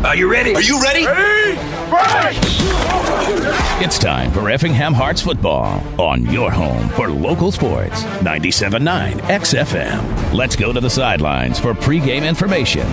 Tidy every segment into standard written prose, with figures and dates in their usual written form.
Are you ready? Are you ready? Ready? Fight! It's time for Effingham Hearts football on your home for local sports. 97.9 XFM. Let's go to the sidelines for pregame information.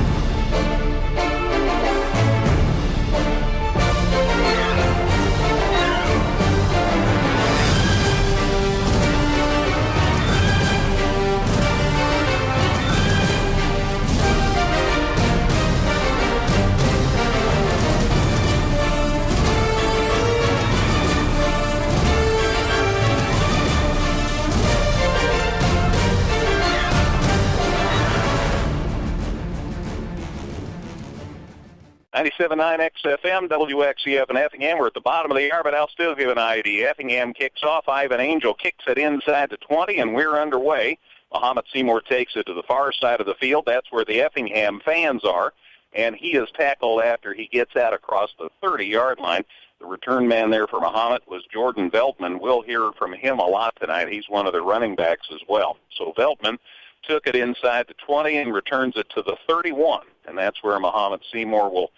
XFM, WXEF in Effingham. We're at the bottom of the hour, but I'll still give an ID. Effingham kicks off. Ivan Angel kicks it inside the 20, and we're underway. Mahomet-Seymour takes it to the far side of the field. That's where the Effingham fans are, and he is tackled after he gets out across the 30-yard line. The return man there for Mahomet was Jordan Veltman. We'll hear from him a lot tonight. He's one of the running backs as well. So Veltman took it inside the 20 and returns it to the 31, and that's where Mahomet-Seymour will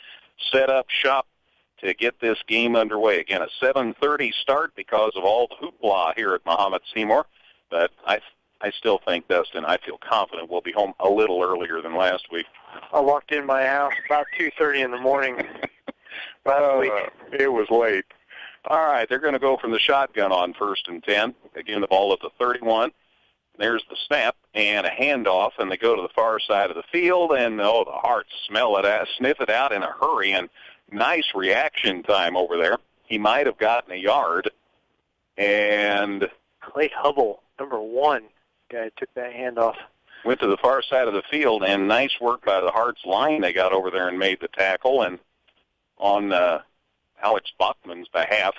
set up shop to get this game underway. Again, a 7:30 start because of all the hoopla here at Mahomet-Seymour. But I still think, Dustin, I feel confident we'll be home a little earlier than last week. I walked in my house about 2:30 in the morning last week. It was late. All right, they're going to go from the shotgun on 1st and 10. Again, the ball at the 31. There's the snap and a handoff, and they go to the far side of the field, and, the Hearts sniff it out in a hurry, and nice reaction time over there. He might have gotten a yard, and Clay Hubble, number 1, guy took that handoff. Went to the far side of the field, and nice work by the Hearts line. They got over there and made the tackle, and on Alex Bachman's behalf,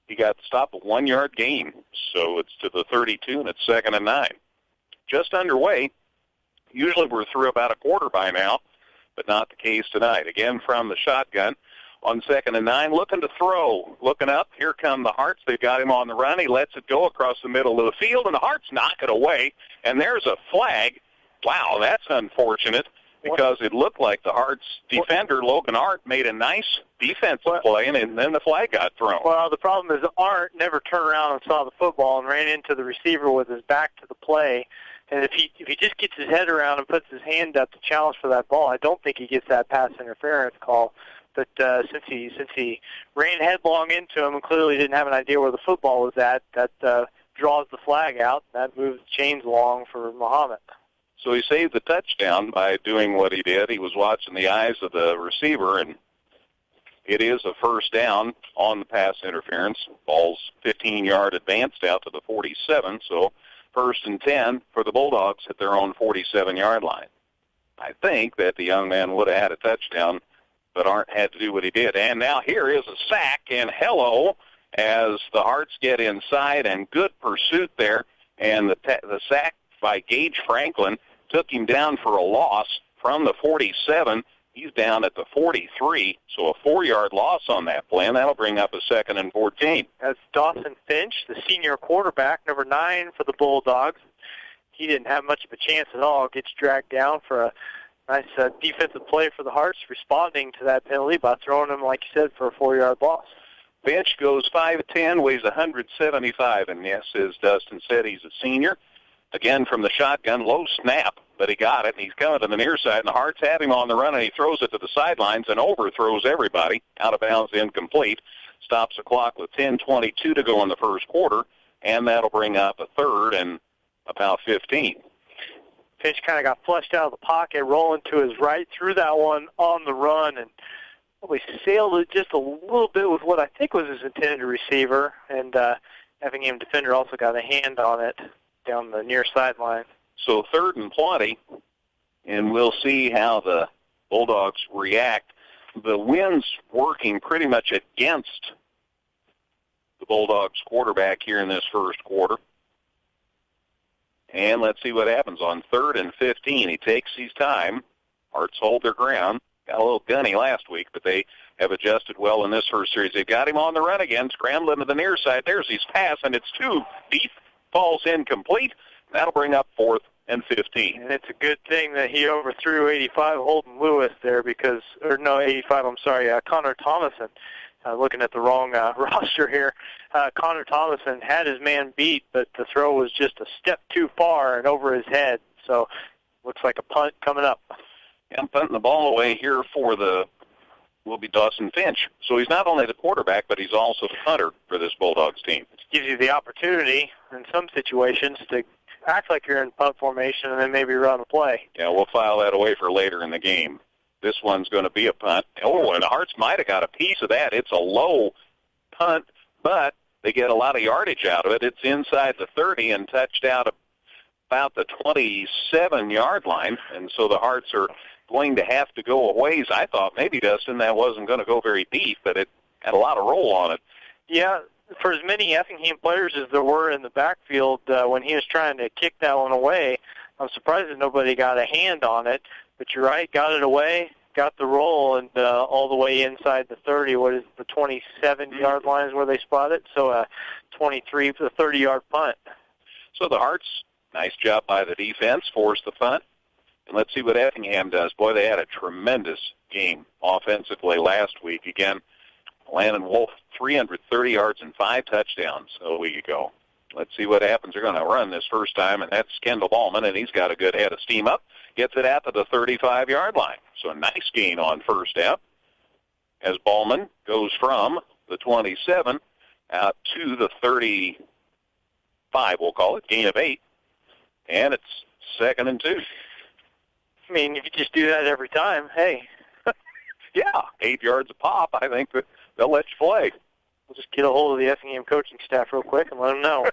he got stopped a 1-yard gain, so it's to the 32, and it's 2nd and 9. Just underway. Usually we're through about a quarter by now, but not the case tonight. Again, from the shotgun on 2nd and 9, looking to throw. Looking up, here come the Hearts. They've got him on the run. He lets it go across the middle of the field, and the Hearts knock it away, and there's a flag. Wow, that's unfortunate, because it looked like the Hearts defender, Logan Art, made a nice defensive play, and then the flag got thrown. Well, the problem is Art never turned around and saw the football and ran into the receiver with his back to the play. And if he just gets his head around and puts his hand up to challenge for that ball, I don't think he gets that pass interference call. But since he ran headlong into him and clearly didn't have an idea where the football was at, that draws the flag out. That moves the chains along for Mahomet. So he saved the touchdown by doing what he did. He was watching the eyes of the receiver, and it is a first down on the pass interference. Ball's 15-yard advanced out to the 47, so 1st and 10 for the Bulldogs at their own 47-yard line. I think that the young man would have had a touchdown, but Arndt had to do what he did. And now here is a sack, and hello, as the Hearts get inside, and good pursuit there, and the sack by Gage Franklin took him down for a loss from the 47. He's down at the 43, so a 4-yard loss on that play, and that'll bring up a 2nd and 14. That's Dawson Finch, the senior quarterback, number 9 for the Bulldogs. He didn't have much of a chance at all. Gets dragged down for a nice defensive play for the Hearts, responding to that penalty by throwing him, like you said, for a 4-yard loss. Finch goes 5'10", weighs 175, and yes, as Dustin said, he's a senior. Again, from the shotgun, low snap, but he got it, and he's coming to the near side, and the Hearts have him on the run, and he throws it to the sidelines and overthrows everybody. Out of bounds, incomplete. Stops the clock with 10:22 to go in the first quarter, and that'll bring up a 3rd and about 15. Finch kind of got flushed out of the pocket, rolling to his right, threw that one on the run, and probably sailed it just a little bit with what I think was his intended receiver, and Effingham defender also got a hand on it down the near sideline. So 3rd and 20, and we'll see how the Bulldogs react. The wind's working pretty much against the Bulldogs quarterback here in this first quarter. And let's see what happens on 3rd and 15. He takes his time. Hearts hold their ground. Got a little gunny last week, but they have adjusted well in this first series. They've got him on the run again, scrambling to the near side. There's his pass, and it's too deep. Falls incomplete. That'll bring up 4th and 15. And it's a good thing that he overthrew 85 Holden Lewis there 85, I'm sorry, Connor Thomason. Looking at the wrong roster here. Connor Thomason had his man beat, but the throw was just a step too far and over his head. So looks like a punt coming up. And punting the ball away here will be Dawson Finch. So he's not only the quarterback, but he's also the punter for this Bulldogs team. It gives you the opportunity in some situations to act like you're in punt formation and then maybe run a play. Yeah, we'll file that away for later in the game. This one's going to be a punt. Oh, and the Hearts might have got a piece of that. It's a low punt, but they get a lot of yardage out of it. It's inside the 30 and touched out about the 27-yard line, and so the Hearts are going to have to go a ways. I thought maybe, Dustin, that wasn't going to go very deep, but it had a lot of roll on it. Yeah, for as many Effingham players as there were in the backfield when he was trying to kick that one away, I'm surprised that nobody got a hand on it. But you're right, got it away, got the roll, and all the way inside the 30. What is the 27-yard line is where they spot it? So 23 for the 30-yard punt. So the Hearts, nice job by the defense, forced the punt. And let's see what Effingham does. Boy, they had a tremendous game offensively last week. Again, Landon Wolf, 330 yards and 5 touchdowns a week ago. Let's see what happens. They're going to run this first time, and that's Kendall Ballman, and he's got a good head of steam up. Gets it out to the 35-yard line. So a nice gain on first down as Ballman goes from the 27 out to the 35, we'll call it, gain of 8. And it's 2nd and 2. I mean, if you just do that every time, hey. Yeah, 8 yards a pop. I think that they'll let you play. We'll just get a hold of the Effingham coaching staff real quick and let them know.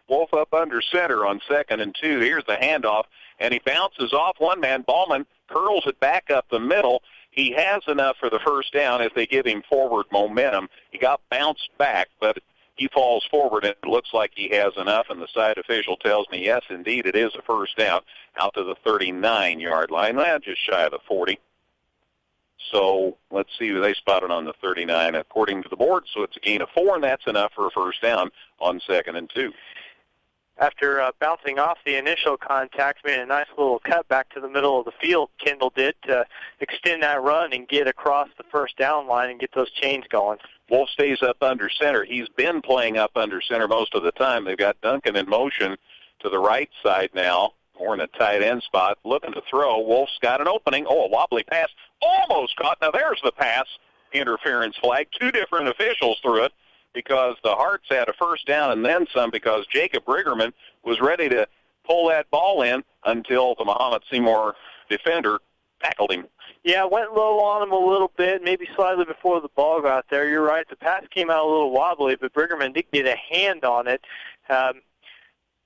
Wolf up under center on 2nd and 2. Here's the handoff, and he bounces off one man. Ballman curls it back up the middle. He has enough for the first down if they give him forward momentum. He got bounced back, but he falls forward, and it looks like he has enough, and the side official tells me, yes, indeed, it is a first down out to the 39-yard line. Well, just shy of the 40. So let's see who they spotted on the 39 according to the board. So it's a gain of 4, and that's enough for a first down on 2nd and 2. After bouncing off the initial contact, made a nice little cut back to the middle of the field, Kendall did, to extend that run and get across the first down line and get those chains going. Wolf stays up under center. He's been playing up under center most of the time. They've got Duncan in motion to the right side now, more in a tight end spot, looking to throw. Wolf's got an opening. Oh, a wobbly pass. Almost caught. Now there's the pass interference flag. 2 different officials threw it because the Hearts had a first down and then some because Jacob Briggerman was ready to pull that ball in until the Mahomet-Seymour defender tackled him. Yeah, went low on him a little bit, maybe slightly before the ball got there. You're right. The pass came out a little wobbly, but Briggerman did get a hand on it.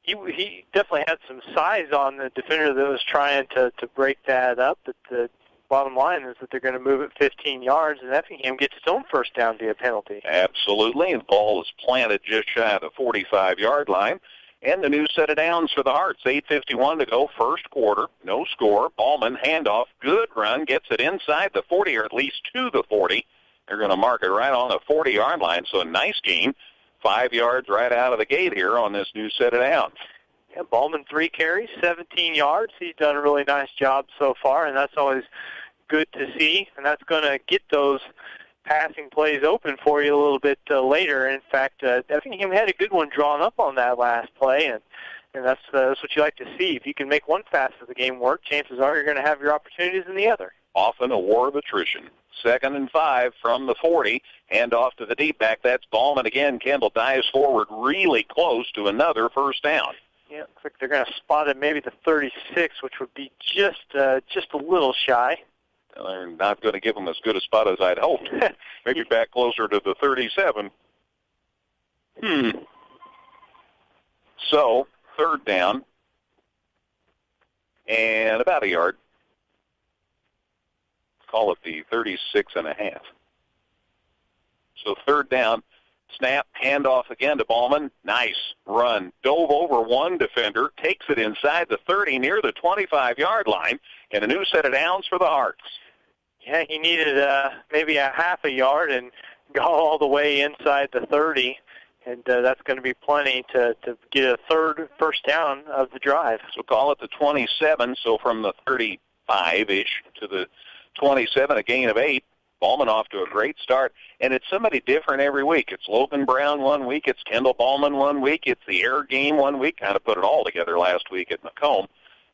He definitely had some size on the defender that was trying to break that up, but the bottom line is that they're going to move it 15 yards, and Effingham gets its own first down via penalty. Absolutely, and the ball is planted just shy of the 45-yard line. And the new set of downs for the Hearts. 8:51 to go, first quarter. No score. Ballman, handoff, good run, gets it inside the 40, or at least to the 40. They're going to mark it right on the 40-yard line, so a nice gain. 5 yards right out of the gate here on this new set of downs. Yeah, Ballman 3 carries, 17 yards. He's done a really nice job so far, and that's always good to see. And that's going to get those passing plays open for you a little bit later. In fact, Effingham had a good one drawn up on that last play, and that's what you like to see. If you can make one facet of the game work, chances are you're going to have your opportunities in the other. Often a war of attrition. 2nd and 5 from the 40. Hand off to the deep back. That's Ballman again. Kendall dives forward really close to another first down. Yeah, looks like they're going to spot it maybe the 36, which would be just a little shy. They're not going to give them as good a spot as I'd hoped. Maybe back closer to the 37. So, 3rd down, and about a yard. Call it the 36.5. So 3rd down, snap, handoff again to Ballman. Nice run. Dove over one defender, takes it inside the 30 near the 25-yard line, and a new set of downs for the Hearts. Yeah, he needed maybe a half a yard and got all the way inside the 30. And that's going to be plenty to get a third first down of the drive. So call it the 27, so from the 35-ish to the 27, a gain of 8. Ballman off to a great start, and it's somebody different every week. It's Logan Brown one week, it's Kendall Ballman one week, it's the air game one week. Kind of put it all together last week at Macomb.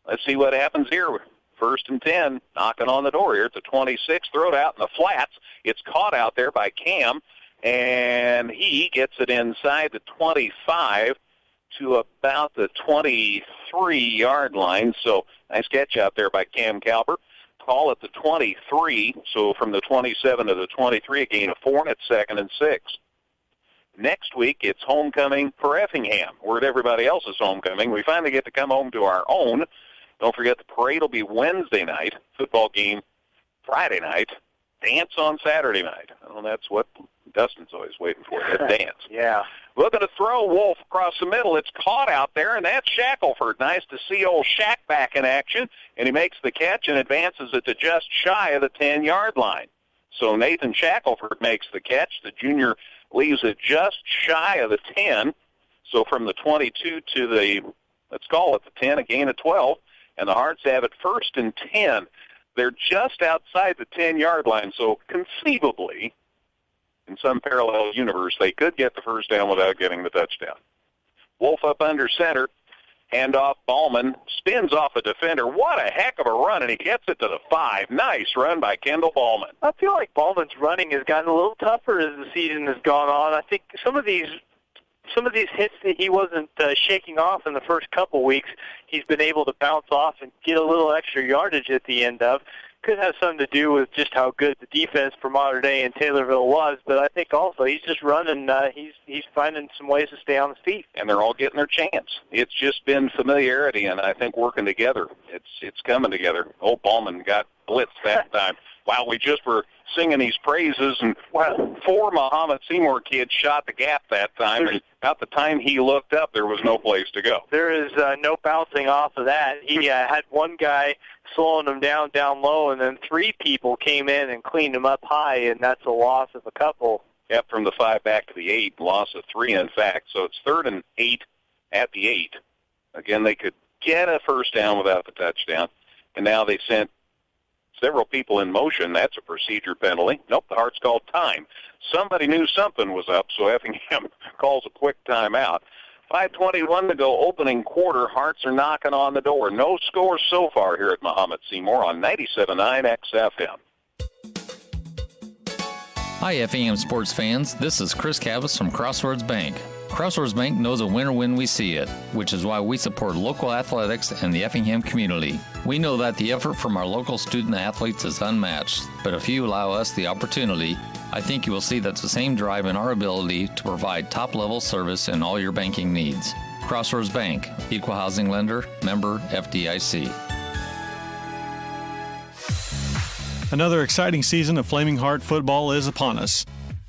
Let's see what happens here. First and 10, knocking on the door here at the 26. Throw it out in the flats. It's caught out there by Cam, and he gets it inside the 25 to about the 23-yard line. So nice catch out there by Cam Calvert. Call at the 23, so from the 27 to the 23, a gain of 4, and it's 2nd and 6. Next week, it's homecoming for Effingham. We're at everybody else's homecoming. We finally get to come home to our own. Don't forget the parade will be Wednesday night, football game Friday night, dance on Saturday night. Well, that's what Dustin's always waiting for, that dance. Yeah. Looking to throw Wolf across the middle. It's caught out there, and that's Shackelford. Nice to see old Shack back in action, and he makes the catch and advances it to just shy of the 10-yard line. So Nathan Shackelford makes the catch. The junior leaves it just shy of the 10. So from the 22 to the, let's call it the 10, a gain of 12, and the Hearts have it 1st and 10. They're just outside the 10-yard line, so conceivably, in some parallel universe, they could get the first down without getting the touchdown. Wolf up under center, handoff Ballman, spins off a defender. What a heck of a run, and he gets it to the 5. Nice run by Kendall Ballman. I feel like Ballman's running has gotten a little tougher as the season has gone on. I think some of these hits that he wasn't shaking off in the first couple weeks, he's been able to bounce off and get a little extra yardage at the end of. Could have something to do with just how good the defense for Mater Dei in Taylorville was, but I think also he's just running. He's finding some ways to stay on his feet, and they're all getting their chance. It's just been familiarity, and I think working together. It's coming together. Old Ballman got blitzed that time. Wow, we just were singing these praises, and 4 Mahomet-Seymour kids shot the gap that time, and about the time he looked up, there was no place to go. There is no bouncing off of that. He had one guy slowing him down low, and then 3 people came in and cleaned him up high, and that's a loss of a couple. Yep, from the 5 back to the 8, loss of 3, in fact. So it's 3rd and 8 at the 8. Again, they could get a first down without the touchdown, and now they sent several people in motion. That's a procedure penalty. Nope, the Hearts called time. Somebody knew something was up, so Effingham calls a quick timeout. 5:21 to go, opening quarter. Hearts are knocking on the door. No score so far here at Mahomet-Seymour on 97.9 XFM. Hi, Effingham sports fans. This is Chris Cavas from Crossroads Bank. Crossroads Bank knows a winner when we see it, which is why we support local athletics and the Effingham community. We know that the effort from our local student athletes is unmatched, but if you allow us the opportunity, I think you will see that's the same drive in our ability to provide top-level service in all your banking needs. Crossroads Bank, Equal Housing Lender, member FDIC. Another exciting season of Flaming Heart football is upon us.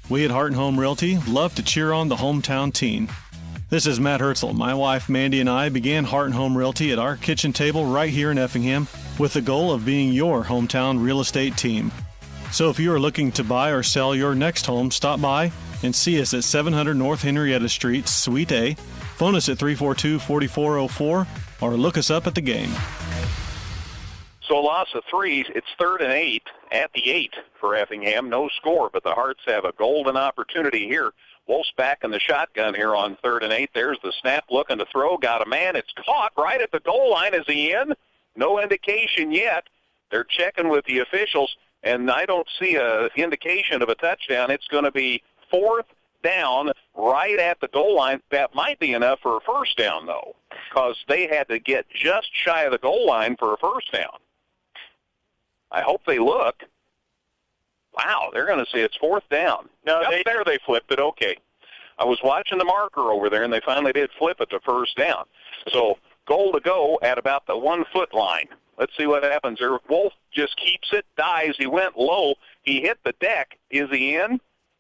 We at Heart & Home Realty love to cheer on the hometown team. This is Matt Herzl. My wife Mandy and I began Heart & Home Realty at our kitchen table right here in Effingham with the goal of being your hometown real estate team. So if you are looking to buy or sell your next home, stop by and see us at 700 North Henrietta Street, Suite A. Phone us at 342-4404 or look us up at the game. So a loss of 3. It's 3rd and 8 at the 8 for Effingham. No score, but the Hearts have a golden opportunity here. Wolf's back in the shotgun here on 3rd and 8. There's the snap, looking to throw. Got a man. It's caught right at the goal line. Is he in? No indication yet. They're checking with the officials, and I don't see an indication of a touchdown. It's going to be 4th down right at the goal line. That might be enough for a first down, though, because they had to get just shy of the goal line for a first down. I hope they look. Wow, they're going to say it's 4th down. No, they flipped it. Okay. I was watching the marker over there, and they finally did flip it to first down. So goal to go at about the 1 foot line. Let's see what happens there. Wolf just keeps it, dives. He went low. He hit the deck. Is he in?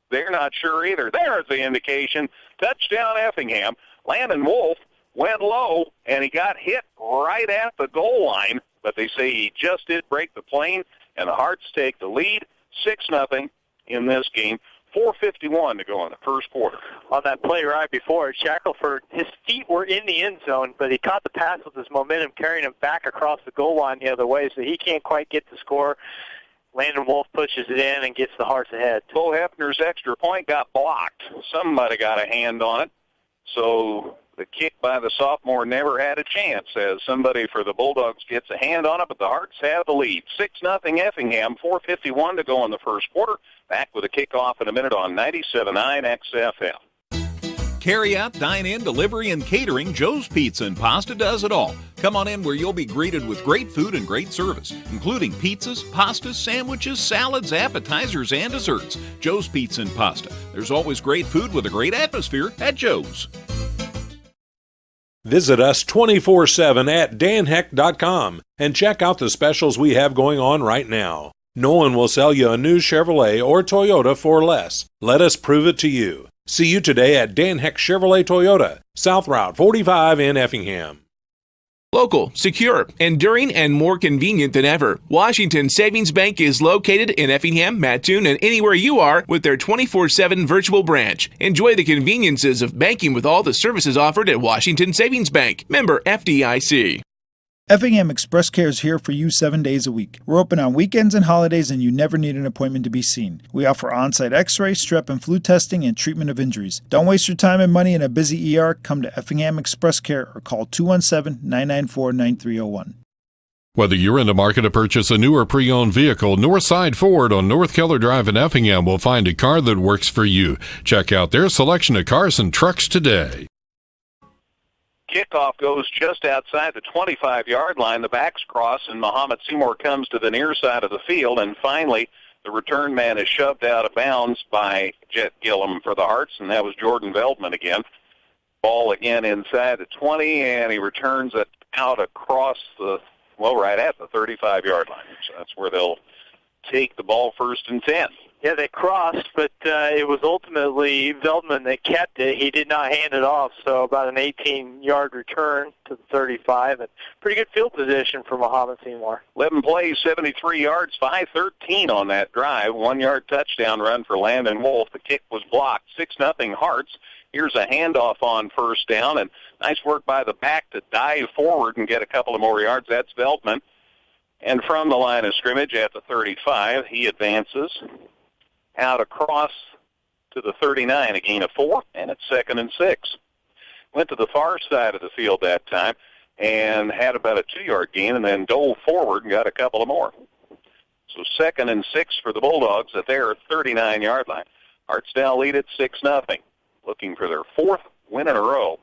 They're not sure either. There's the indication. Touchdown Effingham. Landon Wolf went low, and he got hit right at the goal line. But they say he just did break the plane, and the Hearts take the lead, 6-0 in this game. 4:51 to go in the first quarter. On that play right before, Shackelford, his feet were in the end zone, but he caught the pass with his momentum carrying him back across the goal line the other way, so he can't quite get the score. Landon Wolf pushes it in and gets the Hearts ahead. Bo Hefner's extra point got blocked. Somebody got a hand on it, so the kick by the sophomore never had a chance as somebody for the Bulldogs gets a hand on it, but the Hearts have the lead. 6-0 Effingham, 4:51 to go in the first quarter. Back with a kickoff in a minute on 97.9 XFM. Carry out, dine-in, delivery, and catering, Joe's Pizza and Pasta does it all. Come on in where you'll be greeted with great food and great service, including pizzas, pastas, sandwiches, salads, appetizers, and desserts. Joe's Pizza and Pasta. There's always great food with a great atmosphere at Joe's. Visit us 24/7 at danheck.com and check out the specials we have going on right now. No one will sell you a new Chevrolet or Toyota for less. Let us prove it to you. See you today at Dan Heck Chevrolet Toyota, South Route 45 in Effingham. Local, secure, enduring, and more convenient than ever. Washington Savings Bank is located in Effingham, Mattoon, and anywhere you are with their 24/7 virtual branch. Enjoy the conveniences of banking with all the services offered at Washington Savings Bank. Member FDIC. Effingham Express Care is here for you 7 days a week. We're open on weekends and holidays, and you never need an appointment to be seen. We offer on-site x-ray, strep and flu testing, and treatment of injuries. Don't waste your time and money in a busy ER. Come to Effingham Express Care or call 217-994-9301. Whether you're in the market to purchase a new or pre-owned vehicle, Northside Ford on North Keller Drive in Effingham will find a car that works for you. Check out their selection of cars and trucks today. Kickoff goes just outside the 25-yard line. The backs cross, and Mahomet-Seymour comes to the near side of the field. And finally, the return man is shoved out of bounds by Jet Gillum for the Hearts, and that was Jordan Veldman again. Ball again inside the 20, and he returns it out across the, right at the 35-yard line. So that's where they'll take the ball 1st and 10. Yeah, they crossed, but it was ultimately Veldman that kept it. He did not hand it off, so about an 18-yard return to the 35, and pretty good field position for Mahomet-Seymour. 11 plays, 73 yards, 5:13 on that drive. 1-yard touchdown run for Landon Wolf. The kick was blocked. 6-0 Hearts. Here's a handoff on 1st down, and nice work by the back to dive forward and get a couple of more yards. That's Veldman. And from the line of scrimmage at the 35, he advances out across to the 39, a gain of 4, and it's 2nd and 6. Went to the far side of the field that time and had about a 2-yard gain, and then dove forward and got a couple of more. So 2nd and 6 for the Bulldogs at their 39-yard line. Hearts now lead at 6-0, looking for their 4th win in a row.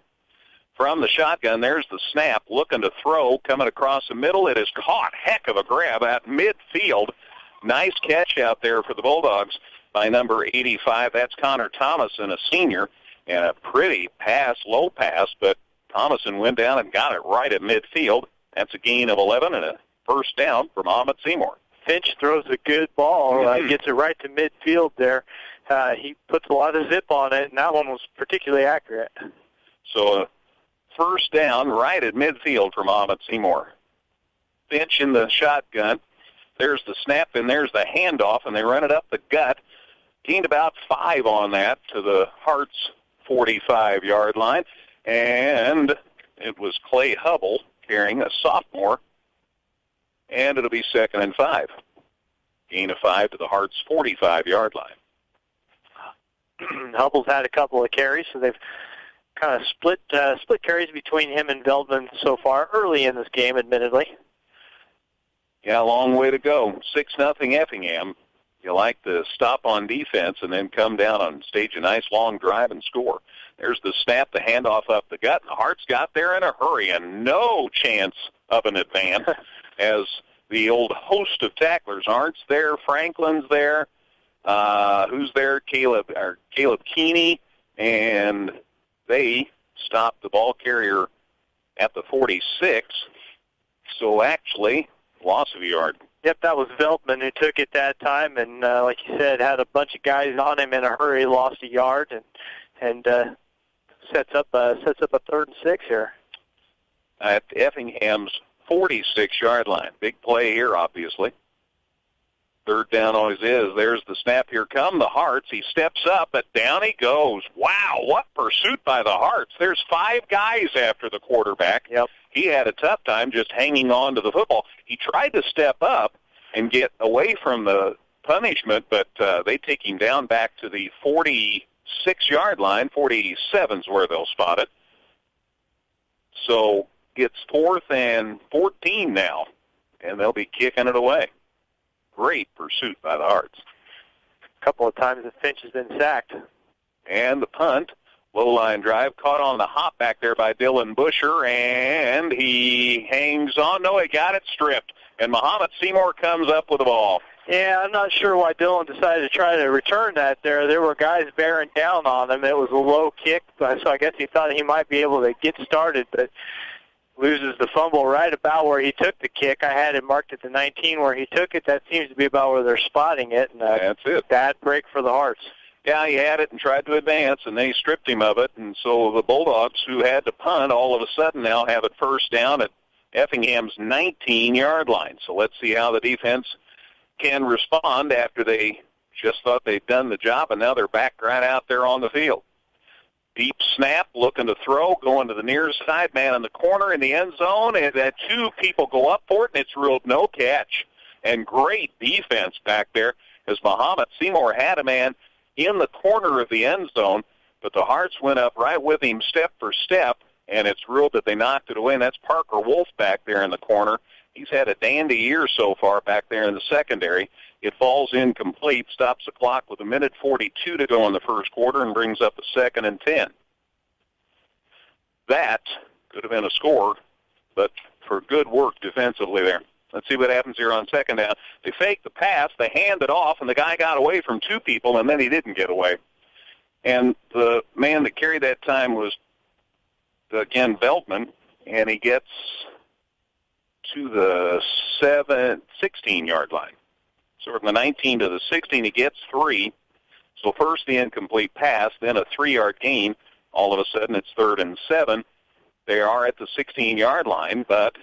From the shotgun, there's the snap, looking to throw, coming across the middle. It is caught. Heck of a grab at midfield. Nice catch out there for the Bulldogs by number 85. That's Connor Thomason, a senior, and a pretty pass, low pass, but Thomason went down and got it right at midfield. That's a gain of 11 and a 1st down for Mahomet-Seymour. Finch throws a good ball, gets it right to midfield there. He puts a lot of zip on it, and that one was particularly accurate. So a 1st down right at midfield for Mahomet-Seymour. Finch in the shotgun. There's the snap, and there's the handoff, and they run it up the gut. Gained about 5 on that to the Hearts' 45-yard line. And it was Clay Hubble carrying a sophomore. And it'll be 2nd and 5. Gain of 5 to the Hearts' 45-yard line. Hubble's had a couple of carries, so they've kind of split carries between him and Veldman so far, early in this game, admittedly. Yeah, a long way to go. 6-0 Effingham. You like to stop on defense and then come down and stage a nice long drive and score. There's the snap, the handoff up the gut. The Hearts got there in a hurry and no chance of an advance as the old host of tacklers. Arndt's there, Franklin's there. Who's there? Caleb Keeney, and they stopped the ball carrier at the 46. So actually, loss of a yard. Yep, that was Veldman who took it that time, and like you said, had a bunch of guys on him in a hurry, lost a yard, and sets up a 3rd and 6 here. At Effingham's 46-yard line. Big play here, obviously. Third down always is. There's the snap. Here come the Hearts. He steps up, but down he goes. Wow, what pursuit by the Hearts. There's 5 guys after the quarterback. Yep. He had a tough time just hanging on to the football. He tried to step up and get away from the punishment, but they take him down back to the 46-yard line. 47's where they'll spot it. So it's 4th and 14 now, and they'll be kicking it away. Great pursuit by the Hearts. A couple of times that Finch has been sacked. And the punt, low-line drive, caught on the hop back there by Dylan Busher, and he hangs on. No, he got it stripped. And Mahomet-Seymour comes up with the ball. Yeah, I'm not sure why Dylan decided to try to return that there. There were guys bearing down on him. It was a low kick, so I guess he thought he might be able to get started, but loses the fumble right about where he took the kick. I had it marked at the 19 where he took it. That seems to be about where they're spotting it. And that's it. Bad break for the Hearts. Yeah, he had it and tried to advance, and they stripped him of it. And so the Bulldogs, who had to punt, all of a sudden now have it first down at Effingham's 19-yard line. So let's see how the defense can respond after they just thought they'd done the job, and now they're back right out there on the field. Deep snap, looking to throw, going to the near side, man in the corner in the end zone, and 2 people go up for it, and it's ruled no catch. And great defense back there as Mahomet-Seymour had a man in the corner of the end zone, but the Hearts went up right with him step for step, and it's ruled that they knocked it away, and that's Parker Wolf back there in the corner. He's had a dandy year so far back there in the secondary. It falls incomplete, stops the clock with 1:42 to go in the first quarter, and brings up a 2nd and 10. That could have been a score, but for good work defensively there. Let's see what happens here on 2nd down. They fake the pass, they hand it off, and the guy got away from 2 people, and then he didn't get away. And the man that carried that time was, again, Veltman, and he gets to the 16-yard line. So from the 19 to the 16, he gets 3. So first the incomplete pass, then a 3-yard gain. All of a sudden it's 3rd and 7. They are at the 16-yard line, but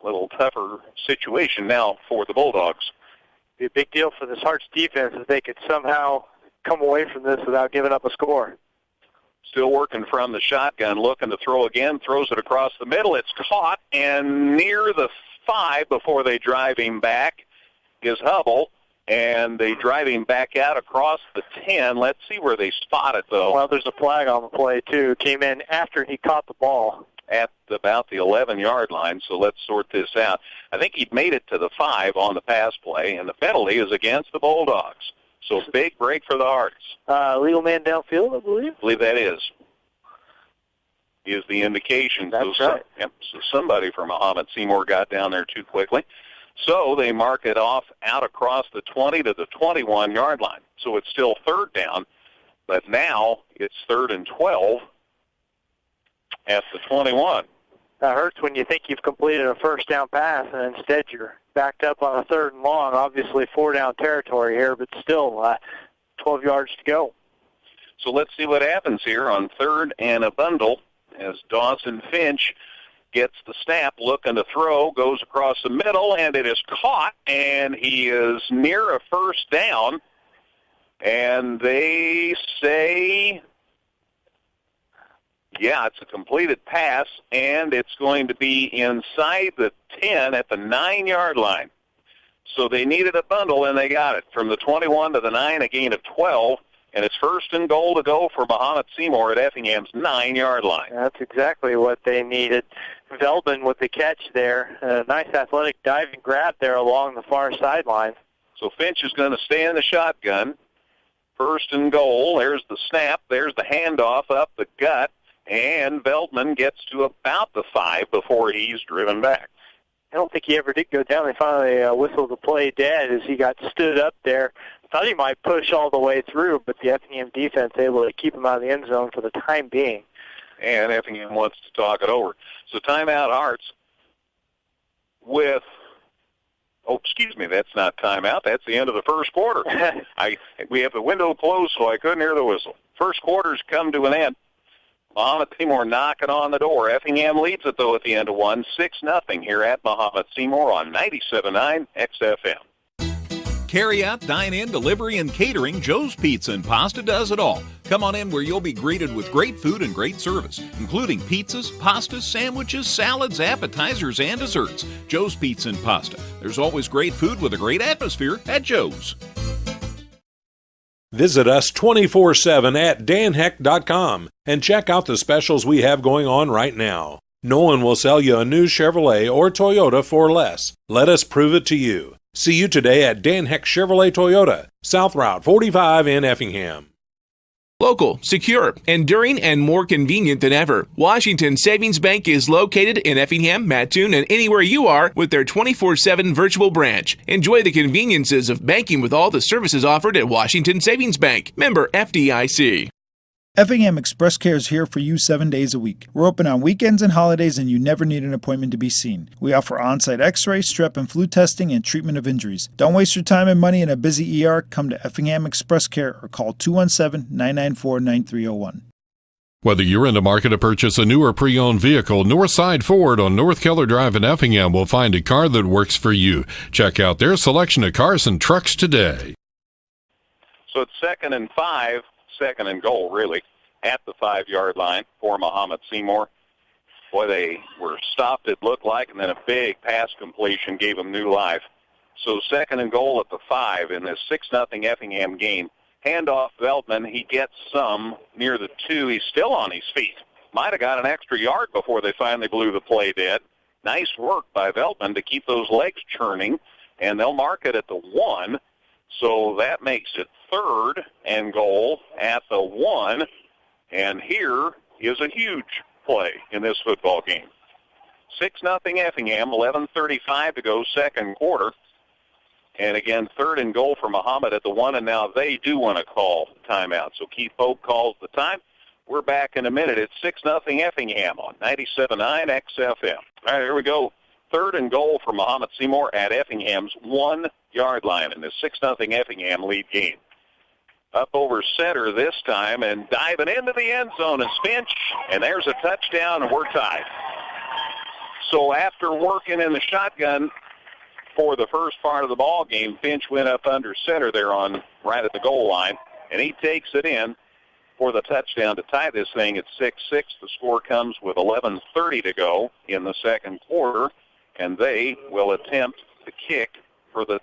a little tougher situation now for the Bulldogs. Be a big deal for this Hearts defense if they could somehow come away from this without giving up a score. Still working from the shotgun, looking to throw again, throws it across the middle. It's caught, and near the 5 before they drive him back is Hubble, and they drive him back out across the 10. Let's see where they spot it, though. Well, there's a flag on the play, too. Came in after he caught the ball. At about the 11-yard line, so let's sort this out. I think he'd made it to the 5 on the pass play, and the penalty is against the Bulldogs. So big break for the Hearts. Legal man downfield, I believe. I believe that is the indication. That's right. So somebody from Mahomet-Seymour got down there too quickly. So they mark it off out across the 20 to the 21-yard line. So it's still 3rd down, but now it's 3rd and 12 at the 21. That hurts when you think you've completed a first down pass, and instead you're backed up on a 3rd and long. Obviously 4-down territory here, but still 12 yards to go. So let's see what happens here on 3rd and a bundle as Dawson Finch gets the snap, looking to throw, goes across the middle, and it is caught, and he is near a first down. And they say, yeah, it's a completed pass, and it's going to be inside the 10 at the 9-yard line. So they needed a bundle, and they got it. From the 21 to the 9, a gain of 12, and it's 1st and goal to go for Mahomet-Seymour at Effingham's 9-yard line. That's exactly what they needed. Veldman with the catch there. A nice athletic diving grab there along the far sideline. So Finch is going to stay in the shotgun. 1st and goal. There's the snap. There's the handoff up the gut. And Veldman gets to about the 5 before he's driven back. I don't think he ever did go down. They finally whistled the play dead as he got stood up there. Thought he might push all the way through, but the Effingham defense able to keep him out of the end zone for the time being. And Effingham wants to talk it over. So timeout Hearts with, that's not timeout. That's the end of the first quarter. We have the window closed, so I couldn't hear the whistle. First quarter's come to an end. Mahomet-Seymour knocking on the door. Effingham leads it, though, at the end of 1, 6-0 here at Mahomet-Seymour on 97.9 XFM. Carry out, dine in, delivery, and catering, Joe's Pizza and Pasta does it all. Come on in where you'll be greeted with great food and great service, including pizzas, pastas, sandwiches, salads, appetizers, and desserts. Joe's Pizza and Pasta. There's always great food with a great atmosphere at Joe's. Visit us 24/7 at danheck.com and check out the specials we have going on right now. No one will sell you a new Chevrolet or Toyota for less. Let us prove it to you. See you today at Dan Heck Chevrolet Toyota, South Route 45 in Effingham. Local, secure, enduring, and more convenient than ever, Washington Savings Bank is located in Effingham, Mattoon, and anywhere you are with their 24/7 virtual branch. Enjoy the conveniences of banking with all the services offered at Washington Savings Bank. Member FDIC. Effingham Express Care is here for you 7 days a week. We're open on weekends and holidays, and you never need an appointment to be seen. We offer on-site x-ray, strep and flu testing, and treatment of injuries. Don't waste your time and money in a busy ER. Come to Effingham Express Care or call 217-994-9301. Whether you're in the market to purchase a new or pre-owned vehicle, Northside Ford on North Keller Drive in Effingham will find a car that works for you. Check out their selection of cars and trucks today. So it's 2nd and 5. Second and goal, really, at the 5-yard line for Mahomet-Seymour. Boy, they were stopped, it looked like, and then a big pass completion gave them new life. So 2nd and goal at the 5 in this 6-0 Effingham game. Handoff Veltman, he gets some near the 2. He's still on his feet. Might have got an extra yard before they finally blew the play dead. Nice work by Veltman to keep those legs churning, and they'll mark it at the 1. So that makes it 3rd and goal at the 1. And here is a huge play in this football game. 6-0 Effingham, 11:35 to go, second quarter. And again, 3rd and goal for Mahomet at the 1. And now they do want to call timeout. So Keith Pope calls the time. We're back in a minute. It's 6-0 Effingham on 97.9 XFM. All right, here we go. 3rd and goal for Mahomet-Seymour at Effingham's 1-yard line in the 6-0 Effingham lead game. Up over center this time and diving into the end zone is Finch, and there's a touchdown, and we're tied. So after working in the shotgun for the first part of the ball game, Finch went up under center there on right at the goal line, and he takes it in for the touchdown to tie this thing at 6-6. The score comes with 11:30 to go in the second quarter, and they will attempt the kick for the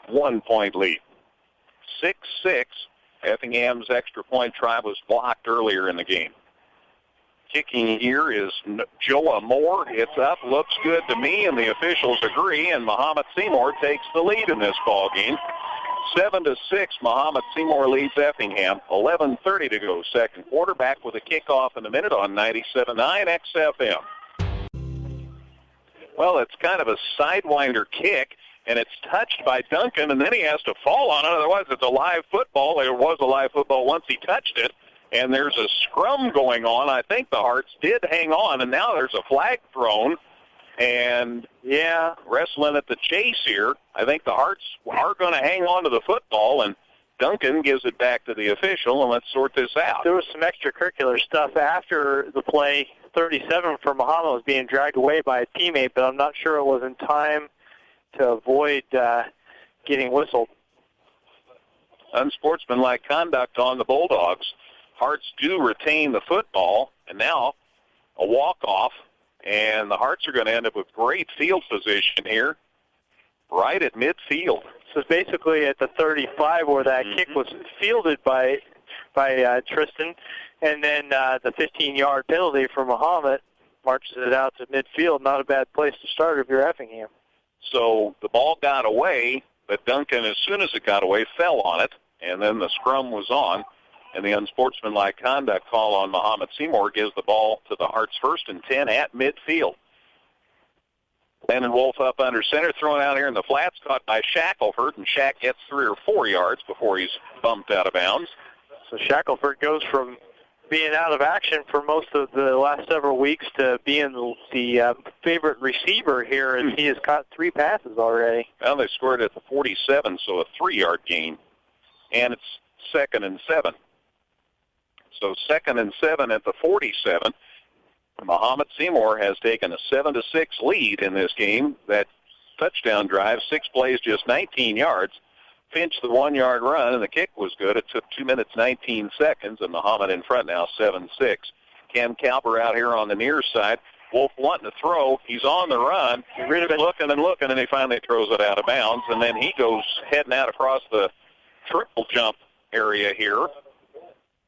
1-point lead. 6-6. Effingham's extra point try was blocked earlier in the game. Kicking here is Joa Moore. It's up, looks good to me, and the officials agree, and Mahomet-Seymour takes the lead in this ball game. 7-6, Mahomet-Seymour leads Effingham. 11:30 to go, second quarter. Back with a kickoff in a minute on 97.9 XFM. Well, it's kind of a sidewinder kick, and it's touched by Duncan, and then he has to fall on it. Otherwise, it's a live football. There was a live football once he touched it, and there's a scrum going on. I think the Hearts did hang on, and now there's a flag thrown. And, yeah, wrestling at the chase here. I think the Hearts are going to hang on to the football, and Duncan gives it back to the official, and let's sort this out. There was some extracurricular stuff after the play. 37 for Mahomet was being dragged away by a teammate, but I'm not sure it was in time to avoid getting whistled. Unsportsmanlike conduct on the Bulldogs. Hearts do retain the football, and now a walk-off, and the Hearts are going to end up with great field position here, right at midfield. So it's basically at the 35 where that kick was fielded by Tristan, and then the 15-yard penalty for Mahomet marches it out to midfield. Not a bad place to start if you're Effingham. So the ball got away, but Duncan, as soon as it got away, fell on it, and then the scrum was on, and the unsportsmanlike conduct call on Mahomet-Seymour gives the ball to the Hearts 1st and 10 at midfield. Landon Wolf up under center, thrown out here in the flats, caught by Shackelford, and Shack gets 3 or 4 yards before he's bumped out of bounds. So Shackelford goes from being out of action for most of the last several weeks to being the favorite receiver here, and he has caught 3 passes already. Well, they scored at the 47, so a 3-yard gain, and it's 2nd and 7. So 2nd and 7 at the 47. Mahomet-Seymour has taken a 7-6 lead in this game. That touchdown drive, 6 plays, just 19 yards. Finch the 1-yard run, and the kick was good. It took 2 minutes, 19 seconds, and Mahomet in front now, 7-6. Cam Calper out here on the near side. Wolf wanting to throw. He's on the run. Looking and looking, and he finally throws it out of bounds. And then he goes heading out across the triple jump area here.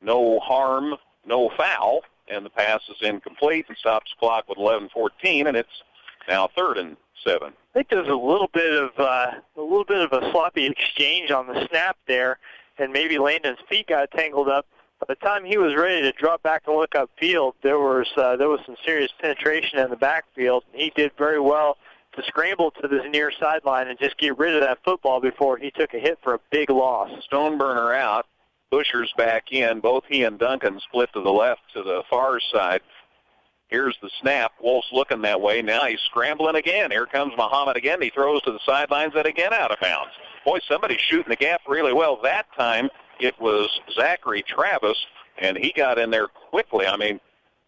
No harm, no foul, and the pass is incomplete and stops the clock with 11:14, and it's now 3rd and 7. I think there's a little bit of a sloppy exchange on the snap there, and maybe Landon's feet got tangled up. By the time he was ready to drop back and look upfield, there was some serious penetration in the backfield. He did very well to scramble to this near sideline and just get rid of that football before he took a hit for a big loss. Stoneburner out. Busher's back in. Both he and Duncan split to the left to the far side. Here's the snap. Wolf's looking that way. Now he's scrambling again. Here comes Mahomet again. He throws to the sidelines and again out of bounds. Boy, somebody's shooting the gap really well. That time it was Zachary Travis, and he got in there quickly. I mean,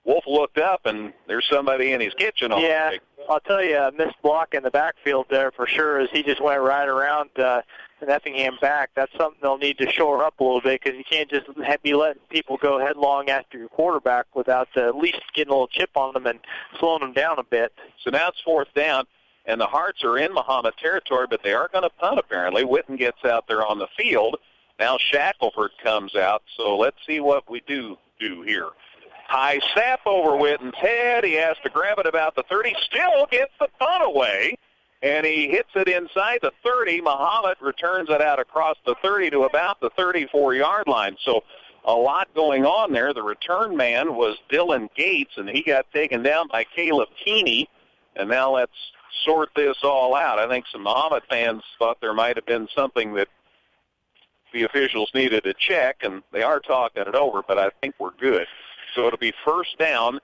Wolf looked up, and there's somebody in his kitchen. Yeah, I'll tell you, a missed block in the backfield there for sure as he just went right around an Effingham back. That's something they'll need to shore up a little bit because you can't just be letting people go headlong after your quarterback without at least getting a little chip on them and slowing them down a bit. So now it's 4th down, and the Hearts are in Mahomet territory, but they are going to punt apparently. Witten gets out there on the field. Now Shackelford comes out, so let's see what we do here. High snap over Witten's head. He has to grab it about the 30. Still gets the punt away, and he hits it inside the 30. Mahomet returns it out across the 30 to about the 34-yard line. So a lot going on there. The return man was Dylan Gates, and he got taken down by Caleb Keeney. And now let's sort this all out. I think some Mahomet fans thought there might have been something that the officials needed to check, and they are talking it over, but I think we're good. So it'll be 1st down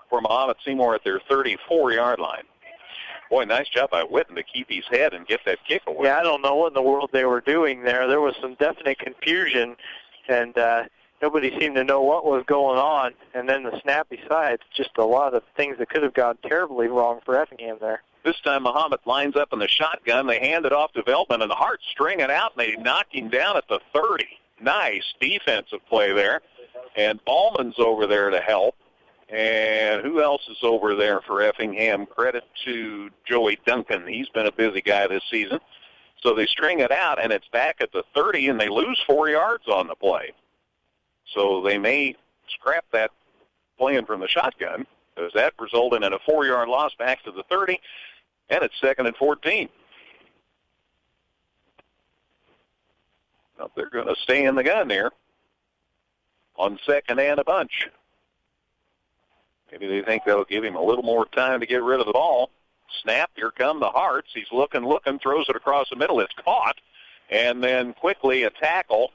for Mahomet-Seymour at their 34-yard line. Boy, nice job by Witten to keep his head and get that kick away. Yeah, I don't know what in the world they were doing there. There was some definite confusion, and nobody seemed to know what was going on. And then the snap besides, just a lot of things that could have gone terribly wrong for Effingham there. This time Mahomet lines up in the shotgun. They hand it off to Veltman, and the Hearts string it out, and they knock him down at the 30. Nice defensive play there. And Ballman's over there to help. And who else is over there for Effingham? Credit to Joey Duncan. He's been a busy guy this season. So they string it out, and it's back at the 30, and they lose 4 yards on the play. So they may scrap that playing from the shotgun. Does that result in a 4-yard loss back to the 30? And it's 2nd and 14. Now they're going to stay in the gun here on 2nd and a bunch. Maybe they think that'll give him a little more time to get rid of the ball. Snap, here come the Hearts. He's looking, throws it across the middle. It's caught. And then quickly a tackle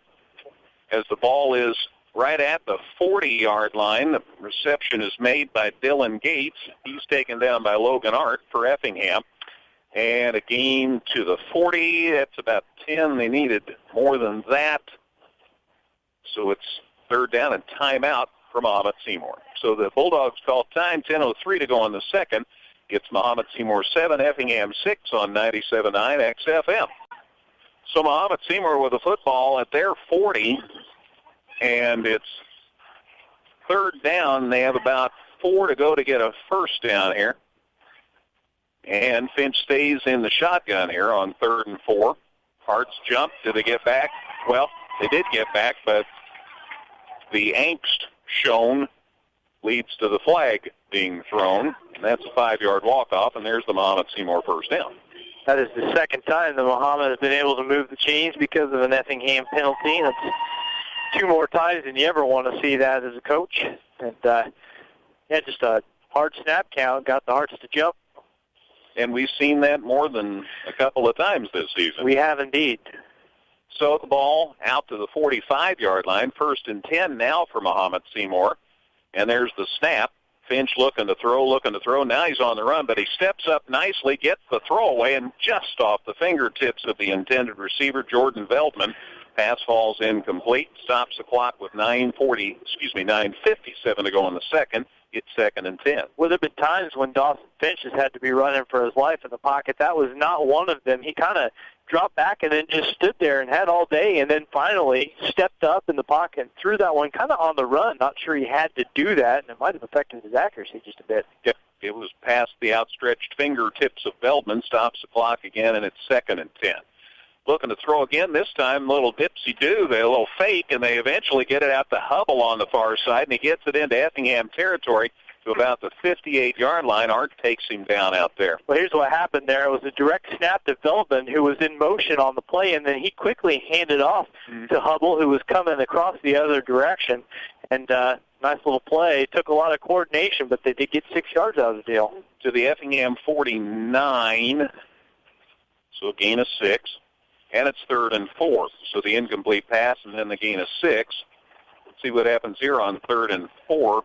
as the ball is right at the 40-yard line. The reception is made by Dylan Gates. He's taken down by Logan Art for Effingham. And a gain to the 40. That's about 10. They needed more than that. So it's 3rd down and timeout for Mahomet-Seymour. So the Bulldogs call time, 10:03 to go on the 2nd. It's Mahomet-Seymour 7, Effingham 6 on 97.9 XFM. So Mahomet-Seymour with the football at their 40, and it's 3rd down. They have about 4 to go to get a 1st down here. And Finch stays in the shotgun here on 3rd and 4. Hearts jump. Did they get back? Well, they did get back, but the angst shown leads to the flag being thrown. And that's a 5-yard walk-off, and there's the Mahomet-Seymour 1st down. That is the 2nd time that Mahomet has been able to move the chains because of an Effingham penalty. That's 2 more times than you ever want to see that as a coach. And, just a hard snap count got the Hearts to jump. And we've seen that more than a couple of times this season. We have indeed. So the ball out to the 45-yard line. 1st and 10 now for Mahomet-Seymour. And there's the snap. Finch looking to throw. Now he's on the run, but he steps up nicely, gets the throwaway, and just off the fingertips of the intended receiver, Jordan Veltman. Pass falls incomplete. Stops the clock with 9:57 to go in the 2nd. It's 2nd and 10. Well, there have been times when Dawson Finch has had to be running for his life in the pocket. That was not one of them. He kind of dropped back and then just stood there and had all day, and then finally stepped up in the pocket and threw that one kind of on the run. Not sure he had to do that, and it might have affected his accuracy just a bit. Yep. It was past the outstretched fingertips of Feldman, stops the clock again, and it's 2nd and 10. Looking to throw again, this time a little dipsy-do, a little fake, and they eventually get it out to Hubble on the far side, and he gets it into Effingham territory to about the 58-yard line. Art takes him down out there. Well, here's what happened there. It was a direct snap to Feldman, who was in motion on the play, and then he quickly handed off to Hubble, who was coming across the other direction. And nice little play. Took a lot of coordination, but they did get 6 yards out of the deal. To the Effingham 49, so a gain of 6. And it's 3rd and 4. So the incomplete pass and then the gain of 6. Let's see what happens here on 3rd and 4.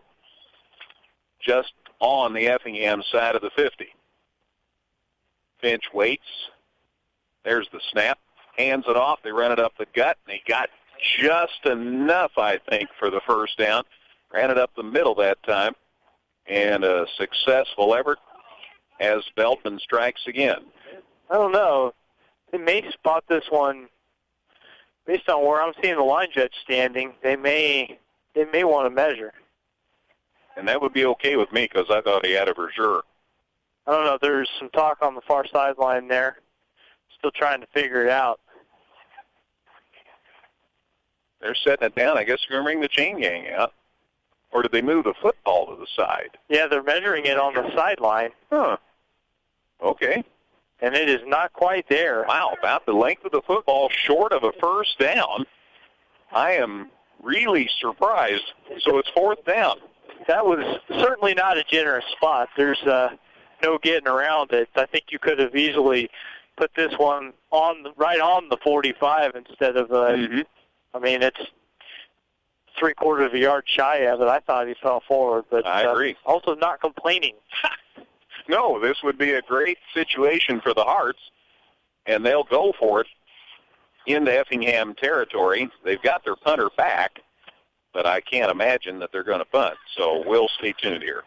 Just on the Effingham side of the 50. Finch waits. There's the snap. Hands it off. They run it up the gut. And he got just enough, I think, for the first down. Ran it up the middle that time. And a successful effort as Feldman strikes again. I don't know. They may spot this one based on where I'm seeing the line judge standing. They may want to measure. And that would be okay with me because I thought he had it for sure. I don't know. There's some talk on the far sideline there. Still trying to figure it out. They're setting it down. I guess they're going to bring the chain gang out. Or did they move the football to the side? Yeah, they're measuring it on the sideline. Huh. Okay. And it is not quite there. Wow, about the length of the football, short of a first down. I am really surprised. So it's 4th down. That was certainly not a generous spot. There's no getting around it. I think you could have easily put this one right on the 45 instead of, I mean, it's 3/4 of a yard shy of it. I thought he fell forward, but I agree. Also not complaining. No, this would be a great situation for the Hearts, and they'll go for it into Effingham territory. They've got their punter back, but I can't imagine that they're going to punt, so we'll stay tuned here.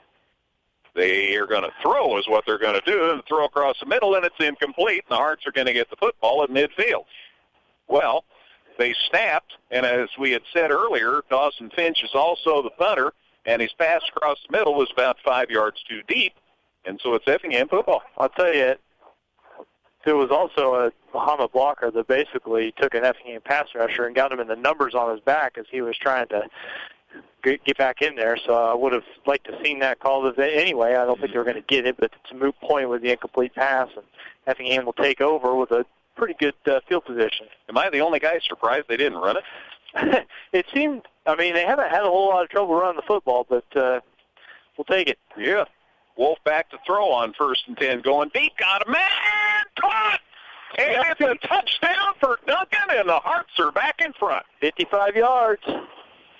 They are going to throw is what they're going to do, and throw across the middle, and it's incomplete, and the Hearts are going to get the football at midfield. Well, they snapped, and as we had said earlier, Dawson Finch is also the punter, and his pass across the middle was about 5 yards too deep. And so it's Effingham football. I'll tell you, there was also a Mahomet blocker that basically took an Effingham pass rusher and got him in the numbers on his back as he was trying to get back in there. So I would have liked to have seen that call anyway. I don't think they were going to get it, but it's a moot point with the incomplete pass, and Effingham will take over with a pretty good field position. Am I the only guy surprised they didn't run it? It seemed, I mean, they haven't had a whole lot of trouble running the football, but we'll take it. Yeah. Wolf back to throw on 1st and 10, going deep, got a man, caught, and it's a touchdown for Duncan, and the Hearts are back in front. 55 yards.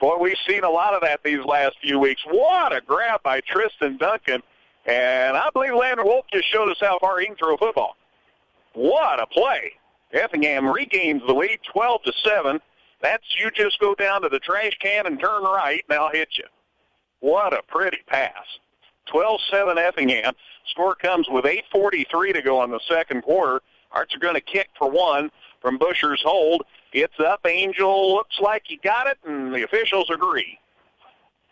Boy, we've seen a lot of that these last few weeks. What a grab by Tristan Duncan, and I believe Landon Wolf just showed us how far he can throw a football. What a play. Effingham regains the lead, 12-7. That's you just go down to the trash can and turn right, and I'll hit you. What a pretty pass. 12-7 Effingham. Score comes with 8:43 to go in the second quarter. Hearts are going to kick for one from Busher's hold. It's up. Angel looks like he got it, and the officials agree.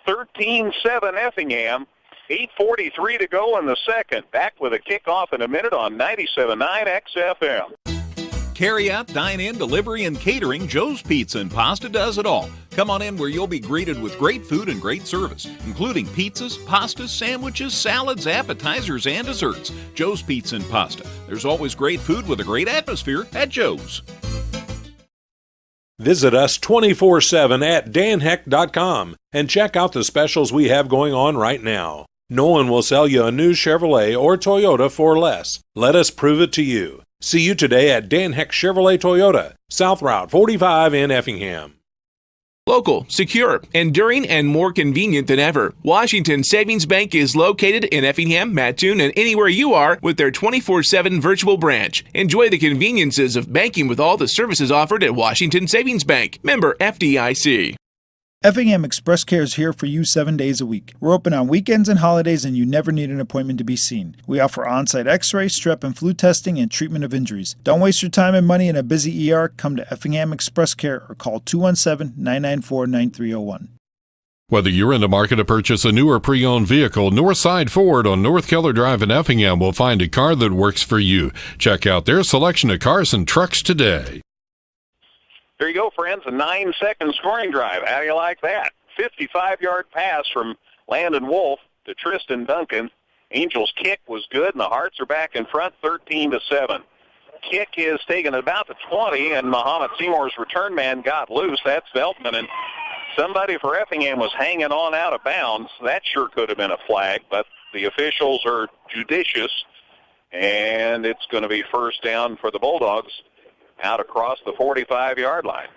13-7 Effingham. 8:43 to go in the second. Back with a kickoff in a minute on 97.9 XFM. Carry out, dine in, delivery, and catering, Joe's Pizza and Pasta does it all. Come on in where you'll be greeted with great food and great service, including pizzas, pastas, sandwiches, salads, appetizers, and desserts. Joe's Pizza and Pasta. There's always great food with a great atmosphere at Joe's. Visit us 24/7 at danheck.com and check out the specials we have going on right now. No one will sell you a new Chevrolet or Toyota for less. Let us prove it to you. See you today at Dan Heck Chevrolet Toyota, South Route 45 in Effingham. Local, secure, enduring, and more convenient than ever. Washington Savings Bank is located in Effingham, Mattoon, and anywhere you are with their 24/7 virtual branch. Enjoy the conveniences of banking with all the services offered at Washington Savings Bank. Member FDIC. Effingham Express Care is here for you 7 days a week. We're open on weekends and holidays, and you never need an appointment to be seen. We offer on-site x-ray, strep and flu testing, and treatment of injuries. Don't waste your time and money in a busy ER. Come to Effingham Express Care or call 217-994-9301. Whether you're in the market to purchase a new or pre-owned vehicle, Northside Ford on North Keller Drive in Effingham will find a car that works for you. Check out their selection of cars and trucks today. There you go, friends, a 9-second scoring drive. How do you like that? 55-yard pass from Landon Wolf to Tristan Duncan. Angels' kick was good, and the Hearts are back in front 13-7. Kick is taken about the 20, and Mahomet-Seymour's return man got loose. That's Veltman, and somebody for Effingham was hanging on out of bounds. That sure could have been a flag, but the officials are judicious, and it's going to be first down for the Bulldogs out across the 45-yard line.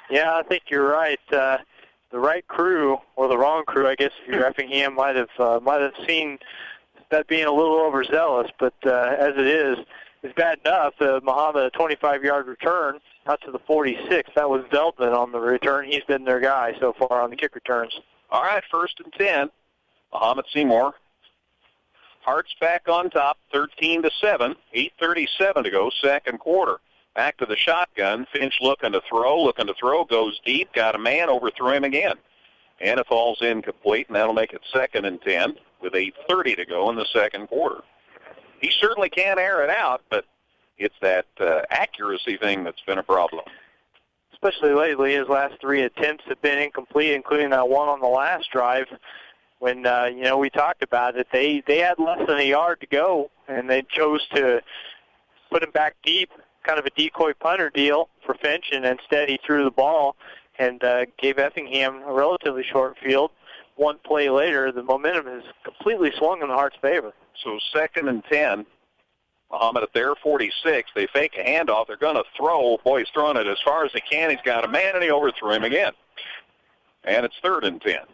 Yeah, I think you're right. The right crew, or the wrong crew, I guess, if you're Effingham, might have seen that being a little overzealous, but as it is, it's bad enough. Muhammad, a 25-yard return out to the 46. That was Veltman on the return. He's been their guy so far on the kick returns. All right, 1st and 10. Mahomet-Seymour. Hearts back on top, 13-7. 8:37 to go, second quarter. Back to the shotgun. Finch looking to throw, goes deep, got a man, overthrew him again. And it falls incomplete, and that'll make it 2nd and 10 with 8:30 to go in the second quarter. He certainly can air it out, but it's that accuracy thing that's been a problem. Especially lately, his last 3 attempts have been incomplete, including that one on the last drive when, we talked about it. They had less than a yard to go, and they chose to put him back deep, kind of a decoy punter deal for Finch, and instead he threw the ball and gave Effingham a relatively short field. One play later, the momentum has completely swung in the Hearts' favor. So 2nd and 10. Muhammad at their 46. They fake a handoff. They're going to throw. Boy, he's throwing it as far as he can. He's got a man, and he overthrew him again. And it's 3rd and 10.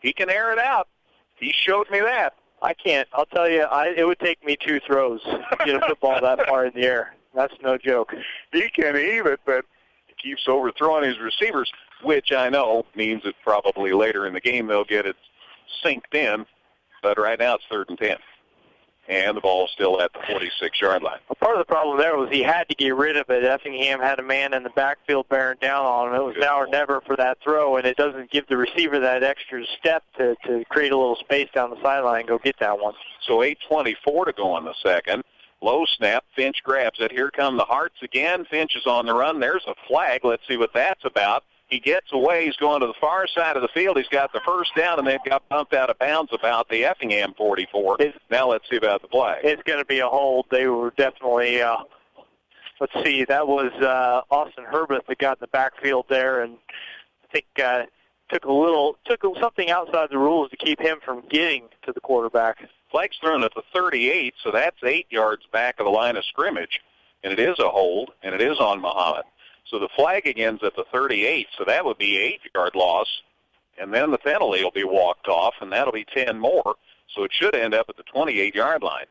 He can air it out. He showed me that. I can't. I'll tell you, it would take me 2 throws to get a football that far in the air. That's no joke. He can heave it, but he keeps overthrowing his receivers, which I know means that probably later in the game they'll get it synced in. But right now it's 3rd and 10. And the ball's still at the 46-yard line. Well, part of the problem there was he had to get rid of it. Effingham had a man in the backfield bearing down on him. It was now or never for that throw, and it doesn't give the receiver that extra step to create a little space down the sideline and go get that one. So 8:24 to go in the second. Low snap. Finch grabs it. Here come the Hearts again. Finch is on the run. There's a flag. Let's see what that's about. He gets away. He's going to the far side of the field. He's got the first down, and they've got bumped out of bounds about the Effingham 44. Now let's see about the flag. It's going to be a hold. They were definitely, let's see, that was Austin Herbert that got in the backfield there, and I think took something outside the rules to keep him from getting to the quarterback. Flag's thrown at the 38, so that's 8 yards back of the line of scrimmage, and it is a hold, and it is on Muhammad. So the flag again's at the 38, so that would be 8-yard loss, and then the penalty will be walked off, and that'll be 10 more, so it should end up at the 28-yard line.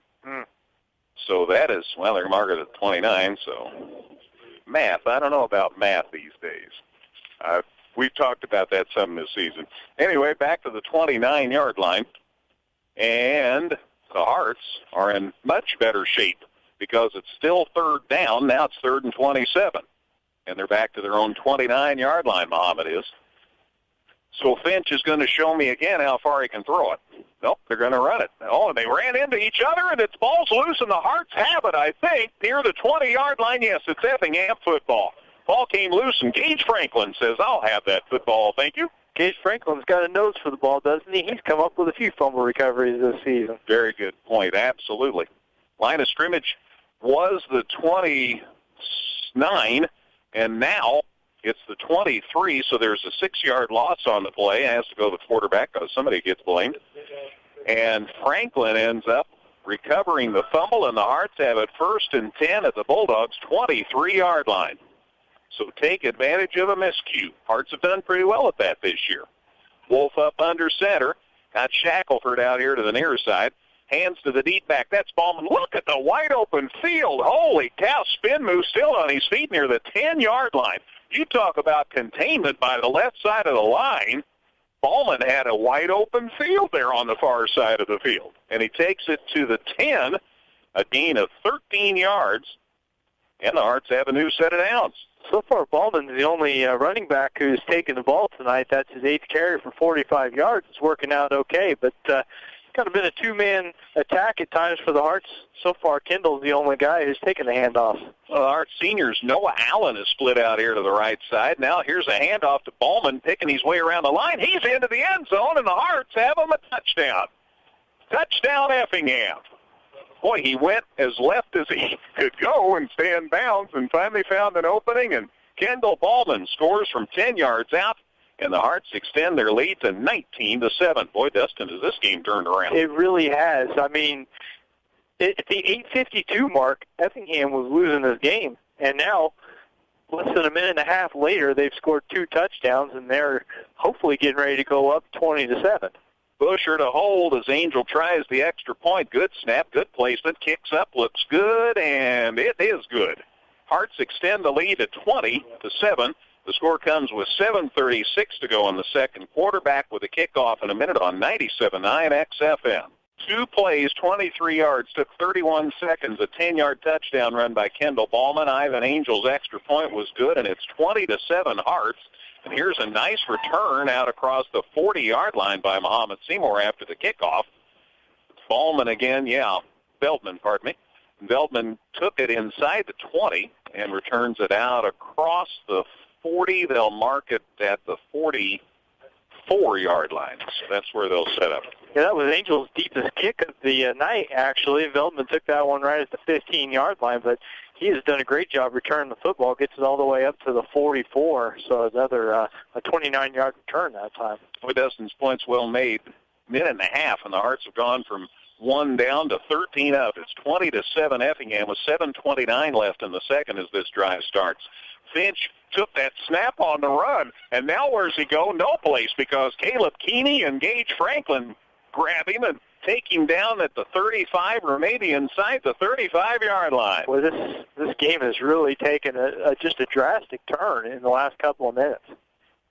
So that is, well, they're marked at 29, so math. I don't know about math these days. We've talked about that some this season. Anyway, back to the 29-yard line, and the Hearts are in much better shape because it's still 3rd down. Now it's 3rd and 27. And they're back to their own 29-yard line, Muhammad is. So Finch is going to show me again how far he can throw it. Nope, they're going to run it. Oh, and they ran into each other, and it's ball's loose, and the Hearts have it, I think, near the 20-yard line. Yes, it's Effingham football. Ball came loose, and Gage Franklin says, I'll have that football, thank you. Gage Franklin's got a nose for the ball, doesn't he? He's come up with a few fumble recoveries this season. Very good point, absolutely. Line of scrimmage was the 29, and now it's the 23, so there's a 6-yard loss on the play. It has to go to the quarterback because somebody gets blamed. And Franklin ends up recovering the fumble, and the Hearts have it 1st and 10 at the Bulldogs' 23-yard line. So take advantage of a miscue. Hearts have done pretty well at that this year. Wolf up under center. Got Shackelford out here to the near side. Hands to the deep back. That's Ballman. Look at the wide open field. Holy cow. Spin move still on his feet near the 10-yard line. You talk about containment by the left side of the line. Ballman had a wide-open field there on the far side of the field, and he takes it to the 10, a gain of 13 yards, and the Hearts have a new set of downs. So far, Ballman's the only running back who's taken the ball tonight. That's his 8th carry for 45 yards. It's working out okay, but kind of been a two-man attack at times for the Hearts. So far, Kendall's the only guy who's taken the handoff. Well, the Hearts seniors, Noah Allen is split out here to the right side. Now here's a handoff to Ballman, picking his way around the line. He's into the end zone, and the Hearts have him a touchdown. Touchdown, Effingham. Boy, he went as left as he could go and stay in bounds and finally found an opening, and Kendall Ballman scores from 10 yards out, and the Hearts extend their lead to 19-7. Boy, Dustin, has this game turned around? It really has. I mean, at the 8:52 mark, Effingham was losing this game, and now, less than a minute and a half later, they've scored 2 touchdowns, and they're hopefully getting ready to go up 20-7. Busher to hold as Angel tries the extra point. Good snap, good placement, kicks up, looks good, and it is good. Hearts extend the lead at 20-7. The score comes with 7:36 to go in the second quarter. Back with a kickoff in a minute on 97.9 XFM. 2 plays, 23 yards, took 31 seconds. A 10-yard touchdown run by Kendall Ballman. Ivan Angel's extra point was good, and it's 20-7 Hearts. And here's a nice return out across the 40-yard line by Mahomet-Seymour after the kickoff. Ballman again, Veldman, pardon me. Veldman took it inside the 20 and returns it out across the 40. They'll mark it at the 44-yard line. So that's where they'll set up. Yeah, that was Angel's deepest kick of the night, actually. Veldman took that one right at the 15-yard line, but he has done a great job returning the football, gets it all the way up to the 44, so another a 29-yard return that time. Boy, Dustin's points well made. Minute and a half, and the Hearts have gone from 1 down to 13 up. It's 20-7 Effingham with 7:29 left in the second as this drive starts. Finch took that snap on the run, and now where's he go? No place, because Caleb Keeney and Gage Franklin grab him and take him down at the 35 or maybe inside the 35-yard line. Well, this game has really taken just a drastic turn in the last couple of minutes.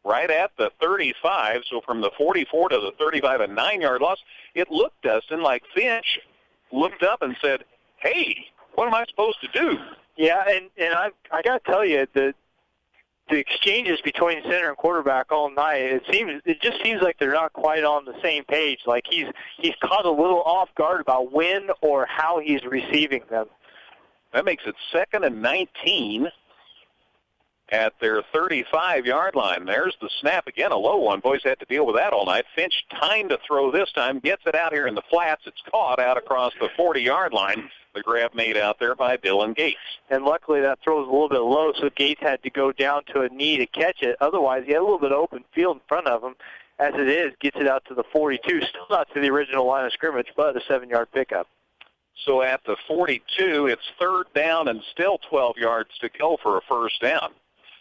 Right at the 35, so from the 44 to the 35, a 9-yard loss. It looked, Dustin, like Finch looked up and said, hey, what am I supposed to do? Yeah, and I got to tell you, the exchanges between center and quarterback all night, it just seems like they're not quite on the same page. Like he's caught a little off guard about when or how he's receiving them. That makes it 2nd and 19 at their 35-yard line. There's the snap again, a low one. Boys had to deal with that all night. Finch time to throw this time, gets it out here in the flats. It's caught out across the 40-yard line. The grab made out there by Dylan Gates. And luckily that throw was a little bit low, so Gates had to go down to a knee to catch it. Otherwise, he had a little bit of open field in front of him. As it is, gets it out to the 42. Still not to the original line of scrimmage, but a 7-yard pickup. So at the 42, it's 3rd down and still 12 yards to go for a first down.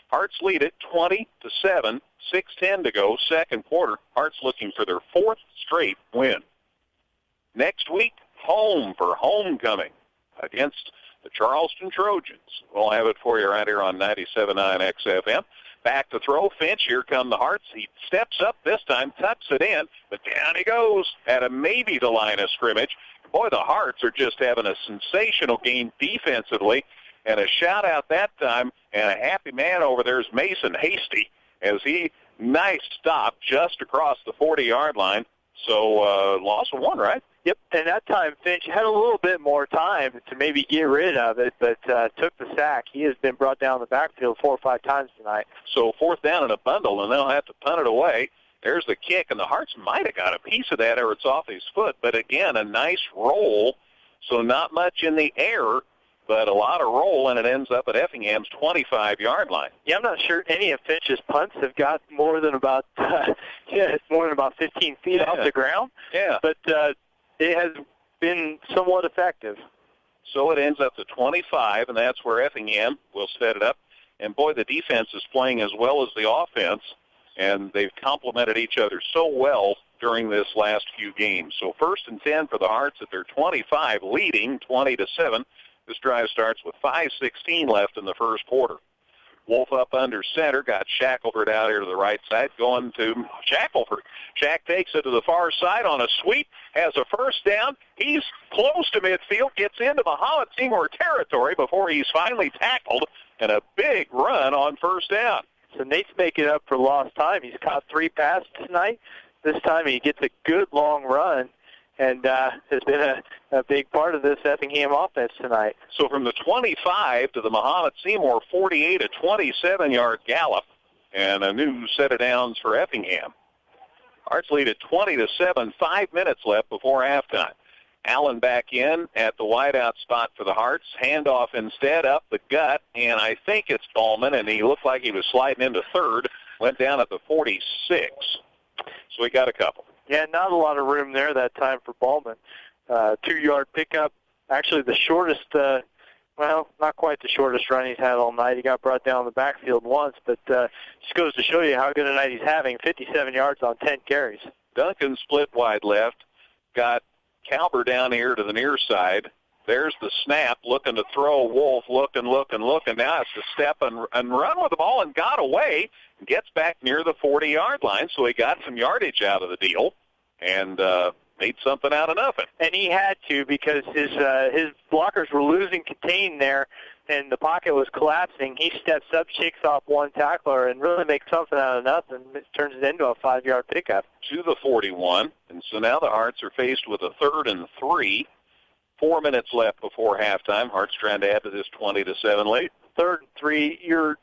Hearts lead it 20-7, 6:10 to go, second quarter. Hearts looking for their 4th straight win. Next week, home for homecoming against the Charleston Trojans. We'll have it for you right here on 97.9 XFM. Back to throw, Finch. Here come the Hearts. He steps up this time, tucks it in, but down he goes at a maybe the line of scrimmage. Boy, the Hearts are just having a sensational game defensively, and a shout-out that time, and a happy man over there is Mason Hasty, as he nice stop just across the 40-yard line. So loss of 1, right? Yep, and that time Finch had a little bit more time to maybe get rid of it, but took the sack. He has been brought down the backfield 4 or 5 times tonight. So 4th down in a bundle, and they'll have to punt it away. There's the kick, and the Hearts might have got a piece of that, or it's off his foot. But again, a nice roll, so not much in the air, but a lot of roll, and it ends up at Effingham's 25-yard line. Yeah, I'm not sure any of Finch's punts have got more than about 15 feet off the ground. Yeah, but it has been somewhat effective. So it ends up to 25, and that's where Effingham will set it up. And boy, the defense is playing as well as the offense, and they've complemented each other so well during this last few games. So 1st and 10 for the Hearts at their 25, leading 20-7. This drive starts with 5:16 left in the first quarter. Wolf up under center, got Shackelford out here to the right side, going to Shackelford. Shack takes it to the far side on a sweep, has a first down. He's close to midfield, gets into Mahomet-Seymour territory before he's finally tackled, and a big run on first down. So Nate's making up for lost time. He's caught 3 passes tonight. This time he gets a good long run, and has been a big part of this Effingham offense tonight. So from the 25 to the Mahomet-Seymour 48, a 27-yard gallop, and a new set of downs for Effingham. Hearts lead at 20-7, 5 minutes left before halftime. Allen back in at the wideout spot for the Hearts. Handoff instead up the gut, and I think it's Ballman, and he looked like he was sliding into third. Went down at the 46. So we got a couple. Yeah, not a lot of room there that time for Ballman. 2-yard pickup. Actually, the shortest, not quite the shortest run he's had all night. He got brought down the backfield once, but just goes to show you how good a night he's having. 57 yards on 10 carries. Duncan split wide left. Got Calber down here to the near side. There's the snap, looking to throw. Wolf looking. Now it's to step and run with the ball and got away. Gets back near the 40-yard line, so he got some yardage out of the deal and made something out of nothing. And he had to, because his blockers were losing contain there, and the pocket was collapsing. He steps up, shakes off one tackler, and really makes something out of nothing. It turns it into a 5-yard pickup. To the 41, and so now the Hearts are faced with a 3rd and 3. 4 minutes left before halftime. Hearts trying to add to this 20-7 lead. 3rd and 3, you're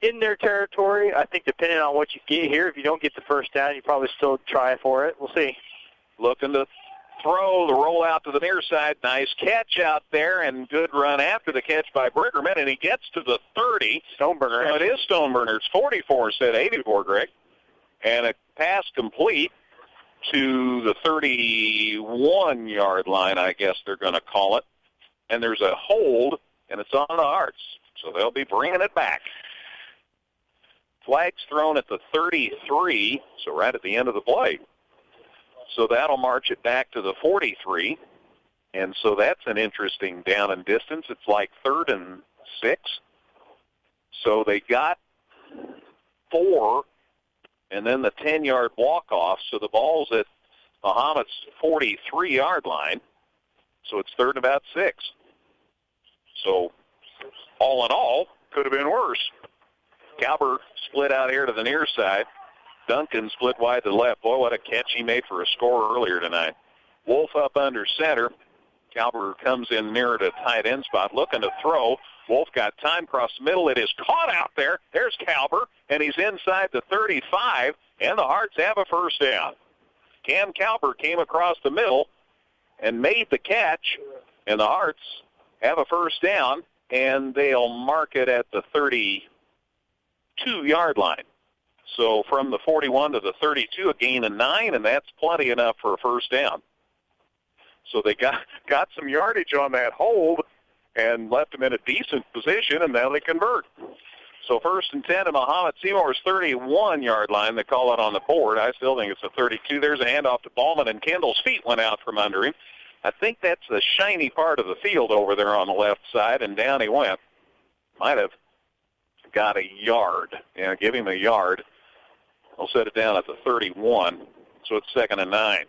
in their territory. I think depending on what you get here, if you don't get the first down, you probably still try for it. We'll see. Looking to throw, the roll out to the near side. Nice catch out there, and good run after the catch by Brickerman, and he gets to the 30. Stoneburner. So it is Stoneburner. It's 44, said 84, Greg. And a pass complete to the 31-yard line, I guess they're going to call it. And there's a hold, and it's on the Hearts. So they'll be bringing it back. Flag's thrown at the 33, so right at the end of the play. So that'll march it back to the 43. And so that's an interesting down and distance. It's like 3rd and 6. So they got 4, and then the 10-yard walk-off. So the ball's at Mahomet's 43-yard line. So it's 3rd and about 6. So all in all, could have been worse. Calber split out here to the near side. Duncan split wide to the left. Boy, what a catch he made for a score earlier tonight. Wolf up under center. Calber comes in near to tight end spot, looking to throw. Wolf got time across the middle. It is caught out there. There's Calber, and he's inside the 35, and the Hearts have a first down. Cam Calber came across the middle and made the catch, and the Hearts have a first down, and they'll mark it at the 32-yard line. So from the 41 to the 32, a gain of 9, and that's plenty enough for a first down. So they got some yardage on that hold and left them in a decent position, and now they convert. So 1st and 10 to Mahomet-Seymour's 31-yard line. They call it on the board. I still think it's a 32. There's a handoff to Ballman, and Kendall's feet went out from under him. I think that's the shiny part of the field over there on the left side, and down he went. Might have got a yard. Yeah, give him a yard. I'll set it down at the 31, so it's 2nd and 9.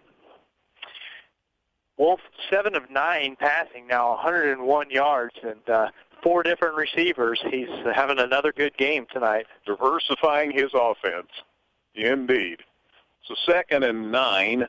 Wolf, 7 of 9 passing now, 101 yards, and 4 different receivers. He's having another good game tonight. Diversifying his offense. Indeed. So 2nd and 9,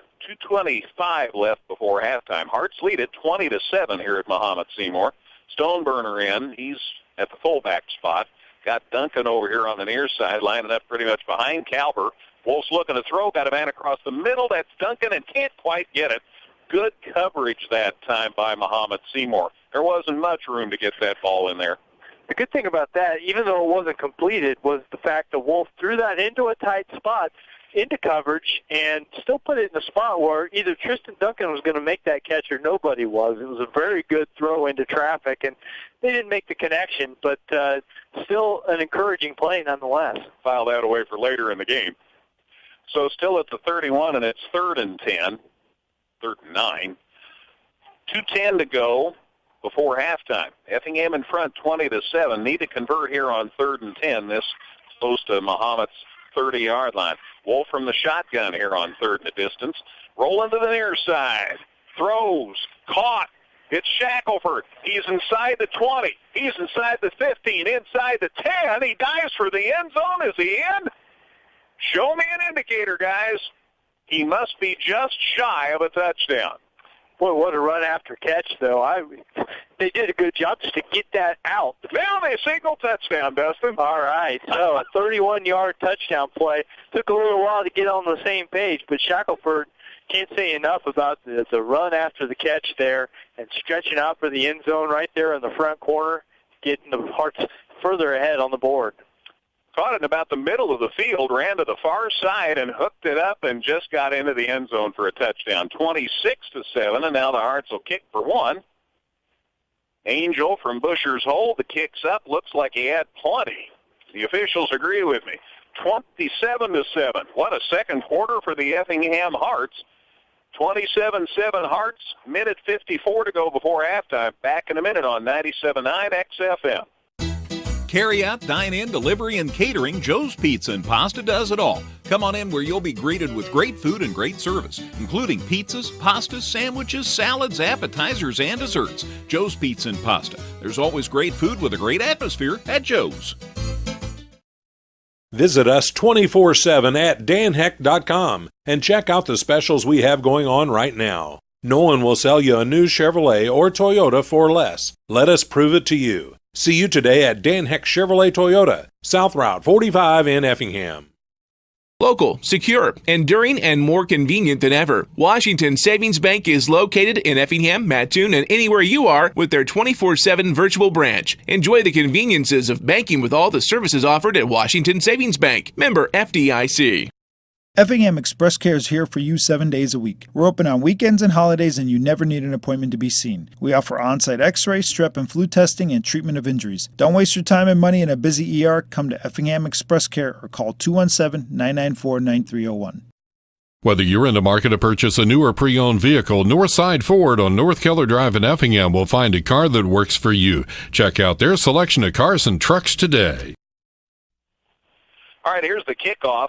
2:25 left before halftime. Hearts lead at 20-7 here at Mahomet-Seymour. Stoneburner in. He's at the fullback spot. Got Duncan over here on the near side, lining up pretty much behind Calber. Wolf's looking to throw, got a man across the middle. That's Duncan, and can't quite get it. Good coverage that time by Mahomet-Seymour. There wasn't much room to get that ball in there. The good thing about that, even though it wasn't completed, was the fact that Wolf threw that into a tight spot, into coverage, and still put it in a spot where either Tristan Duncan was going to make that catch or nobody was. It was a very good throw into traffic, and they didn't make the connection, but still an encouraging play nonetheless. File that away for later in the game. So still at the 31, and it's 3rd and 10, 3rd and 9. 2:10 to go. before halftime. Effingham in front 20-7. Need to convert here on 3rd and 10. This close to Mahomet's 30-yard line. Wolf from the shotgun here on 3rd and a distance. Rolling to the near side. Throws. Caught. It's Shackelford. He's inside the 20. He's inside the 15. Inside the 10. He dives for the end zone. Is he in? Show me an indicator, guys. He must be just shy of a touchdown. Boy, what a run after catch, though. They did a good job just to get that out. Now they signal touchdown, Dustin. All right, so a 31-yard touchdown play. Took a little while to get on the same page, but Shackelford can't say enough about the run after the catch there and stretching out for the end zone right there in the front corner, getting the Hearts further ahead on the board. Caught it in about the middle of the field, ran to the far side and hooked it up and just got into the end zone for a touchdown. 26-7, and now the Hearts will kick for one. Angel from Busher's hole. The kick's up. Looks like he had plenty. The officials agree with me. 27-7. What a second quarter for the Effingham Hearts. 27-7 Hearts. Minute 54 to go before halftime. Back in a minute on 97.9 XFM. Carry out, dine in, delivery, and catering, Joe's Pizza and Pasta does it all. Come on in where you'll be greeted with great food and great service, including pizzas, pastas, sandwiches, salads, appetizers, and desserts. Joe's Pizza and Pasta. There's always great food with a great atmosphere at Joe's. Visit us 24/7 at danheck.com and check out the specials we have going on right now. No one will sell you a new Chevrolet or Toyota for less. Let us prove it to you. See you today at Dan Heck Chevrolet Toyota, South Route 45 in Effingham. Local, secure, enduring, and more convenient than ever, Washington Savings Bank is located in Effingham, Mattoon, and anywhere you are with their 24/7 virtual branch. Enjoy the conveniences of banking with all the services offered at Washington Savings Bank. Member FDIC. Effingham Express Care is here for you 7 days a week. We're open on weekends and holidays, and you never need an appointment to be seen. We offer on-site x-ray, strep and flu testing, and treatment of injuries. Don't waste your time and money in a busy ER. Come to Effingham Express Care or call 217-994-9301. Whether you're in the market to purchase a new or pre-owned vehicle, Northside Ford on North Keller Drive in Effingham will find a car that works for you. Check out their selection of cars and trucks today. All right, here's the kickoff.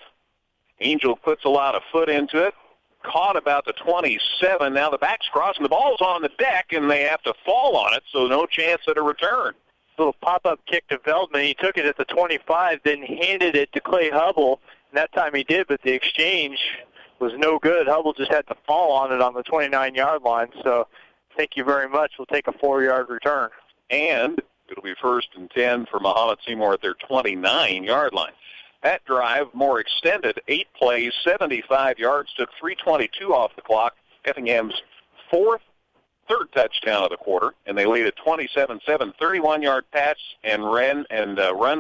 Angel puts a lot of foot into it. Caught about the 27. Now the back's crossing. The ball's on the deck, and they have to fall on it, so no chance at a return. Little pop-up kick to Veldman. He took it at the 25, then handed it to Clay Hubble. And that time he did, but the exchange was no good. Hubble just had to fall on it on the 29-yard line. So thank you very much. We'll take a 4-yard return. And it'll be 1st and 10 for Mahomet-Seymour at their 29-yard line. That drive, more extended, 8 plays, 75 yards, took 3:22 off the clock. Effingham's third touchdown of the quarter, and they lead at 27-7, 31-yard pass and run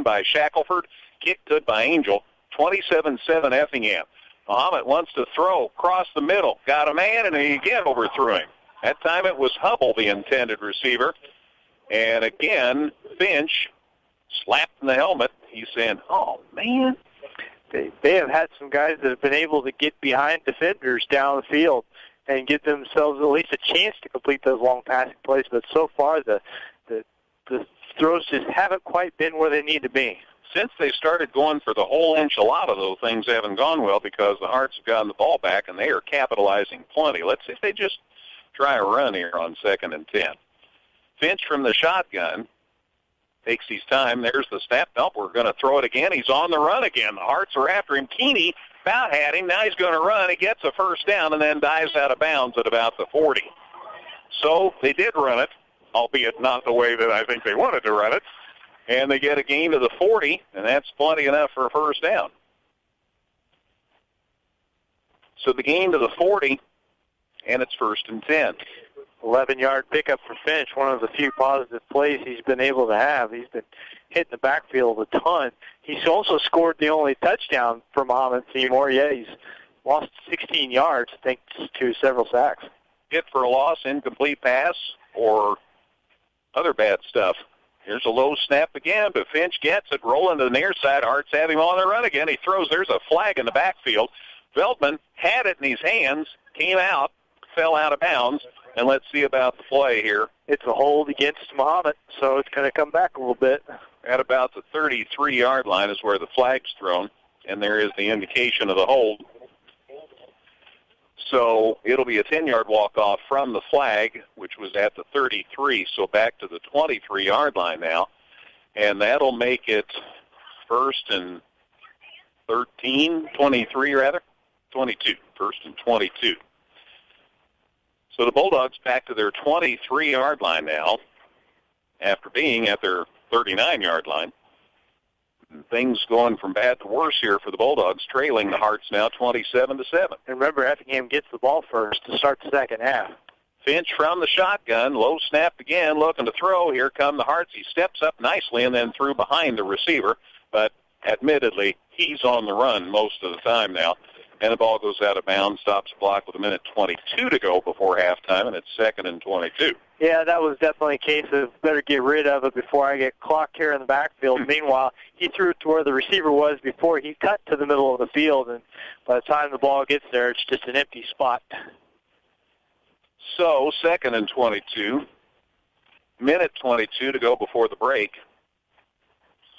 by Shackelford, kick good by Angel, 27-7 Effingham. Mahomet wants to throw across the middle, got a man, and he again overthrew him. That time it was Hubble, the intended receiver, and again Finch slapped in the helmet. He's saying, oh, man. They have had some guys that have been able to get behind defenders down the field and give themselves at least a chance to complete those long passing plays. But so far, the throws just haven't quite been where they need to be. Since they started going for the whole enchilada, though, things haven't gone well because the Hearts have gotten the ball back, and they are capitalizing plenty. Let's see if they just try a run here on 2nd and 10. Finch from the shotgun. Takes his time. There's the snap. Nope, we're going to throw it again. He's on the run again. The Hearts are after him. Keeney about had him. Now he's going to run. He gets a first down and then dives out of bounds at about the 40. So they did run it, albeit not the way that I think they wanted to run it. And they get a gain to the 40, and that's plenty enough for a first down. So the gain to the 40, and it's 1st and 10. 11-yard pickup for Finch, one of the few positive plays he's been able to have. He's been hitting the backfield a ton. He's also scored the only touchdown for Mahomet-Seymour. Yeah, he's lost 16 yards thanks to several sacks. Hit for a loss, incomplete pass, or other bad stuff. Here's a low snap again, but Finch gets it, rolling to the near side. Hearts have him on the run again. He throws. There's a flag in the backfield. Veldman had it in his hands, came out, fell out of bounds. And let's see about the play here. It's a hold against Mahomet, so it's going to come back a little bit. At about the 33-yard line is where the flag's thrown, and there is the indication of the hold. So it'll be a 10-yard walk-off from the flag, which was at the 33, so back to the 23-yard line now. And that'll make it first and 23 rather. 22, first and 22. So the Bulldogs back to their 23-yard line now after being at their 39-yard line. Things going from bad to worse here for the Bulldogs, trailing the Hearts now 27-7. And remember, Effingham gets the ball first to start the second half. Finch from the shotgun, low snap again, looking to throw. Here come the Hearts. He steps up nicely and then threw behind the receiver, but admittedly, he's on the run most of the time now. And the ball goes out of bounds, stops the clock with 1:22 to go before halftime, and it's 2nd and 22. Yeah, that was definitely a case of better get rid of it before I get clocked here in the backfield. Meanwhile, he threw it to where the receiver was before he cut to the middle of the field, and by the time the ball gets there, it's just an empty spot. So, 2nd and 22, 1:22 to go before the break.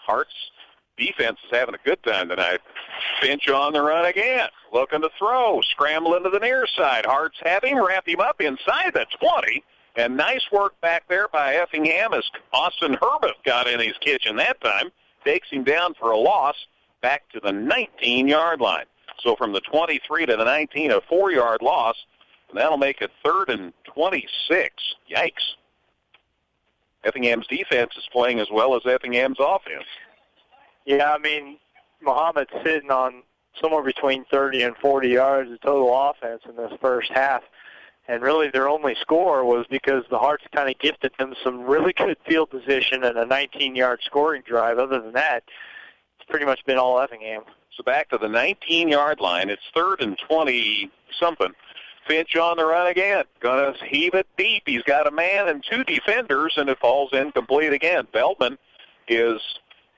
Hearts defense is having a good time tonight. Finch on the run again, looking to throw, scrambling to the near side. Hearts have him, wrap him up inside the 20, and nice work back there by Effingham as Austin Herbeth got in his kitchen that time, takes him down for a loss back to the 19-yard line. So from the 23 to the 19, a 4-yard loss, and that'll make it 3rd and 26. Yikes. Effingham's defense is playing as well as Effingham's offense. Yeah, I mean, Mahomet's sitting on somewhere between 30 and 40 yards of total offense in this first half. And really their only score was because the Hearts kind of gifted them some really good field position and a 19-yard scoring drive. Other than that, it's pretty much been all Effingham. So back to the 19-yard line. It's 3rd and 20-something. Finch on the run again. Going to heave it deep. He's got a man and 2 defenders, and it falls incomplete again. Beltman is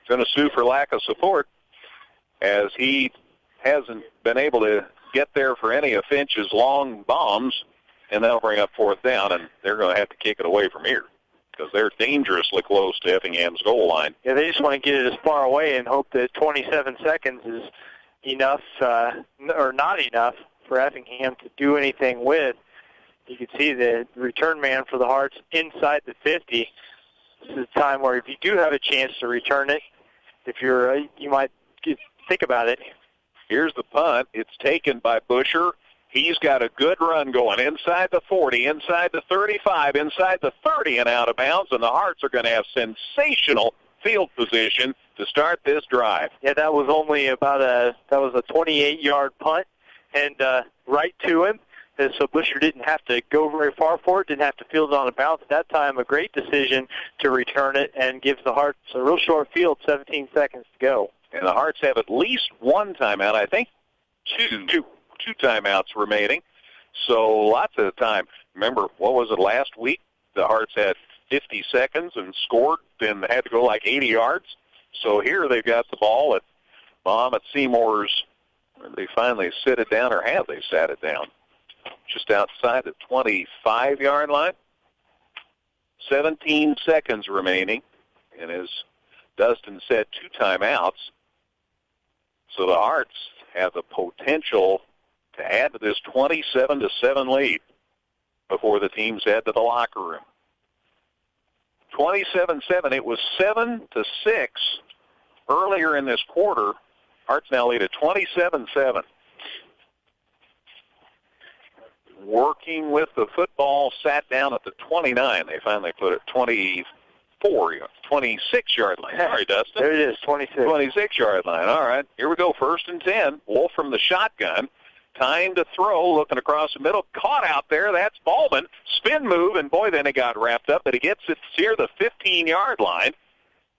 going to sue for lack of support as he hasn't been able to get there for any of Finch's long bombs, and that'll bring up 4th down, and they're going to have to kick it away from here because they're dangerously close to Effingham's goal line. Yeah, they just want to get it as far away and hope that 27 seconds is enough or not enough for Effingham to do anything with. You can see the return man for the Hearts inside the 50. This is a time where if you do have a chance to return it, if you're, you might think about it. Here's the punt. It's taken by Busher. He's got a good run going inside the 40, inside the 35, inside the 30, and out of bounds, and the Hearts are going to have sensational field position to start this drive. Yeah, that was only about a 28-yard punt, and right to him. And so Busher didn't have to go very far for it, didn't have to field it on a bounce. At that time, a great decision to return it and gives the Hearts a real short field, 17 seconds to go. And the Hearts have at least one timeout, I think two timeouts remaining. So lots of time. Remember, what was it last week? The Hearts had 50 seconds and scored and had to go like 80 yards. So here they've got the ball at Mahomet-Seymour's. They finally sit it down, or have they sat it down? Just outside the 25-yard line. 17 seconds remaining. And as Dustin said, 2 timeouts. So the Hearts have the potential to add to this 27-7 lead before the teams head to the locker room. 27-7. It was 7-6 earlier in this quarter. Hearts now lead at 27-7. Working with the football, sat down at the 29. They finally put it 26-yard line. Sorry, Dustin. There it is, 26. 26-yard line. All right, here we go, 1st and 10. Wolf from the shotgun. Time to throw, looking across the middle. Caught out there, that's Ballman. Spin move, and boy, then it got wrapped up. But he gets it near the 15-yard line.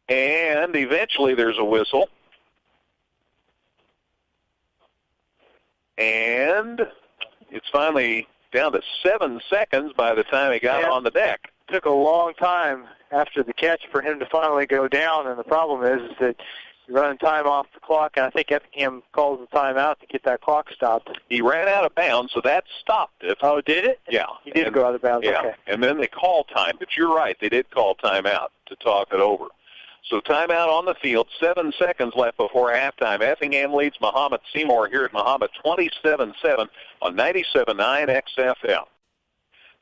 And eventually there's a whistle. And it's finally down to 7 seconds by the time he got on the deck. Took a long time after the catch for him to finally go down, and the problem is that running time off the clock, and I think Effingham calls the timeout to get that clock stopped. He ran out of bounds, so that stopped it. Oh, did it? Yeah. He did go out of bounds, yeah. Okay. And then they called time, but you're right, they did call timeout to talk it over. So timeout on the field, 7 seconds left before halftime. Effingham leads Mahomet-Seymour here at Mahomet 27-7 on 97.9 XFM.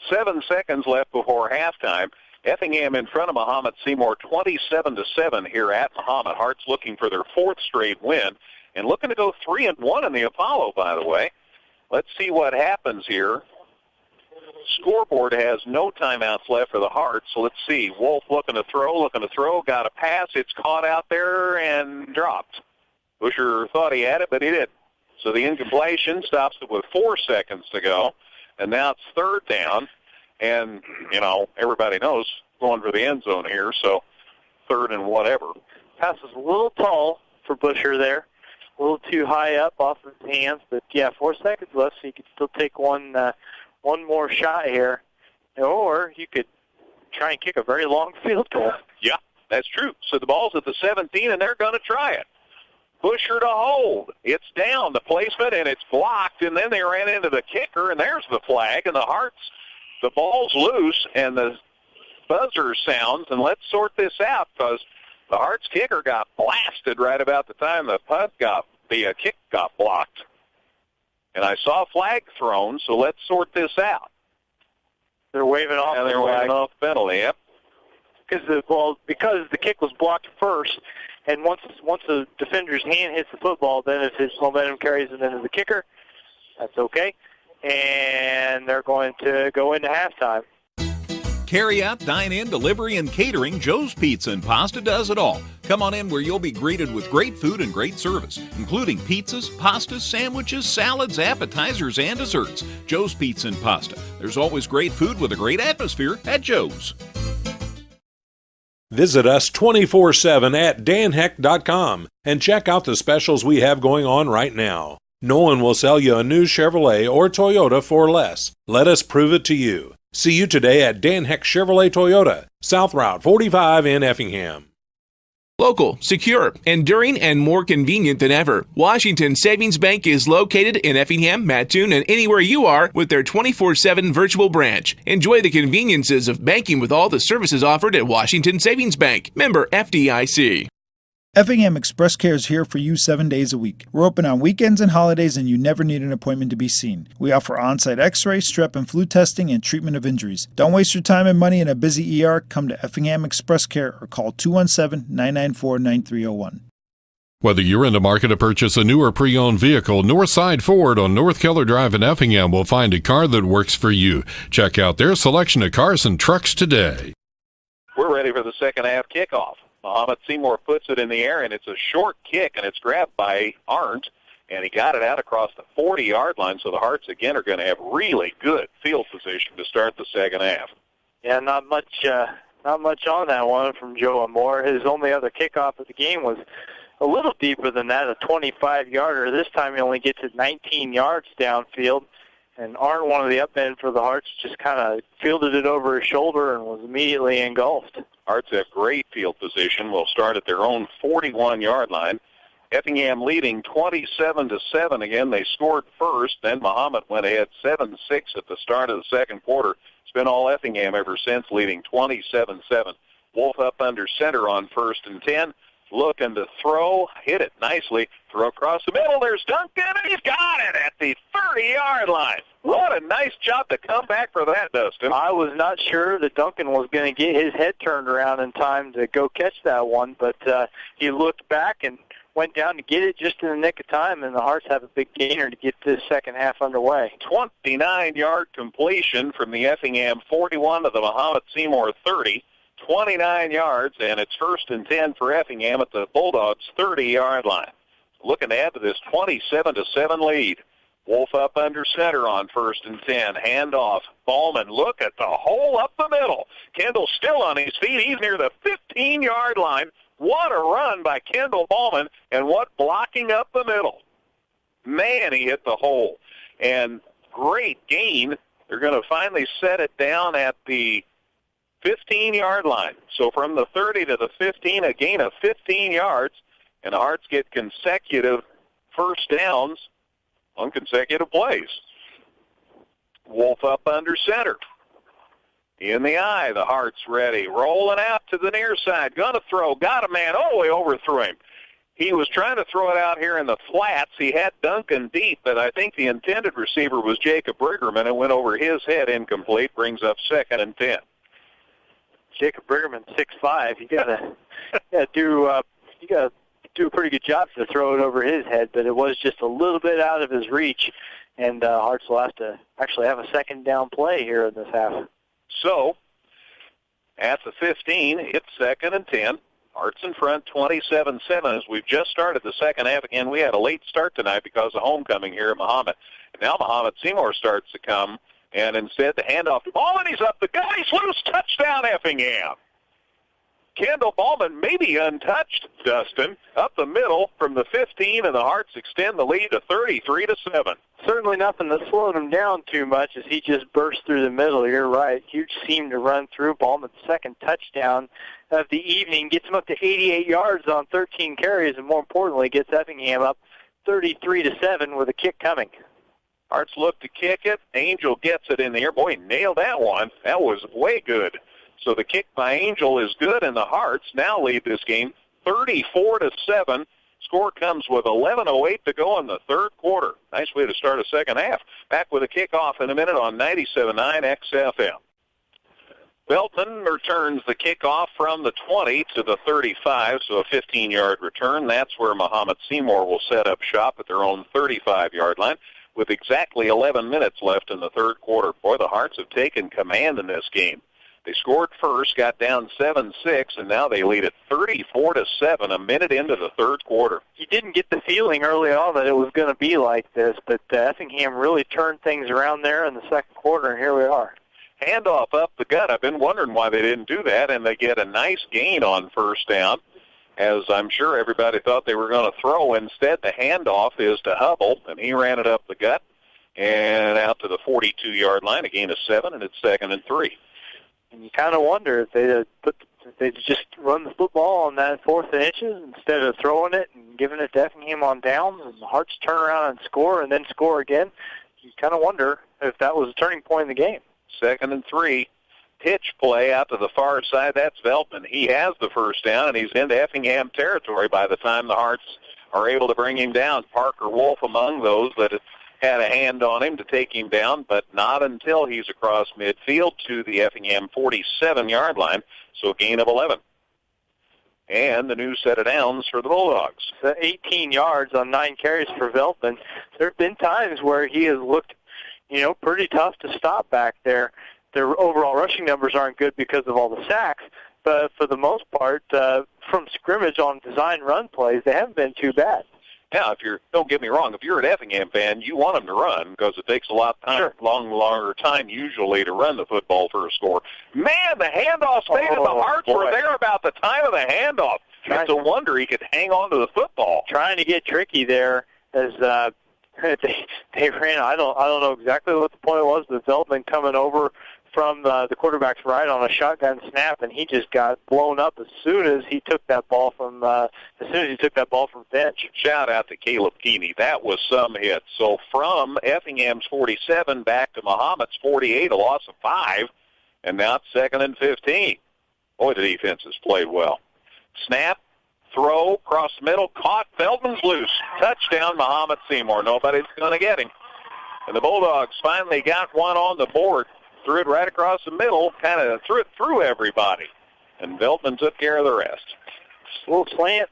7 seconds left before halftime. Effingham in front of Mahomet-Seymour 27-7 here at Mahomet. Hearts looking for their 4th straight win and looking to go 3-1 in the Apollo, by the way. Let's see what happens here. Scoreboard has no timeouts left for the Hearts, so let's see. Wolf looking to throw, got a pass. It's caught out there and dropped. Busher thought he had it, but he didn't. So the incompletion stops it with 4 seconds to go, and now it's 3rd down. And, everybody knows going for the end zone here, so 3rd and whatever. Pass is a little tall for Busher there. A little too high up off of his hands. But, 4 seconds left, so you could still take one more shot here. Or you could try and kick a very long field goal. Yeah, that's true. So the ball's at the 17, and they're going to try it. Busher to hold. It's down, the placement, and it's blocked. And then they ran into the kicker, and there's the flag. And the Hearts, the ball's loose, and the buzzer sounds. And let's sort this out because the Hearts kicker got blasted right about the time the kick got blocked. And I saw a flag thrown, so let's sort this out. They're waving off. And they're waving off the penalty, yep. Because the kick was blocked first, and once the defender's hand hits the football, then if his momentum carries it into the kicker, that's okay. And they're going to go into halftime. Carry out, dine-in, delivery, and catering, Joe's Pizza and Pasta does it all. Come on in where you'll be greeted with great food and great service, including pizzas, pastas, sandwiches, salads, appetizers, and desserts. Joe's Pizza and Pasta. There's always great food with a great atmosphere at Joe's. Visit us 24/7 at danheck.com and check out the specials we have going on right now. No one will sell you a new Chevrolet or Toyota for less. Let us prove it to you. See you today at Dan Heck Chevrolet Toyota, South Route 45 in Effingham. Local, secure, enduring, and more convenient than ever. Washington Savings Bank is located in Effingham, Mattoon, and anywhere you are with their 24/7 virtual branch. Enjoy the conveniences of banking with all the services offered at Washington Savings Bank. Member FDIC. Effingham Express Care is here for you 7 days a week. We're open on weekends and holidays, and you never need an appointment to be seen. We offer on-site x-ray, strep and flu testing, and treatment of injuries. Don't waste your time and money in a busy ER. Come to Effingham Express Care or call 217-994-9301. Whether you're in the market to purchase a new or pre-owned vehicle, Northside Ford on North Keller Drive in Effingham will find a car that works for you. Check out their selection of cars and trucks today. We're ready for the second half kickoff. Mahomet-Seymour puts it in the air, and it's a short kick, and it's grabbed by Arndt, and he got it out across the 40-yard line, so the Hearts, again, are going to have really good field position to start the second half. Yeah, not much on that one from Joe Amore. His only other kickoff of the game was a little deeper than that, a 25-yarder. This time he only gets it 19 yards downfield, and Arndt, one of the up end for the Hearts, just kind of fielded it over his shoulder and was immediately engulfed. Hearts have great field position. Will start at their own 41-yard line. Effingham leading 27-7. Again, they scored first. Then Mahomet went ahead 7-6 at the start of the second quarter. It's been all Effingham ever since, leading 27-7. Wolf up under center on 1st and 10. Looking to throw. Hit it nicely. Throw across the middle. There's Duncan, and he's got it at the 30-yard line. What a nice job to come back for that, Dustin. I was not sure that Duncan was going to get his head turned around in time to go catch that one, but he looked back and went down to get it just in the nick of time, and the Hearts have a big gainer to get this second half underway. 29-yard completion from the Effingham 41 to the Mahomet-Seymour 30. 29 yards, and it's 1st and 10 for Effingham at the Bulldogs' 30-yard line. Looking to add to this 27-7 lead. Wolf up under center on 1st and 10. Handoff. Ballman, look at the hole up the middle. Kendall still on his feet. He's near the 15-yard line. What a run by Kendall Ballman, and what blocking up the middle. Man, he hit the hole. And great gain. They're going to finally set it down at the 15-yard line. So from the 30 to the 15, a gain of 15 yards. And the Hearts get consecutive first downs on consecutive plays. Wolf up under center. In the eye, the Hearts ready. Rolling out to the near side. Gonna throw. Got a man. Oh, he overthrew him. He was trying to throw it out here in the flats. He had Duncan deep, but I think the intended receiver was Jacob Briggerman. It went over his head, incomplete. Brings up 2nd and 10. Jacob Briggerman, 6'5". You gotta do a pretty good job to throw it over his head, but it was just a little bit out of his reach, and Hearts will have to actually have a second down play here in this half. So, at the 15, it's 2nd and 10. Hearts in front, 27-7. As we've just started the second half, again, we had a late start tonight because of homecoming here at Mahomet. And now Mahomet-Seymour starts to come, and instead the handoff to Ballman. He's up the gut. He's loose. Touchdown, Effingham. Kendall Ballman maybe untouched, Dustin, up the middle from the 15, and the Hearts extend the lead to 33-7. Certainly nothing that slowed him down too much as he just burst through the middle. You're right. Huge seam to run through. Ballman's second touchdown of the evening gets him up to 88 yards on 13 carries, and more importantly, gets Effingham up 33-7 with a kick coming. Hearts look to kick it. Angel gets it in the air. Boy, nailed that one. That was way good. So the kick by Angel is good, and the Hearts now lead this game 34-7. Score comes with 11:08 to go in the third quarter. Nice way to start a second half. Back with a kickoff in a minute on 97.9 XFM. Beltman returns the kickoff from the 20 to the 35, so a 15-yard return. That's where Mahomet-Seymour will set up shop at their own 35-yard line with exactly 11 minutes left in the third quarter. Boy, the Hearts have taken command in this game. They scored first, got down 7-6, and now they lead at 34-7 a minute into the third quarter. You didn't get the feeling early on that it was going to be like this, but Effingham really turned things around there in the second quarter, and here we are. Handoff up the gut. I've been wondering why they didn't do that, and they get a nice gain on first down, as I'm sure everybody thought they were going to throw. Instead, the handoff is to Hubble, and he ran it up the gut and out to the 42-yard line, a gain of 7, and it's 2nd and 3. And you kind of wonder if they'd just run the football on that 4th and inches instead of throwing it and giving it to Effingham on downs, and the Hearts turn around and score again. You kind of wonder if that was a turning point in the game. 2nd and 3. Pitch play out to the far side. That's Veltman. He has the first down, and he's into Effingham territory by the time the Hearts are able to bring him down. Parker Wolf among those that had a hand on him to take him down, but not until he's across midfield to the Effingham 47-yard line, so a gain of 11. And the new set of downs for the Bulldogs. 18 yards on 9 carries for Veltman. There have been times where he has looked, pretty tough to stop back there. Their overall rushing numbers aren't good because of all the sacks, but for the most part, from scrimmage on design run plays, they haven't been too bad. Now, don't get me wrong, if you're an Effingham fan, you want them to run because it takes a lot of time, longer time usually to run the football for a score. Man, the handoff stayed at the Hearts were there about the time of the handoff. It's a wonder he could hang on to the football. Trying to get tricky there as they ran. I don't know exactly what the point was, but Veltman coming over from the quarterback's right on a shotgun snap, and he just got blown up as soon as he took that ball from Finch. Shout out to Caleb Keeney. That was some hit. So from Effingham's 47 back to Mahomet's 48, a loss of 5, and now it's 2nd and 15. Boy, the defense has played well. Snap, throw, cross the middle, caught, Feldman's loose. Touchdown, Mahomet-Seymour. Nobody's going to get him. And the Bulldogs finally got one on the board. Threw it right across the middle, kind of threw it through everybody. And Veltman took care of the rest. A little slant,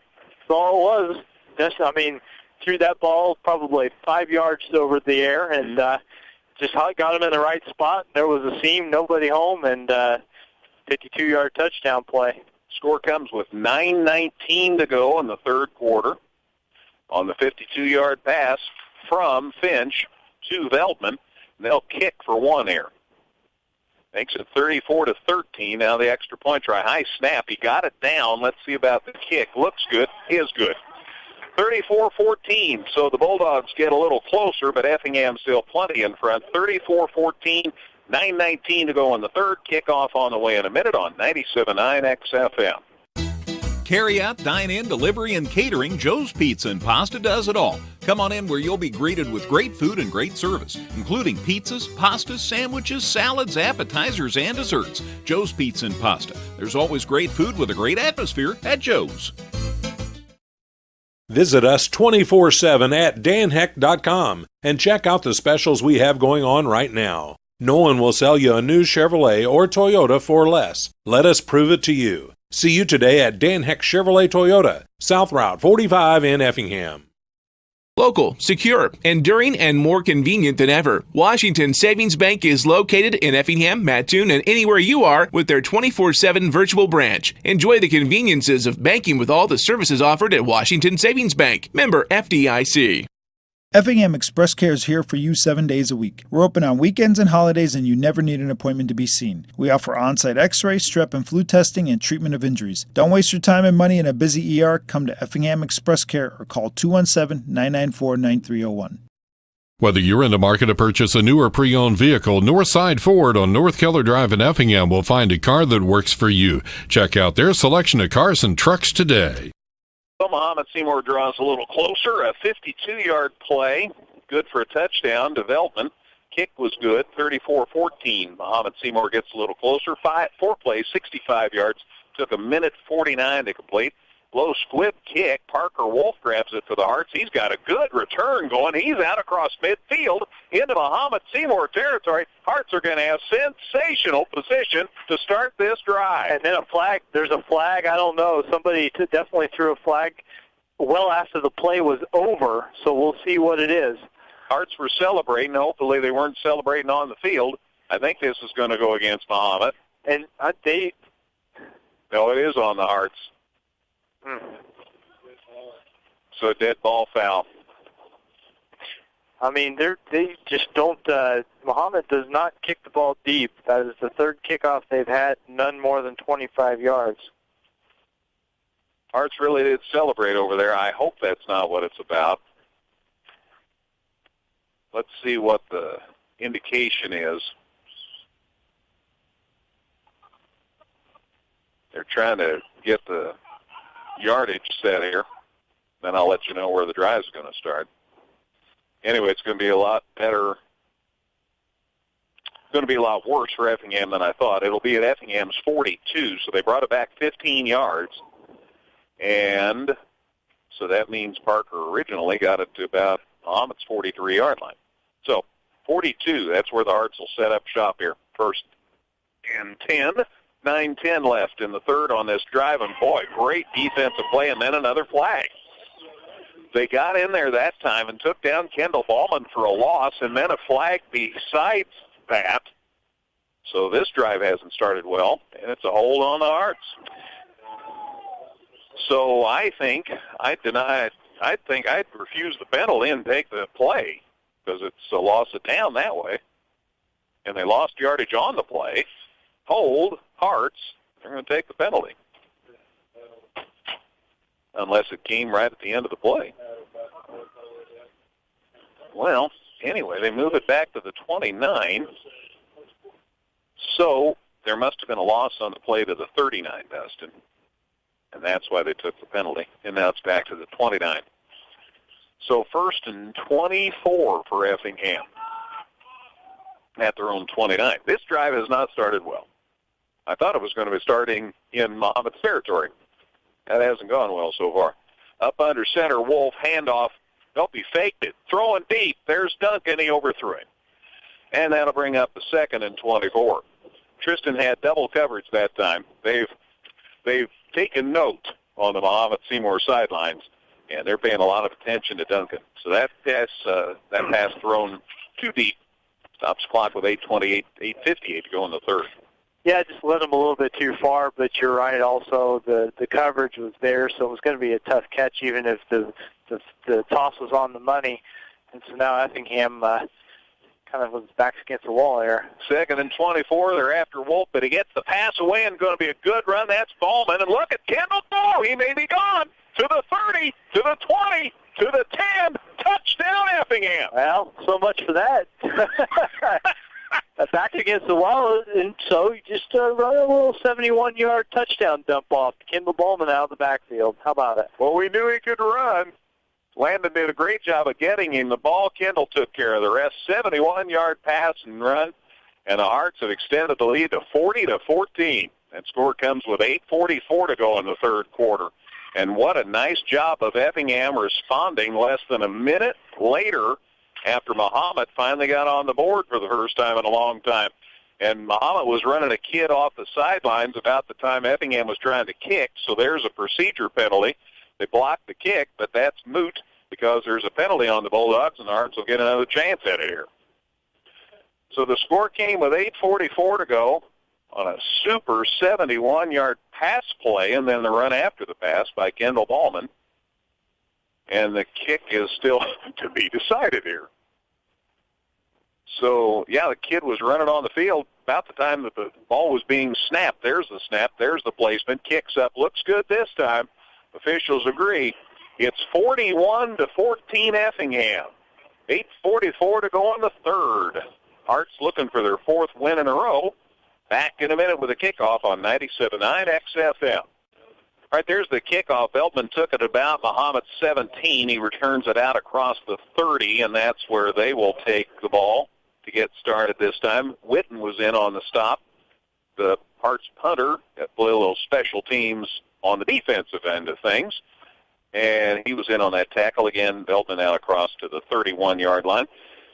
that's all it was. Threw that ball probably 5 yards over the air and just got him in the right spot. There was a seam, nobody home, and 52-yard touchdown play. Score comes with 9:19 to go in the third quarter on the 52-yard pass from Finch to Veltman. They'll kick for 1 here. Makes it 34-13. Now the extra point try. High snap. He got it down. Let's see about the kick. Looks good. Is good. 34-14. So the Bulldogs get a little closer, but Effingham still plenty in front. 34-14. 9:19 to go in the third. Kickoff on the way in a minute on 97.9 XFM. Carry out, dine-in, delivery, and catering, Joe's Pizza and Pasta does it all. Come on in where you'll be greeted with great food and great service, including pizzas, pastas, sandwiches, salads, appetizers, and desserts. Joe's Pizza and Pasta. There's always great food with a great atmosphere at Joe's. Visit us 24/7 at danheck.com and check out the specials we have going on right now. No one will sell you a new Chevrolet or Toyota for less. Let us prove it to you. See you today at Dan Heck Chevrolet Toyota, South Route 45 in Effingham. Local, secure, enduring, and more convenient than ever. Washington Savings Bank is located in Effingham, Mattoon, and anywhere you are with their 24/7 virtual branch. Enjoy the conveniences of banking with all the services offered at Washington Savings Bank. Member FDIC. Effingham Express Care is here for you 7 days a week. We're open on weekends and holidays, and you never need an appointment to be seen. We offer on-site x-ray, strep and flu testing, and treatment of injuries. Don't waste your time and money in a busy ER. Come to Effingham Express Care or call 217-994-9301. Whether you're in the market to purchase a new or pre-owned vehicle, Northside Ford on North Keller Drive in Effingham will find a car that works for you. Check out their selection of cars and trucks today. So Mahomet-Seymour draws a little closer, a 52-yard play, good for a touchdown. Development kick was good, 34-14. Mahomet-Seymour gets a little closer, 4 plays, 65 yards, took a minute 49 to complete. Low squib kick, Parker Wolf grabs it for the Hearts. He's got a good return going. He's out across midfield into Mahomet-Seymour territory. Hearts are going to have sensational position to start this drive. And then a flag. There's a flag. I don't know. Somebody definitely threw a flag well after the play was over, so we'll see what it is. Hearts were celebrating. Hopefully they weren't celebrating on the field. I think this is going to go against Mahomet. And No, it is on the Hearts. So a dead ball foul. I mean, they just don't. Mahomet does not kick the ball deep. That is the third kickoff they've had, none more than 25 yards. Hearts really did celebrate over there. I hope that's not what it's about. Let's see what the indication is. They're trying to get the yardage set here. Then I'll let you know where the drive is going to start. Anyway, it's going to be a lot better. It's going to be a lot worse for Effingham than I thought. It'll be at Effingham's 42, so they brought it back 15 yards. And so that means Parker originally got it to about Mahomet's 43-yard line. So 42, that's where the Hearts will set up shop here. First and 10. 9-10 left in the third on this drive, and boy, great defensive play, and then another flag. They got in there that time and took down Kendall Ballman for a loss, and then a flag besides that. So this drive hasn't started well, and it's a hold on the Hearts. So I think I'd refuse the penalty and take the play because it's a loss of down that way. And they lost yardage on the play. Hold, Hearts, they're going to take the penalty. Unless it came right at the end of the play. Well, anyway, they move it back to the 29. So there must have been a loss on the play to the 39, Dustin. And that's why they took the penalty. And now it's back to the 29. So 1st and 24 for Effingham at their own 29. This drive has not started well. I thought it was going to be starting in Mahomet's territory. That hasn't gone well so far. Up under center, Wolf, handoff. Nope, he faked it. Throwing deep. There's Duncan. He overthrew him. And that'll bring up the 2nd and 24. Tristan had double coverage that time. They've taken note on the Mahomet-Seymour sidelines, and they're paying a lot of attention to Duncan. So that pass thrown too deep. Stops clock with 8:58 to go in the third. Yeah, just led him a little bit too far, but you're right also. The coverage was there, so it was going to be a tough catch even if the toss was on the money. And so now Effingham kind of with his backs against the wall there. 2nd and 24, they're after Wolf, but he gets the pass away and going to be a good run. That's Ballman. And look at Kendall Ball. He may be gone to the 30, to the 20, to the 10. Touchdown, Effingham. Well, so much for that. back against the wall, and so you just run a little 71-yard touchdown dump-off to Kendall Ballman out of the backfield. How about it? Well, we knew he could run. Landon did a great job of getting him the ball. Kendall took care of the rest. 71-yard pass and run, and the Hearts have extended the lead to 40-14. That score comes with 8:44 to go in the third quarter. And what a nice job of Effingham responding less than a minute later after Mahomet finally got on the board for the first time in a long time. And Mahomet was running a kid off the sidelines about the time Effingham was trying to kick, so there's a procedure penalty. They blocked the kick, but that's moot because there's a penalty on the Bulldogs, and the Hearts will get another chance at it here. So the score came with 8:44 to go on a super 71-yard pass play, and then the run after the pass by Kendall Ballman. And the kick is still to be decided here. So, yeah, the kid was running on the field about the time that the ball was being snapped. There's the snap. There's the placement. Kicks up. Looks good this time. Officials agree. It's 41-14 Effingham. 8:44 to go in the third. Hearts looking for their fourth win in a row. Back in a minute with a kickoff on 97.9 XFM. All right, there's the kickoff. Veltman took it about Mahomet's 17. He returns it out across the 30, and that's where they will take the ball to get started this time. Witten was in on the stop. The Hearts punter played a little special teams on the defensive end of things, and he was in on that tackle again. Veltman out across to the 31-yard line.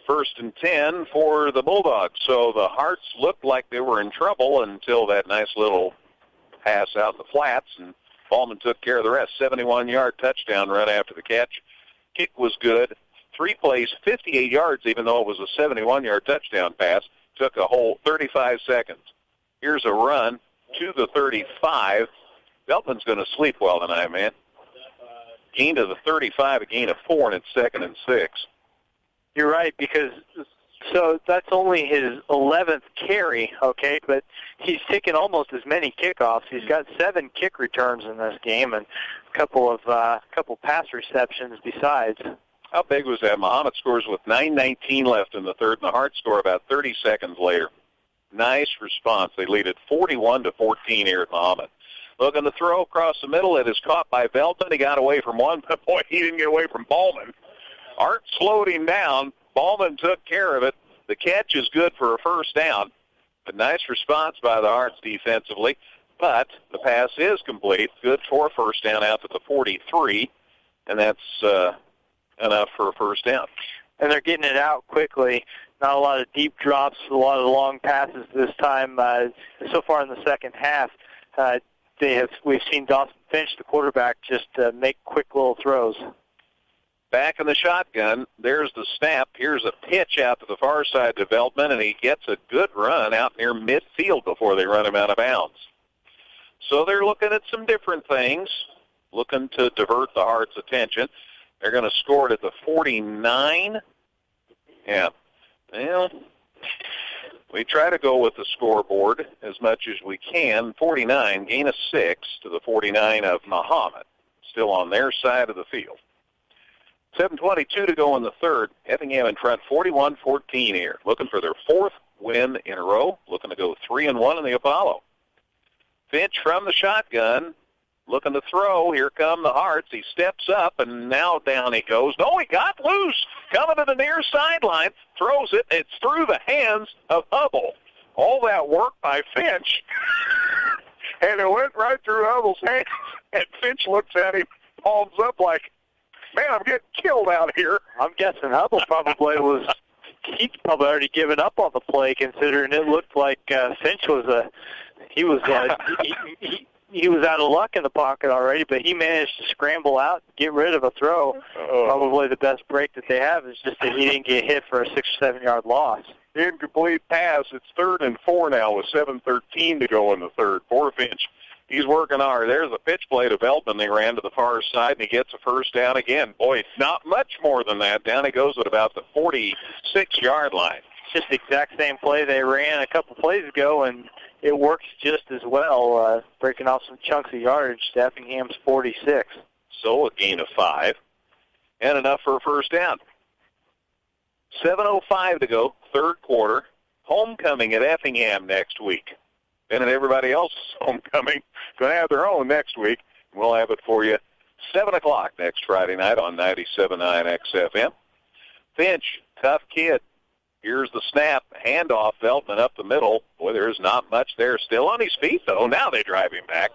1st and 10 for the Bulldogs. So the Hearts looked like they were in trouble until that nice little pass out in the flats, and Ballman took care of the rest. 71-yard touchdown run after the catch. Kick was good. 3 plays, 58 yards, even though it was a 71-yard touchdown pass. Took a whole 35 seconds. Here's a run to the 35. Veltman's going to sleep well tonight, man. Gain to the 35, a gain of 4, and it's 2nd and 6. You're right, because so that's only his 11th carry, okay, but he's taken almost as many kickoffs. He's got 7 kick returns in this game and a couple pass receptions besides. How big was that? Mahomet scores with 9:19 left in the third, and the Hearts score about 30 seconds later. Nice response. They lead it 41-14 here at Mahomet. Looking to throw across the middle. It is caught by Veltman. He got away from one, but boy, he didn't get away from Ballman. Art slowed him down. Ballman took care of it. The catch is good for a first down. A nice response by the Hearts defensively, but the pass is complete. Good for a first down out to the 43, and that's enough for a first down. And they're getting it out quickly. Not a lot of deep drops, a lot of long passes this time. So far in the second half, we've seen Dawson Finch, the quarterback, just make quick little throws. Back in the shotgun, there's the snap. Here's a pitch out to the far side to Veltman, and he gets a good run out near midfield before they run him out of bounds. So they're looking at some different things, looking to divert the Hearts' attention. They're going to score it at the 49. Yeah. Well, we try to go with the scoreboard as much as we can. 49, gain of 6 to the 49 of Mahomet. Still on their side of the field. 7:22 to go in the third. Effingham in front 41-14 here. Looking for their fourth win in a row. Looking to go 3-1 in the Apollo. Finch from the shotgun. Looking to throw. Here come the Hearts. He steps up, and now down he goes. No, he got loose. Coming to the near sideline. Throws it. It's through the hands of Hubble. All that work by Finch. And it went right through Hubble's hands. And Finch looks at him, palms up like, man, I'm getting killed out here. I'm guessing Hubble he'd probably already given up on the play, considering it looked like Finch he was out of luck in the pocket already, but he managed to scramble out, get rid of a throw. Probably the best break that they have is just that he didn't get hit for a 6 or 7 yard loss. Incomplete pass. It's 3rd and 4 now with 7:13 to go in the third. Poor Finch. He's working hard. There's a pitch play to Veltman. They ran to the far side, and he gets a first down again. Boy, not much more than that. Down he goes at about the 46-yard line. Just the exact same play they ran a couple plays ago, and it works just as well, breaking off some chunks of yardage to Effingham's 46. So a gain of 5, and enough for a first down. 7:05 to go, third quarter. homecoming at Effingham next week. Then everybody else's homecoming going to have their own next week. We'll have it for you 7 o'clock next Friday night on 97.9 XFM. Finch, tough kid. Here's the snap. Handoff, Veltman up the middle. Boy, there's not much there. Still on his feet, though. Now they drive him back.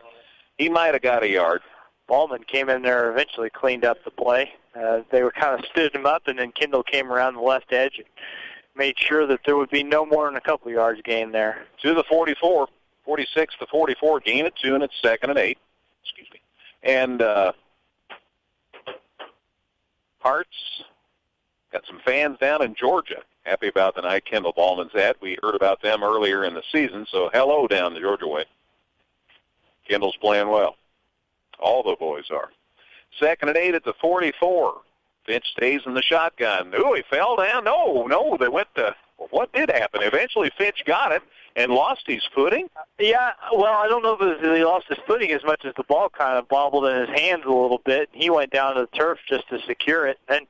He might have got a yard. Ballman came in there, eventually cleaned up the play. They were kind of stood him up, and then Kendall came around the left edge and made sure that there would be no more than a couple yards gained there. To the 44, 46 to 44, gain of 2, and it's 2nd and 8. Excuse me. And Hearts got some fans down in Georgia. Happy about the night Kendall Ballman's had. We heard about them earlier in the season, so hello down the Georgia way. Kendall's playing well. All the boys are. 2nd and 8 at the 44. Finch stays in the shotgun. Ooh, he fell down. No, they went to, what did happen? Eventually Finch got it and lost his footing. Yeah, well, I don't know if he lost his footing as much as the ball kind of bobbled in his hands a little bit. He went down to the turf just to secure it. And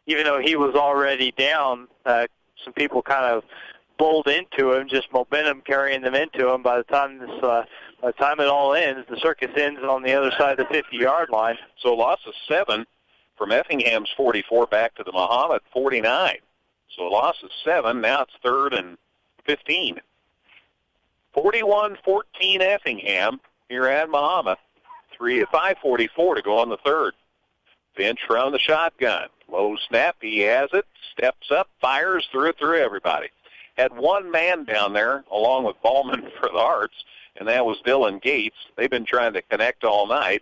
even though he was already down, some people kind of bowled into him, just momentum carrying them into him. By the time it all ends, the circus ends on the other side of the 50-yard line. So loss of 7 from Effingham's 44 back to the Mahomet 49. So a loss of 7. Now it's 3rd and 15. 41-14 Effingham here at Mahomet. 5:44 to go on the 3rd. Finch from the shotgun. Low snap. He has it. Steps up. Fires through everybody. Had one man down there along with Ballman for the Hearts, and that was Dylan Gates. They've been trying to connect all night.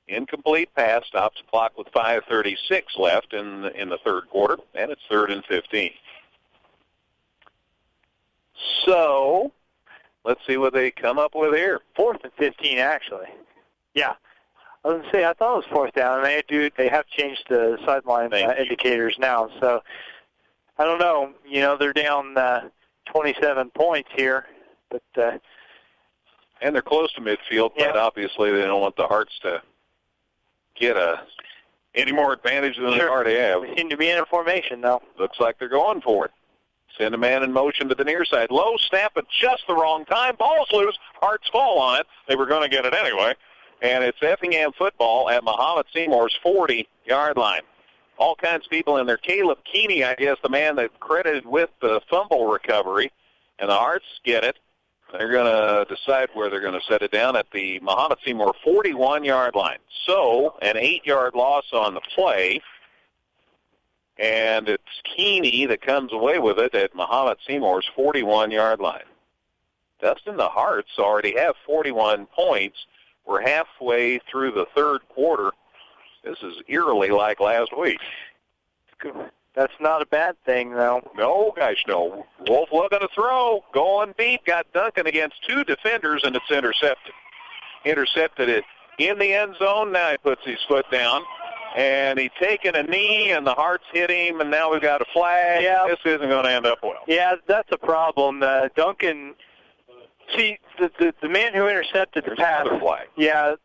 Incomplete pass. Stops the clock with 5:36 left in the 3rd quarter, and it's 3rd and 15. So let's see what they come up with here. 4th and 15, actually. Yeah. I was going to say, I thought it was 4th down, and they have changed the sideline indicators now. So I don't know. You know, they're down 27 points here. But and they're close to midfield, but obviously they don't want the Hearts to get any more advantage than they already have. They seem to be in a formation, though. Looks like they're going for it. Send a man in motion to the near side. Low snap at just the wrong time. Ball's loose. Hearts fall on it. They were going to get it anyway. And it's Effingham football at Mahomet-Seymour's 40-yard line. All kinds of people in there. Caleb Keeney, I guess, the man that credited with the fumble recovery. And the Hearts get it. They're going to decide where they're going to set it down at the Mahomet-Seymour 41-yard line. So an 8-yard loss on the play. And it's Keeney that comes away with it at Mahomet-Seymour's 41-yard line. Dustin, the Hearts already have 41 points. We're halfway through the 3rd quarter. This is eerily like last week. That's not a bad thing, though. No, gosh, no. Wolf looking to throw. Going deep. Got Duncan against 2 defenders, and it's intercepted. Intercepted it in the end zone. Now he puts his foot down. And he's taken a knee, and the Hearts hit him, and now we've got a flag. Yeah. This isn't going to end up well. Yeah, that's a problem. Duncan, see, the man who intercepted the pass. Flag. Yeah,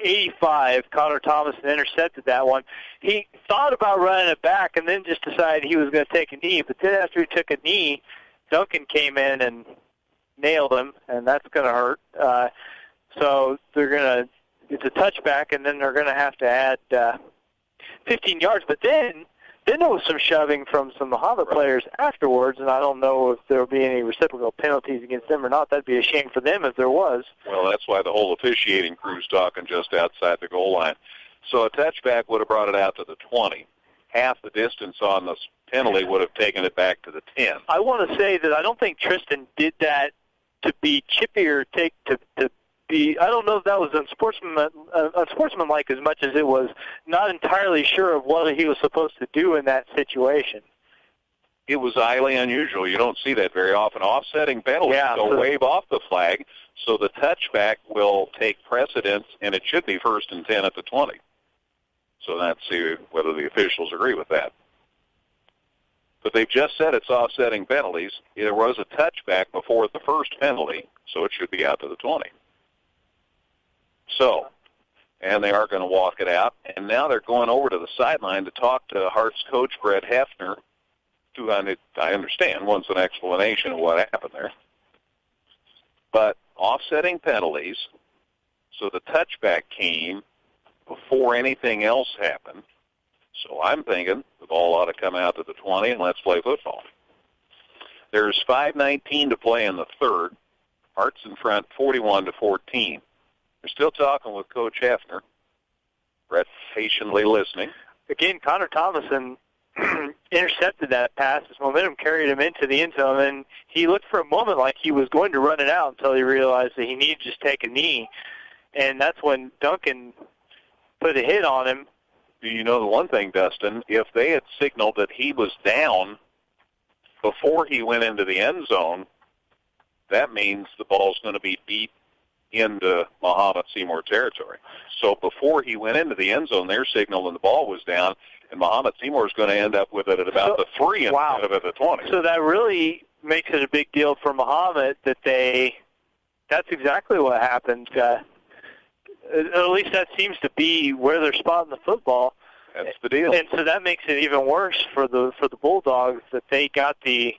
85, Connor Thomas intercepted that one. He thought about running it back and then just decided he was going to take a knee. But then after he took a knee, Duncan came in and nailed him, and that's going to hurt. So they're going to – it's a touchback, and then they're going to have to add 15 yards. But then there was some shoving from some Mahomet players afterwards, and I don't know if there will be any reciprocal penalties against them or not. That'd be a shame for them if there was. Well, that's why the whole officiating crew's talking just outside the goal line. So a touchback would have brought it out to the 20. Half the distance on the penalty would have taken it back to the 10. I want to say that I don't think Tristan did that to be chippy or to be, I don't know if that was unsportsmanlike as much as it was not entirely sure of what he was supposed to do in that situation. It was highly unusual. You don't see that very often. Offsetting penalties will wave off the flag, so the touchback will take precedence, and it should be 1st and 10 at the 20. So let's see whether the officials agree with that. But they've just said it's offsetting penalties. There was a touchback before the first penalty, so it should be out to the 20. So, and they are going to walk it out. And now they're going over to the sideline to talk to Hearts coach Brett Hefner. I understand one's an explanation of what happened there. But offsetting penalties, so the touchback came before anything else happened. So I'm thinking the ball ought to come out to the 20 and let's play football. There's 5:19 to play in the third. Hearts in front, 41-14. We're still talking with Coach Hefner. Brett patiently listening. Again, Connor Thomason intercepted that pass. His momentum carried him into the end zone, and he looked for a moment like he was going to run it out until he realized that he needed to just take a knee. And that's when Duncan put a hit on him. You know the one thing, Dustin, if they had signaled that he was down before he went into the end zone, that means the ball's going to be beat into Mahomet-Seymour territory. So before he went into the end zone, they're signaling the ball was down, and Mahomet-Seymour is going to end up with it at about the 3 instead of at the 20. So that really makes it a big deal for Mahomet that that's exactly what happened. At least that seems to be where they're spotting the football. That's the deal. And so that makes it even worse for the Bulldogs that they got the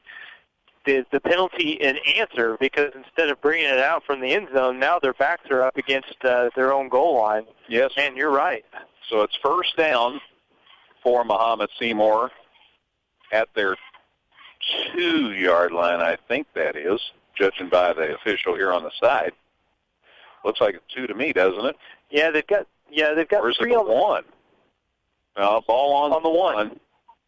penalty in answer, because instead of bringing it out from the end zone, now their backs are up against their own goal line. Yes. And you're right. So it's first down for Mahomet-Seymour at their 2-yard line, I think that is, judging by the official here on the side. Looks like it's 2 to me, doesn't it? Yeah, they've got or is 3 it on the 1? No, ball on the 1.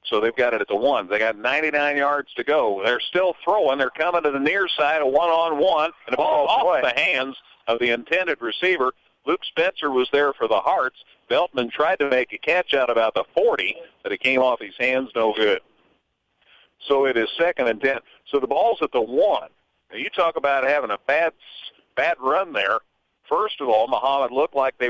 So they've got it at the 1. They got 99 yards to go. They're still throwing. They're coming to the near side, a one-on-one, and the ball's off the hands of the intended receiver. Luke Spencer was there for the Hearts. Beltman tried to make a catch out about the 40, but it came off his hands, no good. So it is 2nd and 10. So the ball's at the 1. Now you talk about having a bad run there. First of all, Mahomet looked like they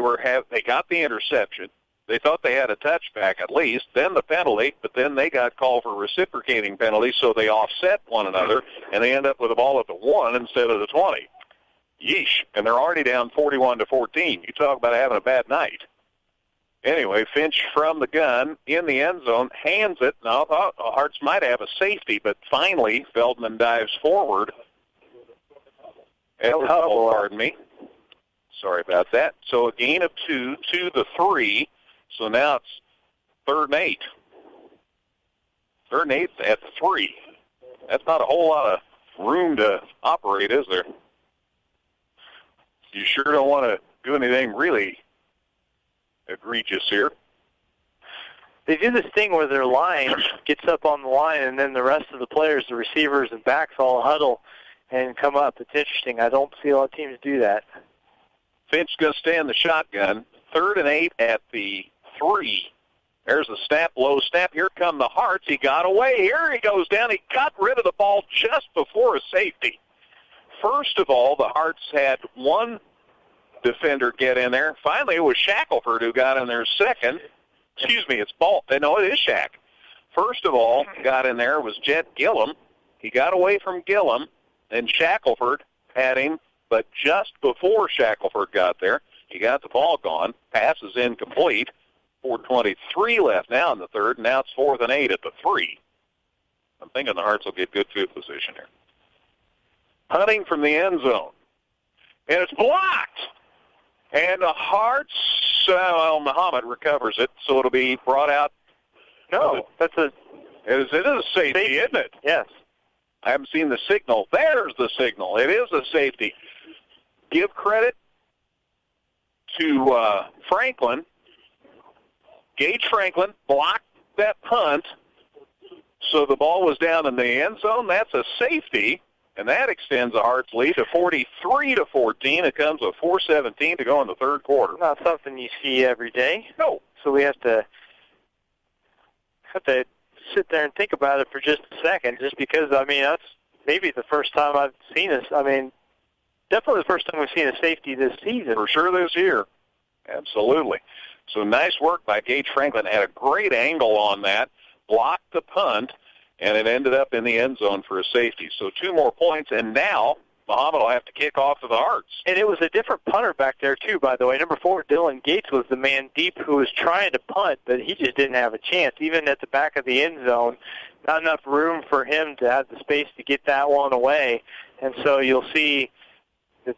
got the interception. They thought they had a touchback at least, then the penalty, but then they got called for reciprocating penalties, so they offset one another, and they end up with the ball at the 1 instead of the 20. Yeesh. And they're already down 41-14. You talk about having a bad night. Anyway, Finch from the gun in the end zone, hands it. Now, I thought the Hearts might have a safety, but finally Feldman dives forward. Pardon me. Sorry about that. So a gain of 2 to the 3. So now it's 3rd and 8. 3rd and 8 at the 3. That's not a whole lot of room to operate, is there? You sure don't want to do anything really egregious here. They do this thing where their line gets up on the line, and then the rest of the players, the receivers and backs, all huddle and come up. It's interesting. I don't see a lot of teams do that. Finch going to stay in the shotgun. 3rd and 8 at the 3. There's a snap, low snap. Here come the Hearts. He got away. Here he goes down. He got rid of the ball just before a safety. First of all, the Hearts had one defender get in there. Finally, it was Shackelford who got in there second. Excuse me, it's Ball. No, it is Shack. First of all, got in there was Jed Gillum. He got away from Gillum, and Shackelford had him, but just before Shackelford got there, he got the ball gone. Pass is incomplete. 4:23 left now in the third, and now it's 4th and 8 at the 3. I'm thinking the Hearts will get good field position here. Hunting from the end zone. And it's blocked. And the Hearts, Mahomet recovers it, so it'll be brought out. No, it is a safety, isn't it? Yes. I haven't seen the signal. There's the signal. It is a safety. Give credit to Franklin. Gage Franklin blocked that punt, so the ball was down in the end zone. That's a safety, and that extends the Hearts' lead to 43-14. It comes with 4:17 to go in the third quarter. Not something you see every day. No. So we have to sit there and think about it for just a second, just because, that's maybe the first time I've seen this. Definitely the first time we've seen a safety this season. For sure this year. Absolutely. So nice work by Gage Franklin. Had a great angle on that, blocked the punt, and it ended up in the end zone for a safety. So 2 more points, and now Mahomet will have to kick off to the Hearts. And it was a different punter back there, too, by the way. Number 4, Dylan Gates, was the man deep who was trying to punt, but he just didn't have a chance. Even at the back of the end zone, not enough room for him to have the space to get that one away. And so you'll see that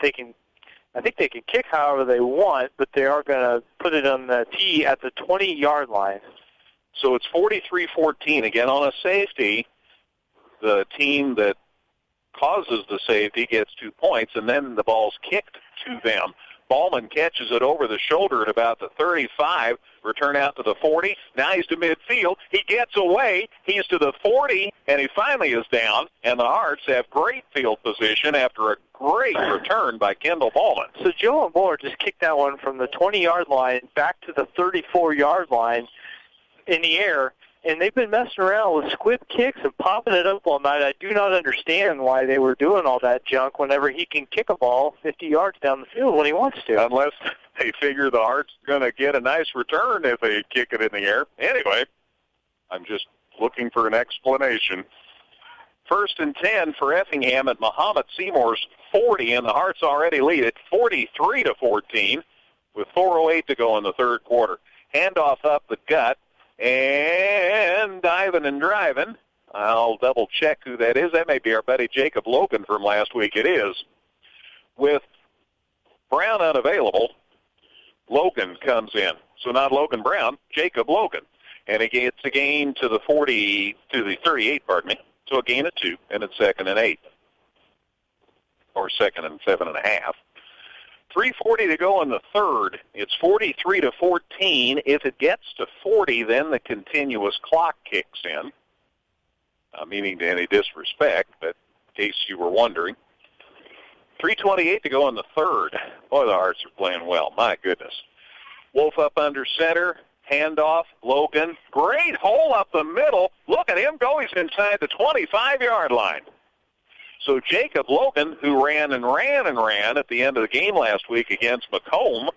I think they can kick however they want, but they are going to put it on the tee at the 20-yard line. So it's 43-14. Again, on a safety, the team that causes the safety gets 2 points, and then the ball's kicked to them. Ballman catches it over the shoulder at about the 35, return out to the 40. Now he's to midfield. He gets away. He's to the 40, and he finally is down. And the Hearts have great field position after a great return by Kendall Ballman. So Joe Moore just kicked that one from the 20-yard line back to the 34-yard line in the air. And they've been messing around with squib kicks and popping it up all night. I do not understand why they were doing all that junk whenever he can kick a ball 50 yards down the field when he wants to. Unless they figure the Hearts are going to get a nice return if they kick it in the air. Anyway, I'm just looking for an explanation. 1st and 10 for Effingham at Mahomet-Seymour's 40, and the Hearts already lead it 43-14 with 4:08 to go in the third quarter. Handoff up the gut. And diving and driving. I'll double-check who that is. That may be our buddy Jacob Logan from last week. It is. With Brown unavailable, Logan comes in. So not Logan Brown, Jacob Logan. And he gets a gain to the 38, So a gain of 2, and it's 2nd and 8. Or 2nd and 7.5. 3:40 to go in the third. It's 43-14. If it gets to 40, then the continuous clock kicks in. Not meaning to any disrespect, but in case you were wondering. 3:28 to go in the third. Boy, the Hearts are playing well. My goodness. Wolf up under center. Handoff. Logan. Great hole up the middle. Look at him go. He's inside the 25-yard line. So Jacob Logan, who ran at the end of the game last week against Macomb,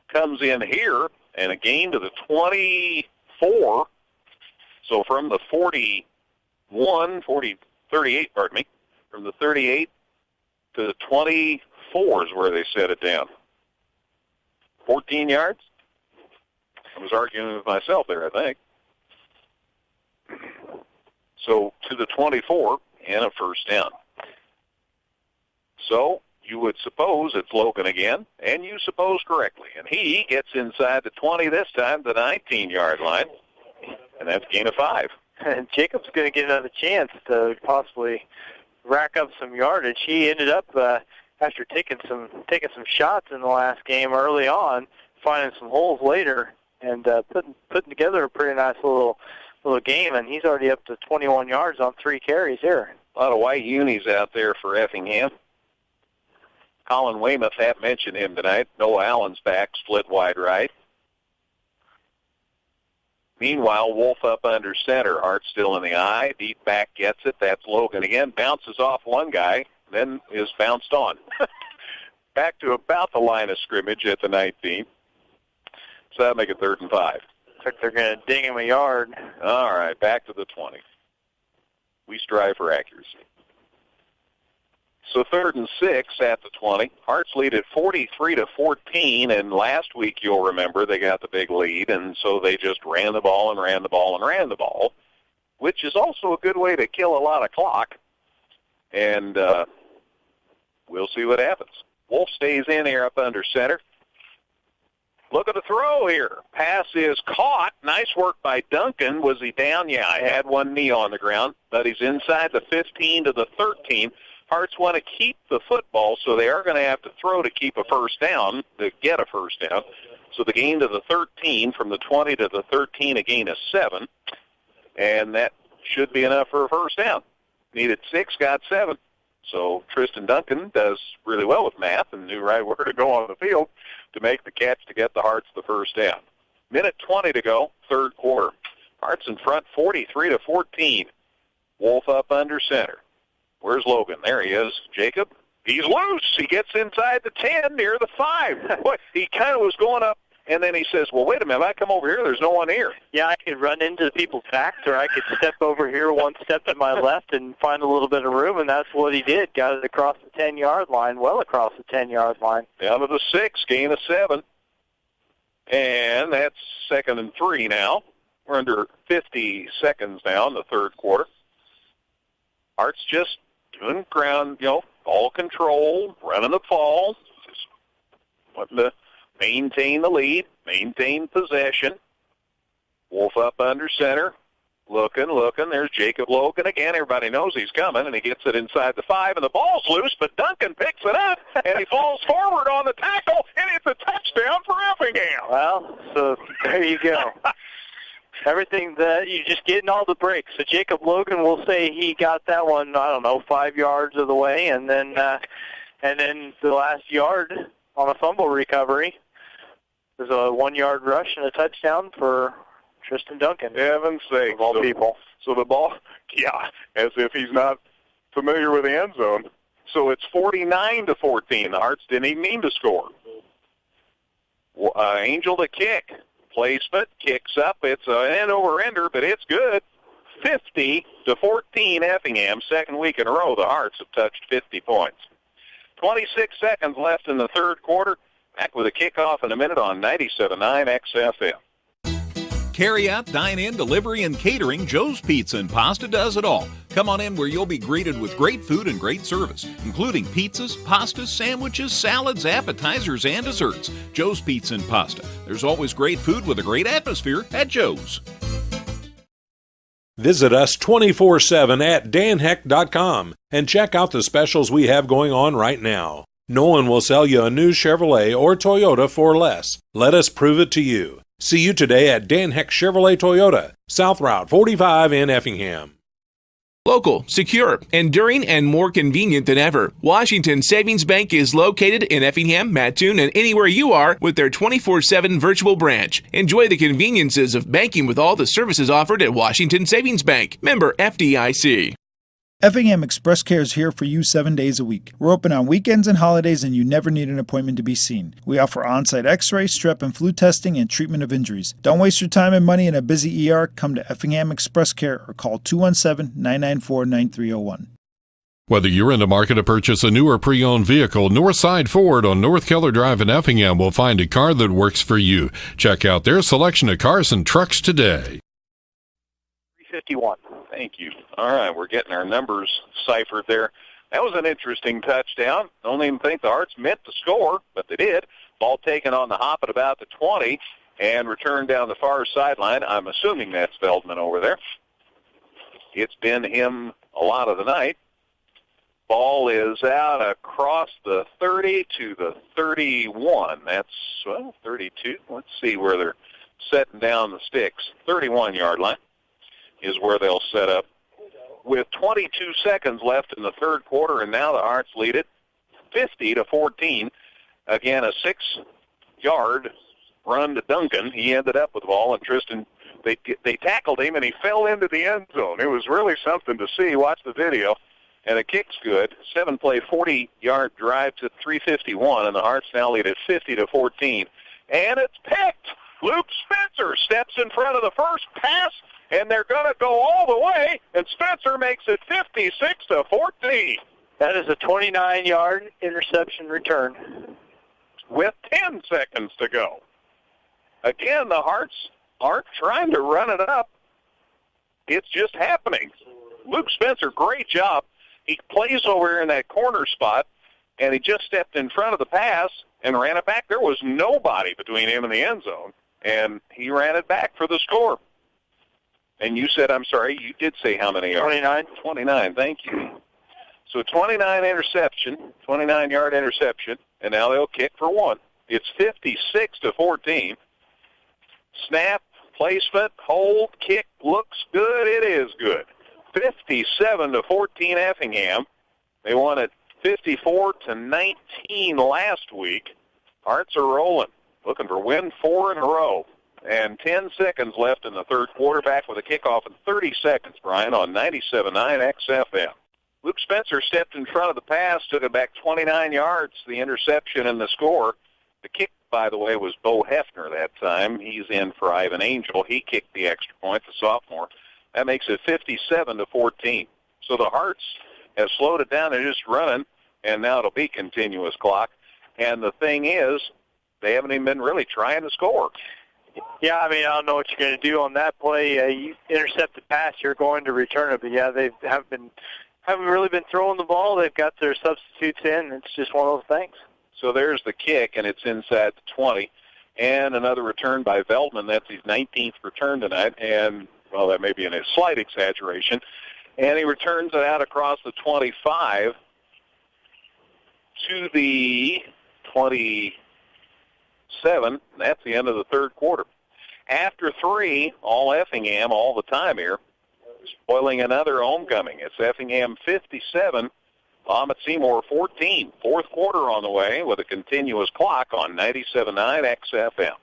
comes in here and a gain to the 24. So from the 38, from the 38 to the 24 is where they set it down. 14 yards? I was arguing with myself there, I think. So to the 24 and a first down. So you would suppose it's Logan again, and you suppose correctly. And he gets inside the 20 this time, the 19-yard line, and that's gain of 5. And Jacob's going to get another chance to possibly rack up some yardage. He ended up, after taking some shots in the last game early on, finding some holes later and putting together a pretty nice little game. And he's already up to 21 yards on 3 carries here. A lot of white unis out there for Effingham. Colin Weymouth, have mentioned him tonight. Noah Allen's back, split wide right. Meanwhile, Wolf up under center. Hart still in the eye. Deep back gets it. That's Logan again. Bounces off one guy, then is bounced on. Back to about the line of scrimmage at the 19. So that'll make it 3rd and 5. Looks like they're going to ding him a yard. All right, back to the 20. We strive for accuracy. So 3rd and 6 at the 20. Hearts lead at 43-14, and last week you'll remember they got the big lead, and so they just ran the ball and ran the ball and ran the ball, which is also a good way to kill a lot of clock. And we'll see what happens. Wolf stays in here up under center. Look at the throw here. Pass is caught. Nice work by Duncan. Was he down? Yeah, I had one knee on the ground, but he's inside the 15 to the 13. Hearts want to keep the football, so they are going to have to throw to keep a first down, to get a first down. So the gain to the 13, from the 20 to the 13, a gain of 7. And that should be enough for a first down. Needed 6, got 7. So Tristan Duncan does really well with math and knew right where to go on the field to make the catch to get the Hearts the first down. Minute 20 to go, third quarter. Hearts in front 43-14. Wolf up under center. Where's Logan? There he is. Jacob. He's loose. He gets inside the 10, near the 5. Boy, he kind of was going up And then he says, well, wait a minute, if I come over here, there's no one here. Yeah, I could run into the people's backs, or I could step over here one step to my left and find a little bit of room, and that's what he did. Got it across the 10-yard line, well across the 10-yard line. Down to the 6, gain of 7. And that's 2nd and 3 now. We're under 50 seconds now in the third quarter. Hart's just doing ground, ball control, running the ball, just wanting to maintain the lead, maintain possession. Wolf up under center, looking. There's Jacob Logan again. Everybody knows he's coming, and he gets it inside the 5, and the ball's loose, but Duncan picks it up, and he falls forward on the tackle, and it's a touchdown for Effingham. Well, so there you go. Everything that you just getting all the breaks. So Jacob Logan will say he got that one, 5 yards of the way, and then the last yard on a fumble recovery. There's a 1-yard rush and a touchdown for Tristan Duncan. Heaven's sake. Of all people. So the ball, as if he's not familiar with the end zone. So it's 49-14. The Hearts didn't even mean to score. Angel to kick. Placement, kicks up. It's an end-over-ender, but it's good. 50-14 Effingham. Second week in a row, the Hearts have touched 50 points. 26 seconds left in the third quarter. Back with a kickoff in a minute on 97.9 XFM. Carry out, dine in, delivery, and catering, Joe's Pizza and Pasta does it all. Come on in where you'll be greeted with great food and great service, including pizzas, pastas, sandwiches, salads, appetizers, and desserts. Joe's Pizza and Pasta. There's always great food with a great atmosphere at Joe's. Visit us 24/7 at danheck.com and check out the specials we have going on right now. No one will sell you a new Chevrolet or Toyota for less. Let us prove it to you. See you today at Dan Heck Chevrolet Toyota, South Route 45 in Effingham. Local, secure, enduring, and more convenient than ever, Washington Savings Bank is located in Effingham, Mattoon, and anywhere you are with their 24/7 virtual branch. Enjoy the conveniences of banking with all the services offered at Washington Savings Bank. Member FDIC. Effingham Express Care is here for you 7 days a week. We're open on weekends and holidays, and you never need an appointment to be seen. We offer on-site x-ray, strep and flu testing, and treatment of injuries. Don't waste your time and money in a busy ER. Come to Effingham Express Care or call 217-994-9301. Whether you're in the market to purchase a new or pre-owned vehicle, Northside Ford on North Keller Drive in Effingham will find a car that works for you. Check out their selection of cars and trucks today. 351. Thank you. All right, we're getting our numbers ciphered there. That was an interesting touchdown. Don't even think the Hearts meant to score, but they did. Ball taken on the hop at about the 20 and returned down the far sideline. I'm assuming that's Feldman over there. It's been him a lot of the night. Ball is out across the 30 to the 31. That's, 32. Let's see where they're setting down the sticks. 31-yard line is where they'll set up with 22 seconds left in the third quarter, and now the Hearts lead it 50-14. Again, a 6-yard run to Duncan. He ended up with the ball, and Tristan, they tackled him, and he fell into the end zone. It was really something to see. Watch the video, and the kick's good. 7-play, 40-yard drive to 351, and the Hearts now lead it 50-14. And it's picked. Luke Spencer steps in front of the first pass, and they're going to go all the way, and Spencer makes it 56-14. That is a 29-yard interception return. With 10 seconds to go. Again, the Hearts aren't trying to run it up. It's just happening. Luke Spencer, great job. He plays over in that corner spot, and he just stepped in front of the pass and ran it back. There was nobody between him and the end zone, and he ran it back for the score. And you said, I'm sorry, you did say how many yards? 29. 29, thank you. So 29-yard interception, and now they'll kick for one. It's 56-14. Snap, placement, hold, kick, looks good. It is good. 57-14 Effingham. They won it 54-19 last week. Hearts are rolling, looking for win 4 in a row. And 10 seconds left in the third quarter. Back with a kickoff in 30 seconds, Brian, on 97.9 XFM. Luke Spencer stepped in front of the pass, took it back 29 yards, the interception and the score. The kick by the way, was Bo Hefner that time. He's in for Ivan Angel. He kicked the extra point, the sophomore. That makes it 57-14. So the Hearts have slowed it down. They're just running, and now it'll be continuous clock. And the thing is, they haven't even been really trying to score. Yeah, I mean, I don't know what you're going to do on that play. You intercept the pass, you're going to return it. But, yeah, they haven't really been throwing the ball. They've got their substitutes in. It's just one of those things. So there's the kick, and it's inside the 20. And another return by Veltman. That's his 19th return tonight. And, well, that may be a slight exaggeration. And he returns it out across the 25 to the 27. That's the end of the third quarter. After 3, all Effingham all the time here. Spoiling another homecoming. It's Effingham 57, Mahomet-Seymour 14. Fourth quarter on the way with a continuous clock on 97.9 XFM.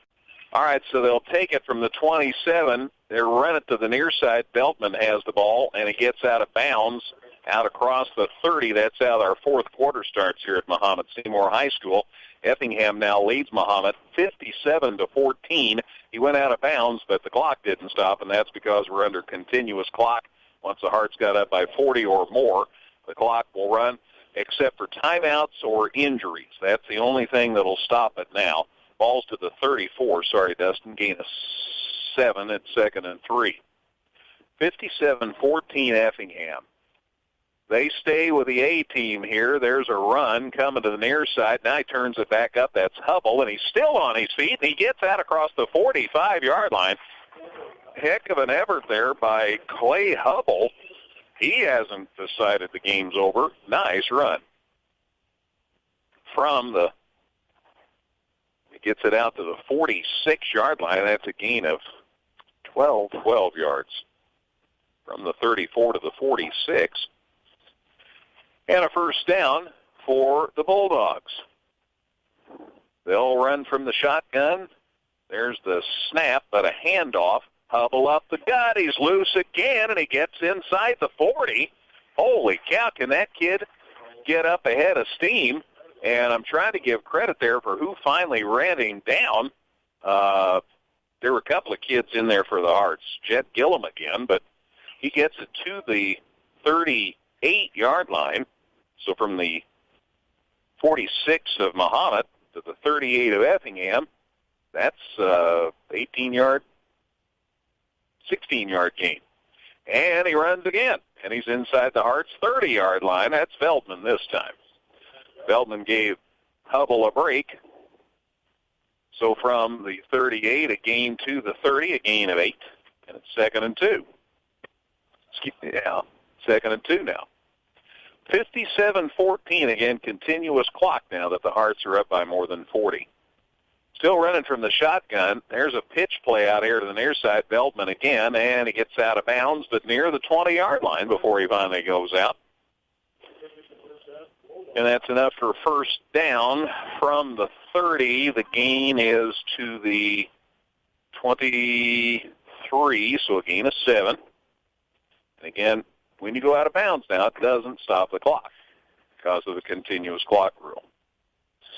All right, so they'll take it from the 27. They'll run it to the near side. Beltman has the ball, and it gets out of bounds out across the 30. That's how our fourth quarter starts here at Mahomet-Seymour High School. Effingham now leads Mahomet 57-14. He went out of bounds, but the clock didn't stop, and that's because we're under continuous clock. Once the Hearts got up by 40 or more, the clock will run, except for timeouts or injuries. That's the only thing that'll stop it now. Ball's to the 34. Sorry, Dustin. Gain of 7 at 2nd and 3. 57-14 Effingham. They stay with the A team here. There's a run coming to the near side. Now he turns it back up. That's Hubble, and he's still on his feet. And he gets out across the 45-yard line. Heck of an effort there by Clay Hubble. He hasn't decided the game's over. Nice run. He gets it out to the 46-yard line. That's a gain of 12 yards from the 34 to the 46. And a first down for the Bulldogs. They'll run from the shotgun. There's the snap, but a handoff. Hubble up the gut. He's loose again, and he gets inside the 40. Holy cow, can that kid get up ahead of steam? And I'm trying to give credit there for who finally ran him down. There were a couple of kids in there for the Hearts. Jet Gillum again, but he gets it to the 38-yard line. So from the 46 of Mahomet to the 38 of Effingham, that's 16-yard gain. And he runs again, and he's inside the Hearts' 30-yard line. That's Feldman this time. Feldman gave Hubble a break. So from the 38, a gain to the 30, a gain of 8, and it's 2nd and 2. Yeah, 2nd and 2 now. 57-14, again, continuous clock now that the Hearts are up by more than 40. Still running from the shotgun. There's a pitch play out here to the near side. Feldman again, and he gets out of bounds, but near the 20-yard line before he finally goes out. And that's enough for first down from the 30. The gain is to the 23, so a gain of 7. And again, when you go out of bounds now, it doesn't stop the clock because of the continuous clock rule.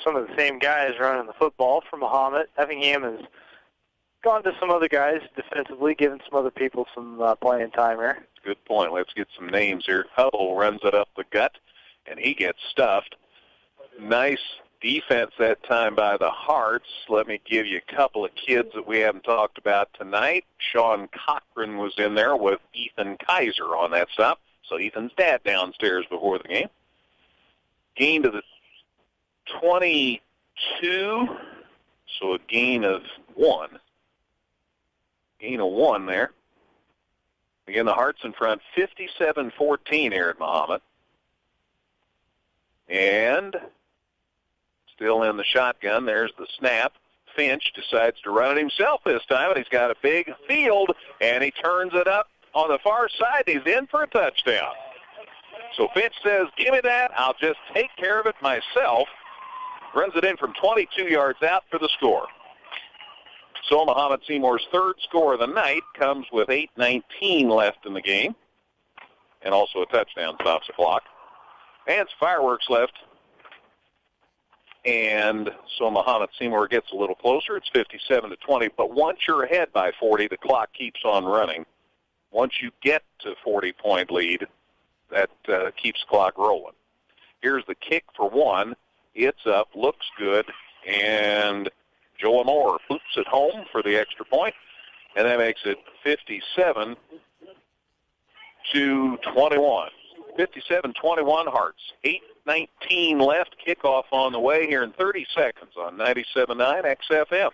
Some of the same guys running the football for Mahomet. Effingham has gone to some other guys defensively, giving some other people some playing time here. Good point. Let's get some names here. Hubble runs it up the gut, and he gets stuffed. Nice defense that time by the Hearts. Let me give you a couple of kids that we haven't talked about tonight. Sean Cochran was in there with Ethan Kaiser on that stop. So Ethan's dad downstairs before the game. Gain to the 22, so a gain of 1. Gain of 1 there. Again, the Hearts in front, 57-14 here at Mahomet. And still in the shotgun. There's the snap. Finch decides to run it himself this time, and he's got a big field, and he turns it up on the far side. He's in for a touchdown. So Finch says, give me that. I'll just take care of it myself. Runs it in from 22 yards out for the score. So Mahomet-Seymour's third score of the night comes with 8:19 left in the game. And also a touchdown stops the clock. And it's fireworks left And so Mahomet-Seymour gets a little closer. It's 57-20. But once you're ahead by 40, the clock keeps on running. Once you get to 40-point lead, that keeps the clock rolling. Here's the kick for one. It's up, looks good, and Joe Moore boots it home for the extra point, and that makes it 57-21. 57-21 Hearts. 8:19 left. Kickoff on the way here in 30 seconds on 97.9 XFM.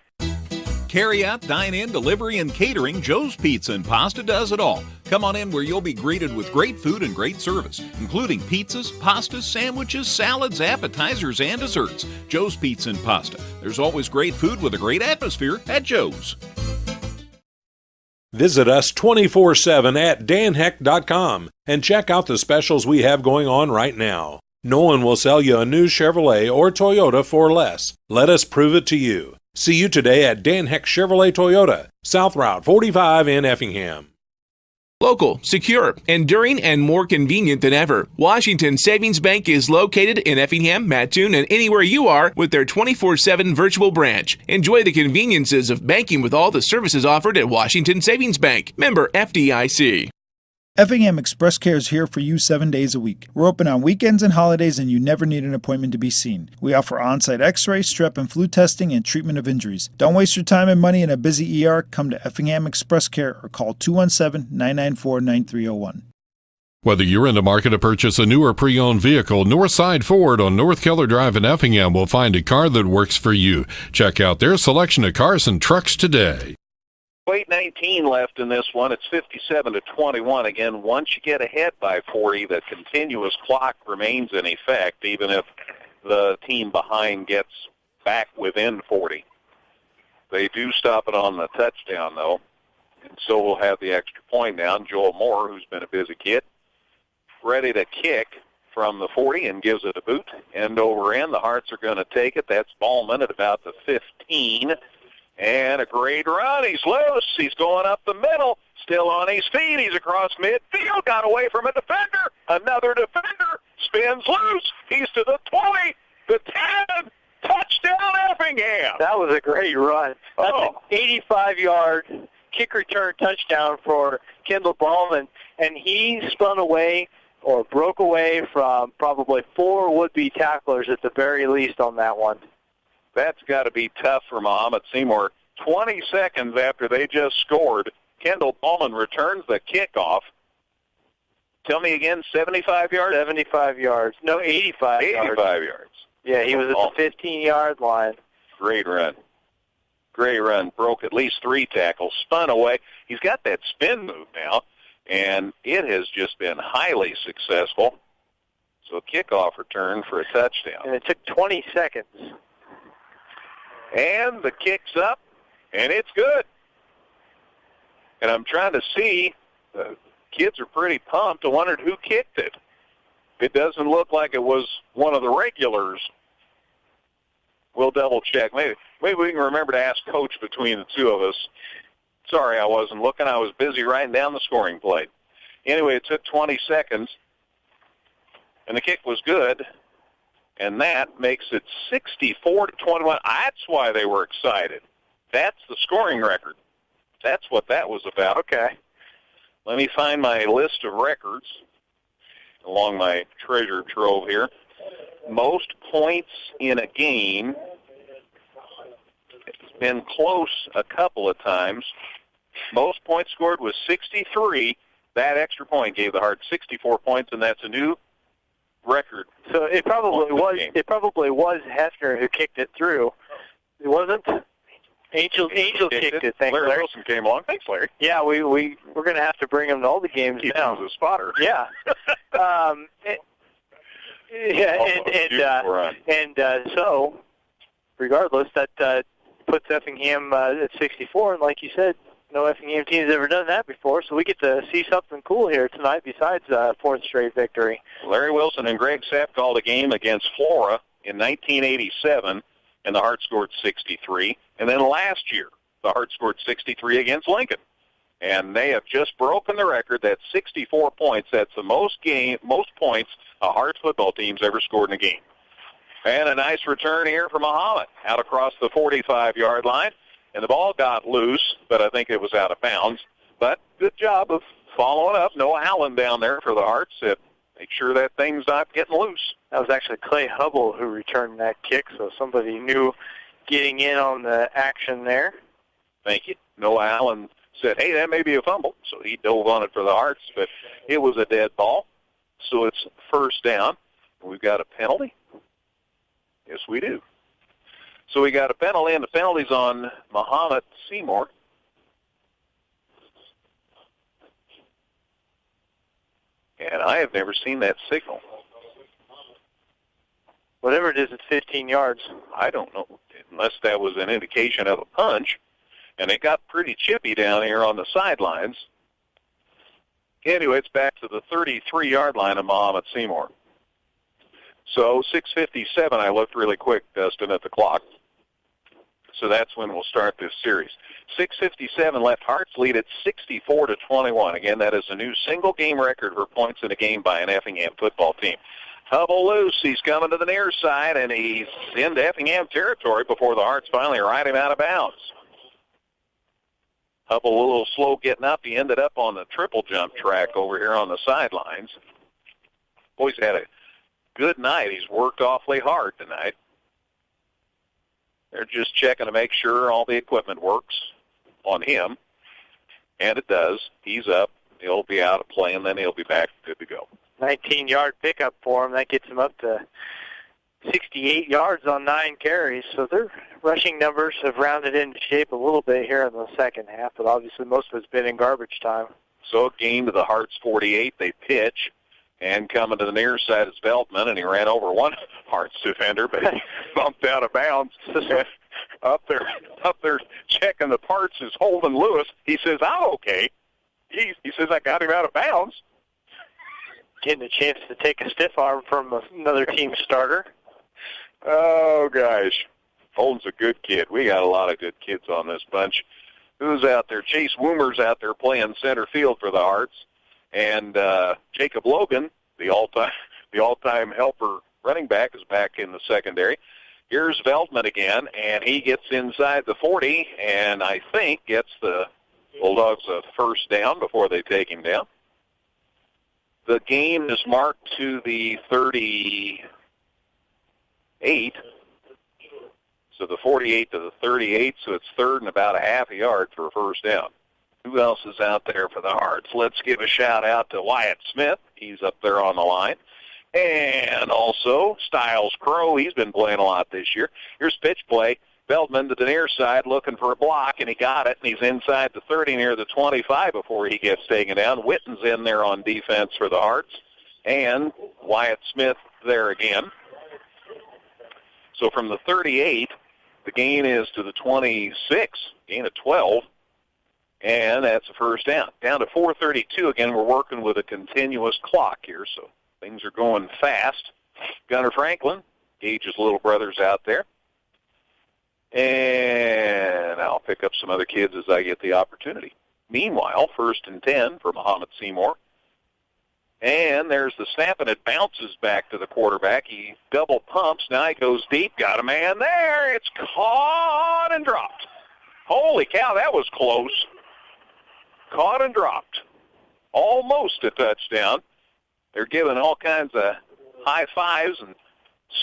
Carry out, dine in, delivery, and catering, Joe's Pizza and Pasta does it all. Come on in where you'll be greeted with great food and great service, including pizzas, pastas, sandwiches, salads, appetizers, and desserts. Joe's Pizza and Pasta. There's always great food with a great atmosphere at Joe's. Visit us 24/7 at danheck.com and check out the specials we have going on right now. No one will sell you a new Chevrolet or Toyota for less. Let us prove it to you. See you today at Dan Heck Chevrolet Toyota, South Route 45 in Effingham. Local, secure, enduring, and more convenient than ever. Washington Savings Bank is located in Effingham, Mattoon, and anywhere you are with their 24/7 virtual branch. Enjoy the conveniences of banking with all the services offered at Washington Savings Bank. Member FDIC. Effingham Express Care is here for you 7 days a week. We're open on weekends and holidays, and you never need an appointment to be seen. We offer on-site x-ray, strep and flu testing, and treatment of injuries. Don't waste your time and money in a busy ER. Come to Effingham Express Care or call 217-994-9301. Whether you're in the market to purchase a new or pre-owned vehicle, Northside Ford on North Keller Drive in Effingham will find a car that works for you. Check out their selection of cars and trucks today. 8:19 left in this one. It's 57-21. Again, once you get ahead by 40, the continuous clock remains in effect, even if the team behind gets back within 40. They do stop it on the touchdown, though, and so we'll have the extra point down. Joel Moore, who's been a busy kid, ready to kick from the 40 and gives it a boot. End over end. The Hearts are going to take it. That's Ballman at about the 15. And a great run. He's loose. He's going up the middle. Still on his feet. He's across midfield. Got away from a defender. Another defender. Spins loose. He's to the 20. The 10. Touchdown Effingham. That was a great run. That's an 85-yard kick return touchdown for Kendall Ballman. And he spun away or broke away from probably 4 would-be tacklers at the very least on that one. That's got to be tough for Mahomet-Seymour. 20 seconds after they just scored, Kendall Ballman returns the kickoff. Tell me again, 75 yards? 75 yards. No, 85 yards. 85 yards. Yeah, he was at the 15-yard line. Great run. Great run. Broke at least 3 tackles. Spun away. He's got that spin move now, and it has just been highly successful. So kickoff return for a touchdown. And it took 20 seconds. And the kick's up, and it's good. And I'm trying to see, the kids are pretty pumped. I wondered who kicked it. It doesn't look like it was one of the regulars. We'll double check. Maybe we can remember to ask Coach between the two of us. Sorry, I wasn't looking. I was busy writing down the scoring plate. Anyway, it took 20 seconds, and the kick was good. And that makes it 64-21. That's why they were excited. That's the scoring record. That's what that was about. Okay. Let me find my list of records along my treasure trove here. Most points in a game. It's been close a couple of times. Most points scored was 63. That extra point gave the Hearts 64 points, and that's a new record. So it probably was Hefner who kicked it through. It wasn't. Angel kicked it. Thanks, Larry. Larry Wilson came along. Thanks, Larry. Yeah, we're going to have to bring him to all the games now. He was a spotter. Yeah. So regardless, that puts Effingham at 64, and like you said, no Effingham team's ever done that before, so we get to see something cool here tonight besides a 4th straight victory. Larry Wilson and Greg Sapp called a game against Flora in 1987, and the Hearts scored 63. And then last year, the Hearts scored 63 against Lincoln. And they have just broken the record. That's 64 points. That's the most points a Hearts football team's ever scored in a game. And a nice return here for Mahomet out across the 45-yard line. And the ball got loose, but I think it was out of bounds. But good job of following up. No Allen down there for the Hearts. Make sure that thing's not getting loose. That was actually Clay Hubble who returned that kick, so somebody knew getting in on the action there. Thank you. Noah Allen said, hey, that may be a fumble. So he dove on it for the Hearts, but it was a dead ball. So it's first down. We've got a penalty. Yes, we do. So we got a penalty, and the penalty's on Mahomet-Seymour. And I have never seen that signal. Whatever it is, it's 15 yards. I don't know, unless that was an indication of a punch. And it got pretty chippy down here on the sidelines. Anyway, it's back to the 33-yard line of Mahomet-Seymour. So 6:57, I looked really quick, Dustin, at the clock. So that's when we'll start this series. 6:57 left. Hearts lead at 64-21. Again, that is a new single-game record for points in a game by an Effingham football team. Hubble loose. He's coming to the near side, and he's into Effingham territory before the Hearts finally ride him out of bounds. Hubble a little slow getting up. He ended up on the triple jump track over here on the sidelines. Boy's had a good night. He's worked awfully hard tonight. They're just checking to make sure all the equipment works on him, and it does. He's up. He'll be out of play, and then he'll be back good to go. 19-yard pickup for him. That gets him up to 68 yards on 9 carries. So their rushing numbers have rounded into shape a little bit here in the second half, but obviously most of it's been in garbage time. So a gain to the Hearts 48. They pitch, and coming to the near side is Veltman, and he ran over one Hearts defender, but he bumped out of bounds. Up there checking the parts is Holden Lewis. He says, I'm okay. He says, I got him out of bounds. Getting a chance to take a stiff arm from another team starter. Oh, gosh. Holden's a good kid. We got a lot of good kids on this bunch. Who's out there? Chase Woomer's out there playing center field for the Hearts. And Jacob Logan, the all-time helper running back, is back in the secondary. Here's Veltman again, and he gets inside the 40, and I think gets the Bulldogs a first down before they take him down. The gain is marked to the 38. So the 48 to the 38, so it's third and about a half a yard for a first down. Who else is out there for the Hearts? Let's give a shout-out to Wyatt Smith. He's up there on the line. And also Styles Crow. He's been playing a lot this year. Here's pitch play. Feldman to the near side looking for a block, and he got it, and he's inside the 30 near the 25 before he gets taken down. Witten's in there on defense for the Hearts, and Wyatt Smith there again. So from the 38, the gain is to the 26, gain of 12, and that's a first down. Down to 4:32 again. We're working with a continuous clock here, so things are going fast. Gunnar Franklin, Gage's little brother's out there. And I'll pick up some other kids as I get the opportunity. Meanwhile, 1st and 10 for Mahomet-Seymour. And there's the snap, and it bounces back to the quarterback. He double pumps. Now he goes deep. Got a man there. It's caught and dropped. Holy cow, that was close. Caught and dropped. Almost a touchdown. They're giving all kinds of high fives and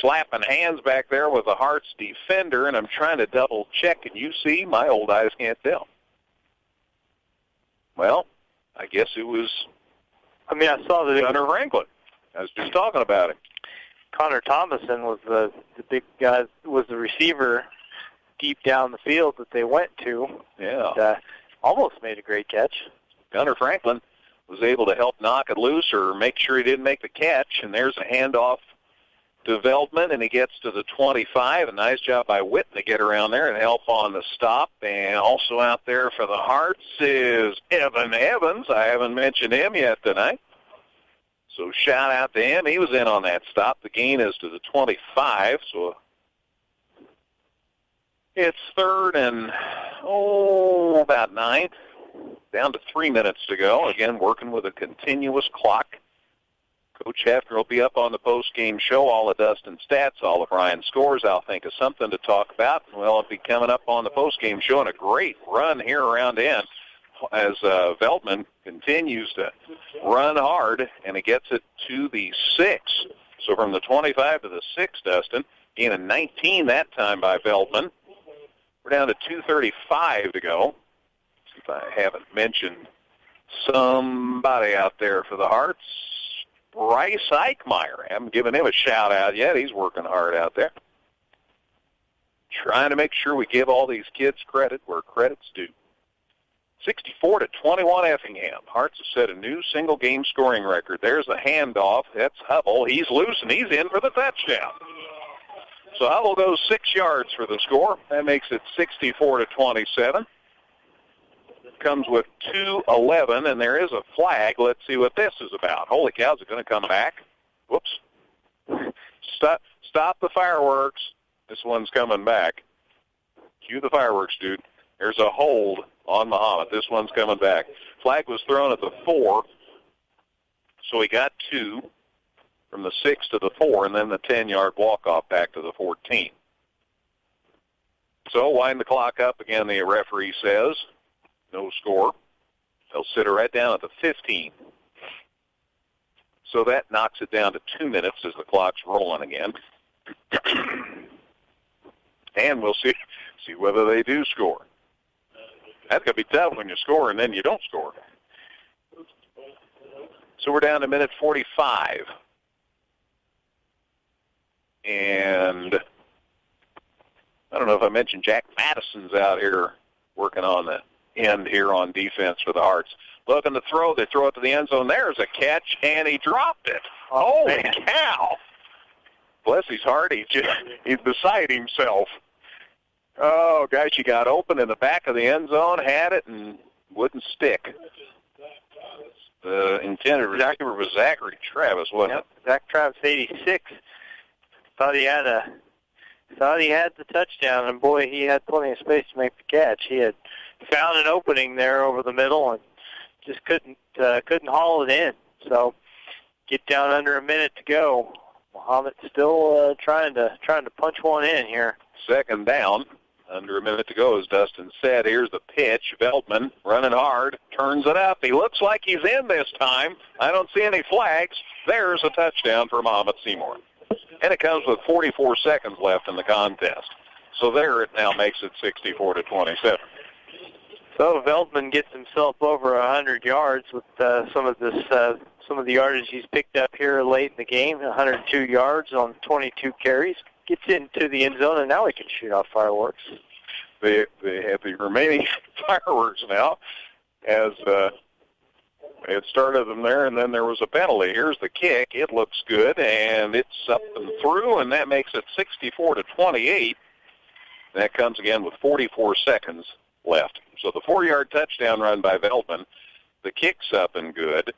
slapping hands back there with the Hearts defender, and I'm trying to double check. Can you see? My old eyes can't tell. Well, I guess it was I saw that Gunnar Franklin. I was just talking about him. Connor Thomason was the big guy, was the receiver deep down the field that they went to. Yeah. And, almost made a great catch. Gunnar Franklin was able to help knock it loose or make sure he didn't make the catch, and there's a handoff to Veldman, and he gets to the 25. A nice job by Witten to get around there and help on the stop. And also out there for the Hearts is Evan Evans. I haven't mentioned him yet tonight. So shout out to him. He was in on that stop. The gain is to the 25. So it's 3rd and, about 9. Down to 3 minutes to go. Again, working with a continuous clock. Coach Hefner will be up on the post-game show, all of Dustin's stats, all of Ryan's scores. I'll think of something to talk about. Well, I'll be coming up on the post-game show, and a great run here around the end as Veltman continues to run hard, and he gets it to the 6. So from the 25 to the 6, Dustin, gain a 19 that time by Veltman. We're down to 2:35 to go. See if I haven't mentioned somebody out there for the Hearts. Bryce Eichmeyer. Haven't given him a shout-out yet. He's working hard out there. Trying to make sure we give all these kids credit where credit's due. 64-21 Effingham. Hearts have set a new single-game scoring record. There's a handoff. That's Hubble. He's loose, and he's in for the touchdown. So Hubble goes 6 yards for the score. That makes it 64-27. Comes with 2:11, and there is a flag. Let's see what this is about. Holy cow, is it going to come back? Whoops. Stop the fireworks. This one's coming back. Cue the fireworks, dude. There's a hold on Mahomet. This one's coming back. Flag was thrown at the 4, so he got 2 from the 6 to the 4, and then the 10-yard walk-off back to the 14. So wind the clock up again, the referee says. No score. They'll sit her right down at the 15. So that knocks it down to 2 minutes as the clock's rolling again. And we'll see whether they do score. That's going to be tough when you score and then you don't score. So we're down to minute 45. And I don't know if I mentioned Jack Madison's out here working on the end here on defense for the Hearts. Looking to throw. They throw it to the end zone. There's a catch, and he dropped it. Holy cow. Bless his heart. He's beside himself. Oh, gosh, he got open in the back of the end zone, had it, and wouldn't stick. The intended receiver was Zachary Travis, wasn't it? Zach Travis, 86. Thought he had the touchdown, and boy, he had plenty of space to make the catch. He had found an opening there over the middle and just couldn't haul it in. So get down under a minute to go. Mahomet still trying to punch one in here. Second down, under a minute to go, as Dustin said. Here's the pitch. Veltman running hard, turns it up. He looks like he's in this time. I don't see any flags. There's a touchdown for Mahomet-Seymour. And it comes with 44 seconds left in the contest. So there it now makes it 64-27. So Veltman gets himself over 100 yards with some of the yardage he's picked up here late in the game. 102 yards on 22 carries. Gets into the end zone, and now he can shoot off fireworks. They have the remaining fireworks now, as they had started them there, and then there was a penalty. Here's the kick. It looks good, and it's up and through, and that makes it 64-28. That comes again with 44 seconds left. So the 4-yard touchdown run by Veltman, the kick's up and good.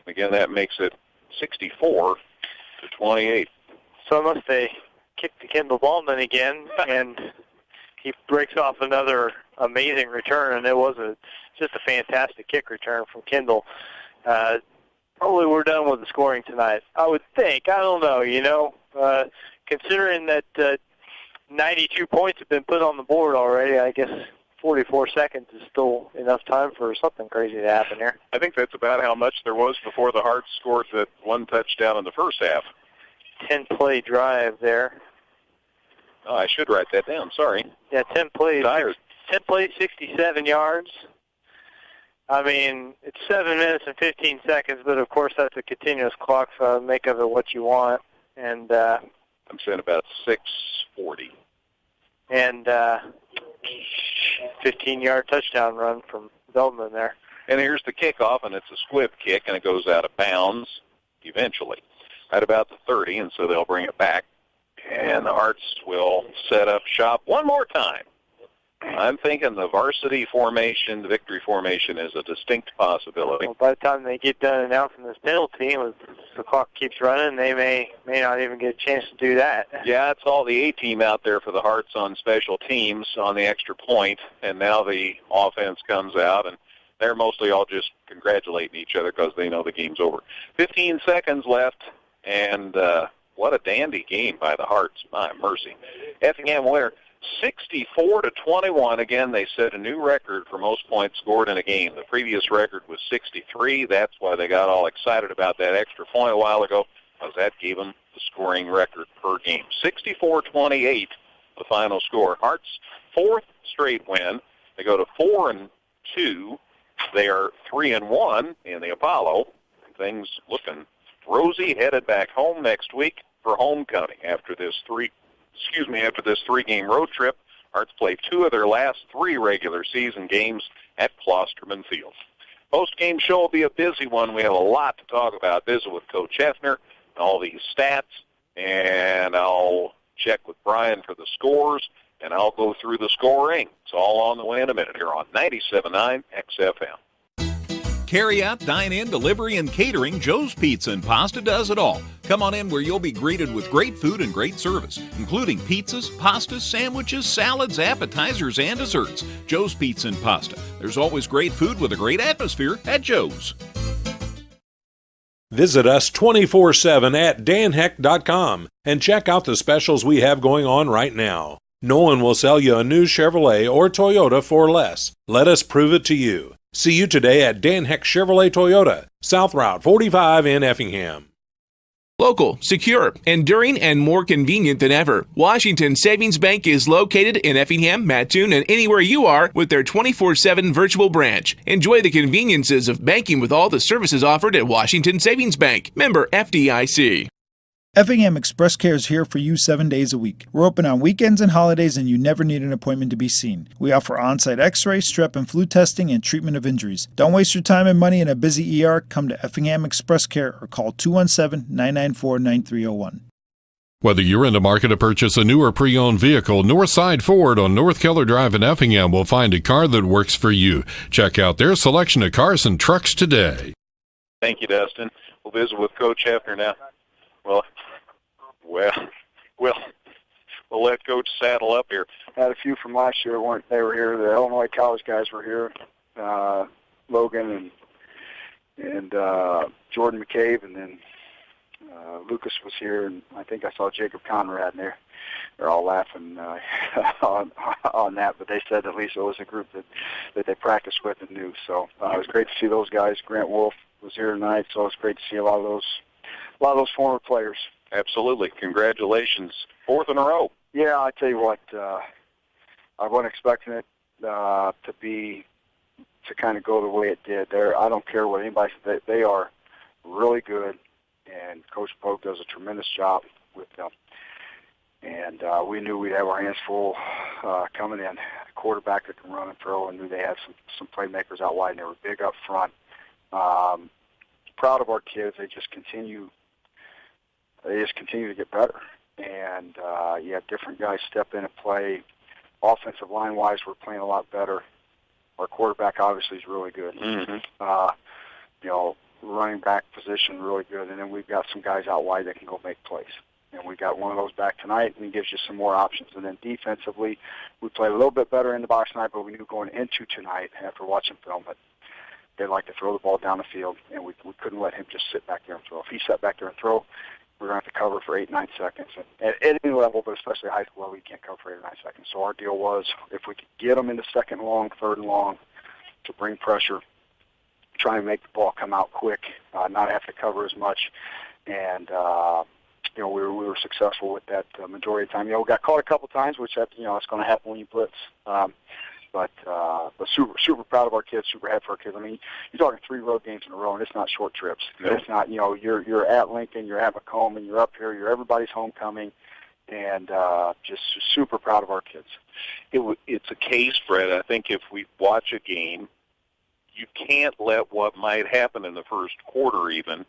Again, that makes it 64-28. So unless they kick to Kendall Ballman again, and he breaks off another amazing return, and it was just a fantastic kick return from Kendall. Probably we're done with the scoring tonight, I would think. I don't know, considering that 92 points have been put on the board already, I guess 44 seconds is still enough time for something crazy to happen here. I think that's about how much there was before the Hearts scored that one touchdown in the first half. 10-play drive there. Oh, I should write that down. Sorry. Yeah, 10 plays. Tired. 10 plays, 67 yards. I mean, it's 7 minutes and 15 seconds, but of course that's a continuous clock, so make of it what you want. And I'm saying about 6:40. And 15-yard touchdown run from Veltman there. And here's the kickoff, and it's a squib kick, and it goes out of bounds eventually at about the 30, and so they'll bring it back. And the Hearts will set up shop one more time. I'm thinking the varsity formation, the victory formation, is a distinct possibility. Well, by the time they get done announcing this penalty, if the clock keeps running, they may not even get a chance to do that. Yeah, it's all the A-team out there for the Hearts on special teams on the extra point, and now the offense comes out, and they're mostly all just congratulating each other because they know the game's over. 15 seconds left, and what a dandy game by the Hearts. My mercy. Effingham winner 64-21. Again, they set a new record for most points scored in a game. The previous record was 63. That's why they got all excited about that extra point a while ago, because that gave them the scoring record per game. 64-28, the final score. Hearts' fourth straight win. They go to 4-2. They are 3-1 in the Apollo. Things looking rosy, headed back home next week for homecoming after this three-game road trip. Hearts play 2 of their last 3 regular season games at Klosterman Field. Post-game show will be a busy one. We have a lot to talk about. Visit with Coach Hefner, all these stats, and I'll check with Brian for the scores, and I'll go through the scoring. It's all on the way in a minute here on 97.9 XFM. Carry out, dine in, delivery, and catering, Joe's Pizza and Pasta does it all. Come on in where you'll be greeted with great food and great service, including pizzas, pastas, sandwiches, salads, appetizers, and desserts. Joe's Pizza and Pasta. There's always great food with a great atmosphere at Joe's. Visit us 24/7 at danheck.com and check out the specials we have going on right now. No one will sell you a new Chevrolet or Toyota for less. Let us prove it to you. See you today at Dan Heck Chevrolet Toyota, South Route 45 in Effingham. Local, secure, enduring, and more convenient than ever, Washington Savings Bank is located in Effingham, Mattoon, and anywhere you are with their 24/7 virtual branch. Enjoy the conveniences of banking with all the services offered at Washington Savings Bank. Member FDIC. Effingham Express Care is here for you 7 days a week. We're open on weekends and holidays, and you never need an appointment to be seen. We offer on-site x-ray, strep and flu testing, and treatment of injuries. Don't waste your time and money in a busy ER. Come to Effingham Express Care or call 217-994-9301. Whether you're in the market to purchase a new or pre-owned vehicle, Northside Ford on North Keller Drive in Effingham will find a car that works for you. Check out their selection of cars and trucks today. Thank you, Dustin. We'll visit with Coach Hefner now. We'll let Coach saddle up here. Had a few from last year. They were here. The Illinois college guys were here. Logan and Jordan McCabe, and then Lucas was here, and I think I saw Jacob Conrad in there. They're all laughing on that, but they said at least it was a group that they practiced with and knew. So it was great to see those guys. Grant Wolf was here tonight, so it's great to see a lot of those former players. Absolutely. Congratulations. 4th in a row. Yeah, I tell you what, I wasn't expecting it to kind of go the way it did. I don't care what anybody says. They are really good, and Coach Pope does a tremendous job with them. And we knew we'd have our hands full coming in. A quarterback that can run and throw, and knew they had some playmakers out wide, and they were big up front. Proud of our kids. They just continue to get better. And you have different guys step in and play. Offensive line-wise, we're playing a lot better. Our quarterback obviously is really good. Mm-hmm. Running back position really good. And then we've got some guys out wide that can go make plays. And we got one of those back tonight, and he gives you some more options. And then defensively, we played a little bit better in the box tonight, but we knew going into tonight, after watching film, that they like to throw the ball down the field, and we couldn't let him just sit back there and throw. If he sat back there and throw, we're going to have to cover for 8-9 seconds. And at any level, but especially high school level, you can't cover for 8 or 9 seconds. So our deal was, if we could get them into 2nd and long, 3rd and long, to bring pressure, try and make the ball come out quick, not have to cover as much. And, we were successful with that majority of the time. We got caught a couple times, which that's going to happen when you blitz. But super proud of our kids, super happy for our kids. I mean, you're talking 3 road games in a row, and it's not short trips. No. It's not, you're at Lincoln, you're at Macomb, you're up here, you're everybody's homecoming, and just super proud of our kids. It's a case, Fred. I think if we watch a game, you can't let what might happen in the first quarter even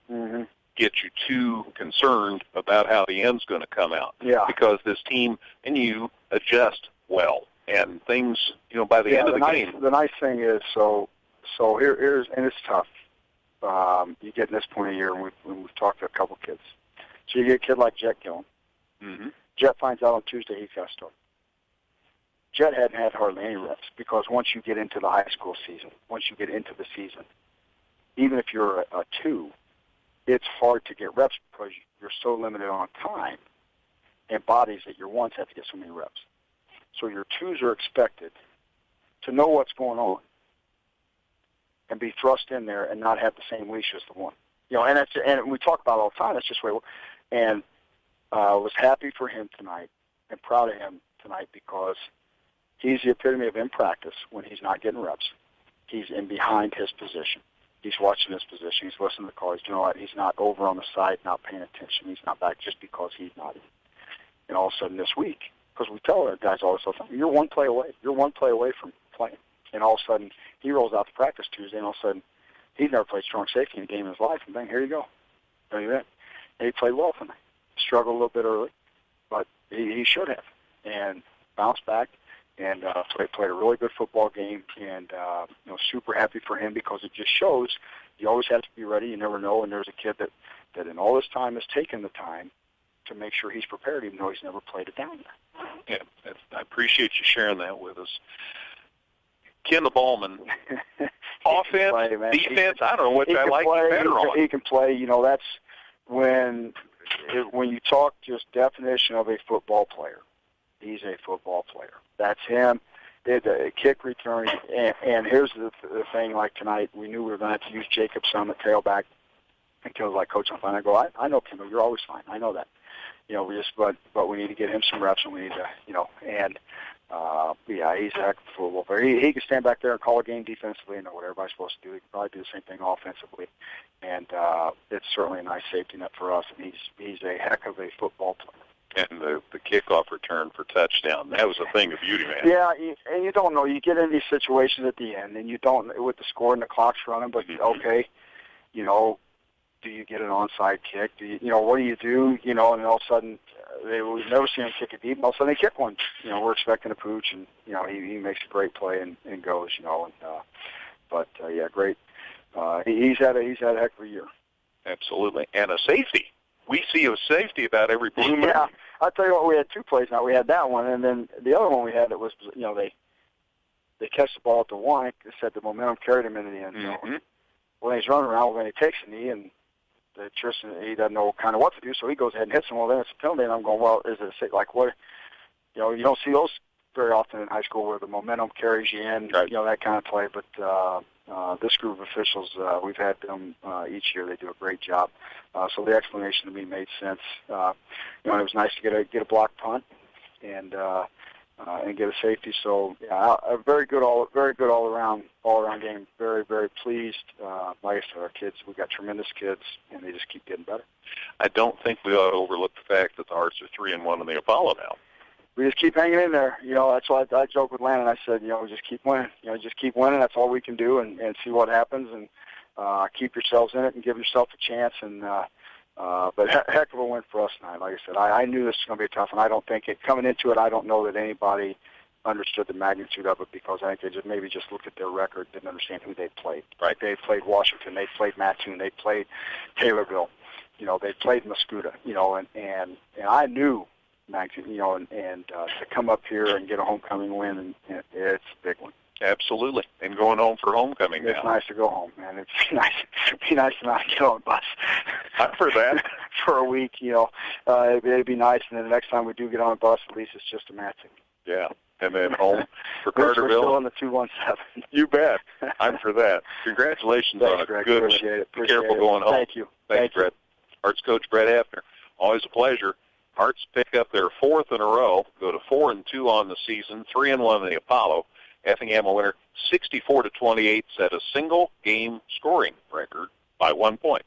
get you too concerned about how the end's going to come out. Yeah. Because this team and you adjust well. And things, by the end of the game. The nice thing is, so here's, and it's tough. You get in this point of year, and we've talked to a couple kids. So you get a kid like Jet Gillen. Mm-hmm. Jet finds out on Tuesday he's got to start. Jet hadn't had hardly any reps because once you get into the high school season, once you get into the season, even if you're a 2, it's hard to get reps because you're so limited on time and bodies that your 1s have to get so many reps. So your 2s are expected to know what's going on and be thrust in there and not have the same leash as the 1. And we talk about it all the time. That's just the way. And I was happy for him tonight and proud of him tonight because he's the epitome of in practice when he's not getting reps. He's in behind his position. He's watching his position. He's listening to the calls. You know what? He's not over on the side, not paying attention. He's not back just because he's not in. And all of a sudden this week, because we tell our guys all the time, you're one play away. You're one play away from playing. And all of a sudden, he rolls out to practice Tuesday, and all of a sudden, he's never played strong safety in a game in his life. And bang, here you go. And he played well tonight. Struggled a little bit early, but he should have. And bounced back and played a really good football game. And super happy for him because it just shows you always have to be ready. You never know. And there's a kid that in all this time has taken the time to make sure he's prepared, even though he's never played it down there. Yeah, I appreciate you sharing that with us. Ken the Ballman, offense, play, defense, I don't know which I like better on. He can play. That's when you talk just definition of a football player. He's a football player. That's him. The kick return. And here's the thing, like tonight, we knew we were going to have to use Jacob some at tailback. And Kim was like, Coach, I'm fine. I go, I know, Kim, you're always fine. I know that. But we need to get him some reps, and we need to, he's a heck of a football player. He can stand back there and call a game defensively and know what everybody's supposed to do. He can probably do the same thing offensively, and it's certainly a nice safety net for us. And he's a heck of a football player. And the kickoff return for touchdown, that was a thing of beauty, man. Yeah, and you don't know. You get in these situations at the end, and you don't with the score and the clock's running. But okay, do you get an onside kick? What do you do? And all of a sudden, we've never seen him kick a deep. All of a sudden, they kick one. We're expecting a pooch, and he makes a great play and goes. Great. He's had a heck of a year. Absolutely, and a safety. We see a safety about every blue moon. Yeah, I'll tell you what. We had 2 plays now. We had that one, and then the other one we had that was they catch the ball at the 1. It said the momentum carried him into the end zone. Mm-hmm. When he's running around, when he takes a knee and Tristan, he doesn't know kind of what to do, so he goes ahead and hits him. Well, then it's a penalty, and I'm going, well, is it like what? You don't see those very often in high school where the momentum carries you in, right. That kind of play. But this group of officials, we've had them each year. They do a great job. So the explanation to me made sense. It was nice to get a block punt and get a safety. So a very good all around game. Very, very pleased. Like I said, our kids, we got tremendous kids, and they just keep getting better. I don't think we ought to overlook the fact that the Hearts are 3-1 in the Apollo now. We just keep hanging in there. That's why I joke with Landon. I said, we just keep winning. Just keep winning. That's all we can do, and see what happens, and keep yourselves in it and give yourself a chance. And but heck of a win for us tonight. Like I said, I knew this was going to be tough, and I don't think coming into it, I don't know that anybody understood the magnitude of it because I think they just looked at their record, didn't understand who they played. Right? They played Washington, they played Mattoon, they played Taylorville, they played Mascoutah, and I knew Mattoon, and to come up here and get a homecoming win, and it's a big one. Absolutely, and going home for homecoming now. It's nice to go home, man. It'd be nice to not get on a bus. For that. For a week, it'd be nice, and then the next time we do get on a bus, at least it's just a Mattoon. Yeah, and then home for Carterville. We're still on the 217. You bet. I'm for that. Congratulations on a Greg. good one. Appreciate it. Be careful going home. Thank you. Thanks, Brett. Hearts coach Brett Hafner. Always a pleasure. Hearts pick up their 4th in a row, go to 4-2 on the season, 3-1 in the Apollo. Effingham will winner 64-28, set a single game scoring record by 1 point.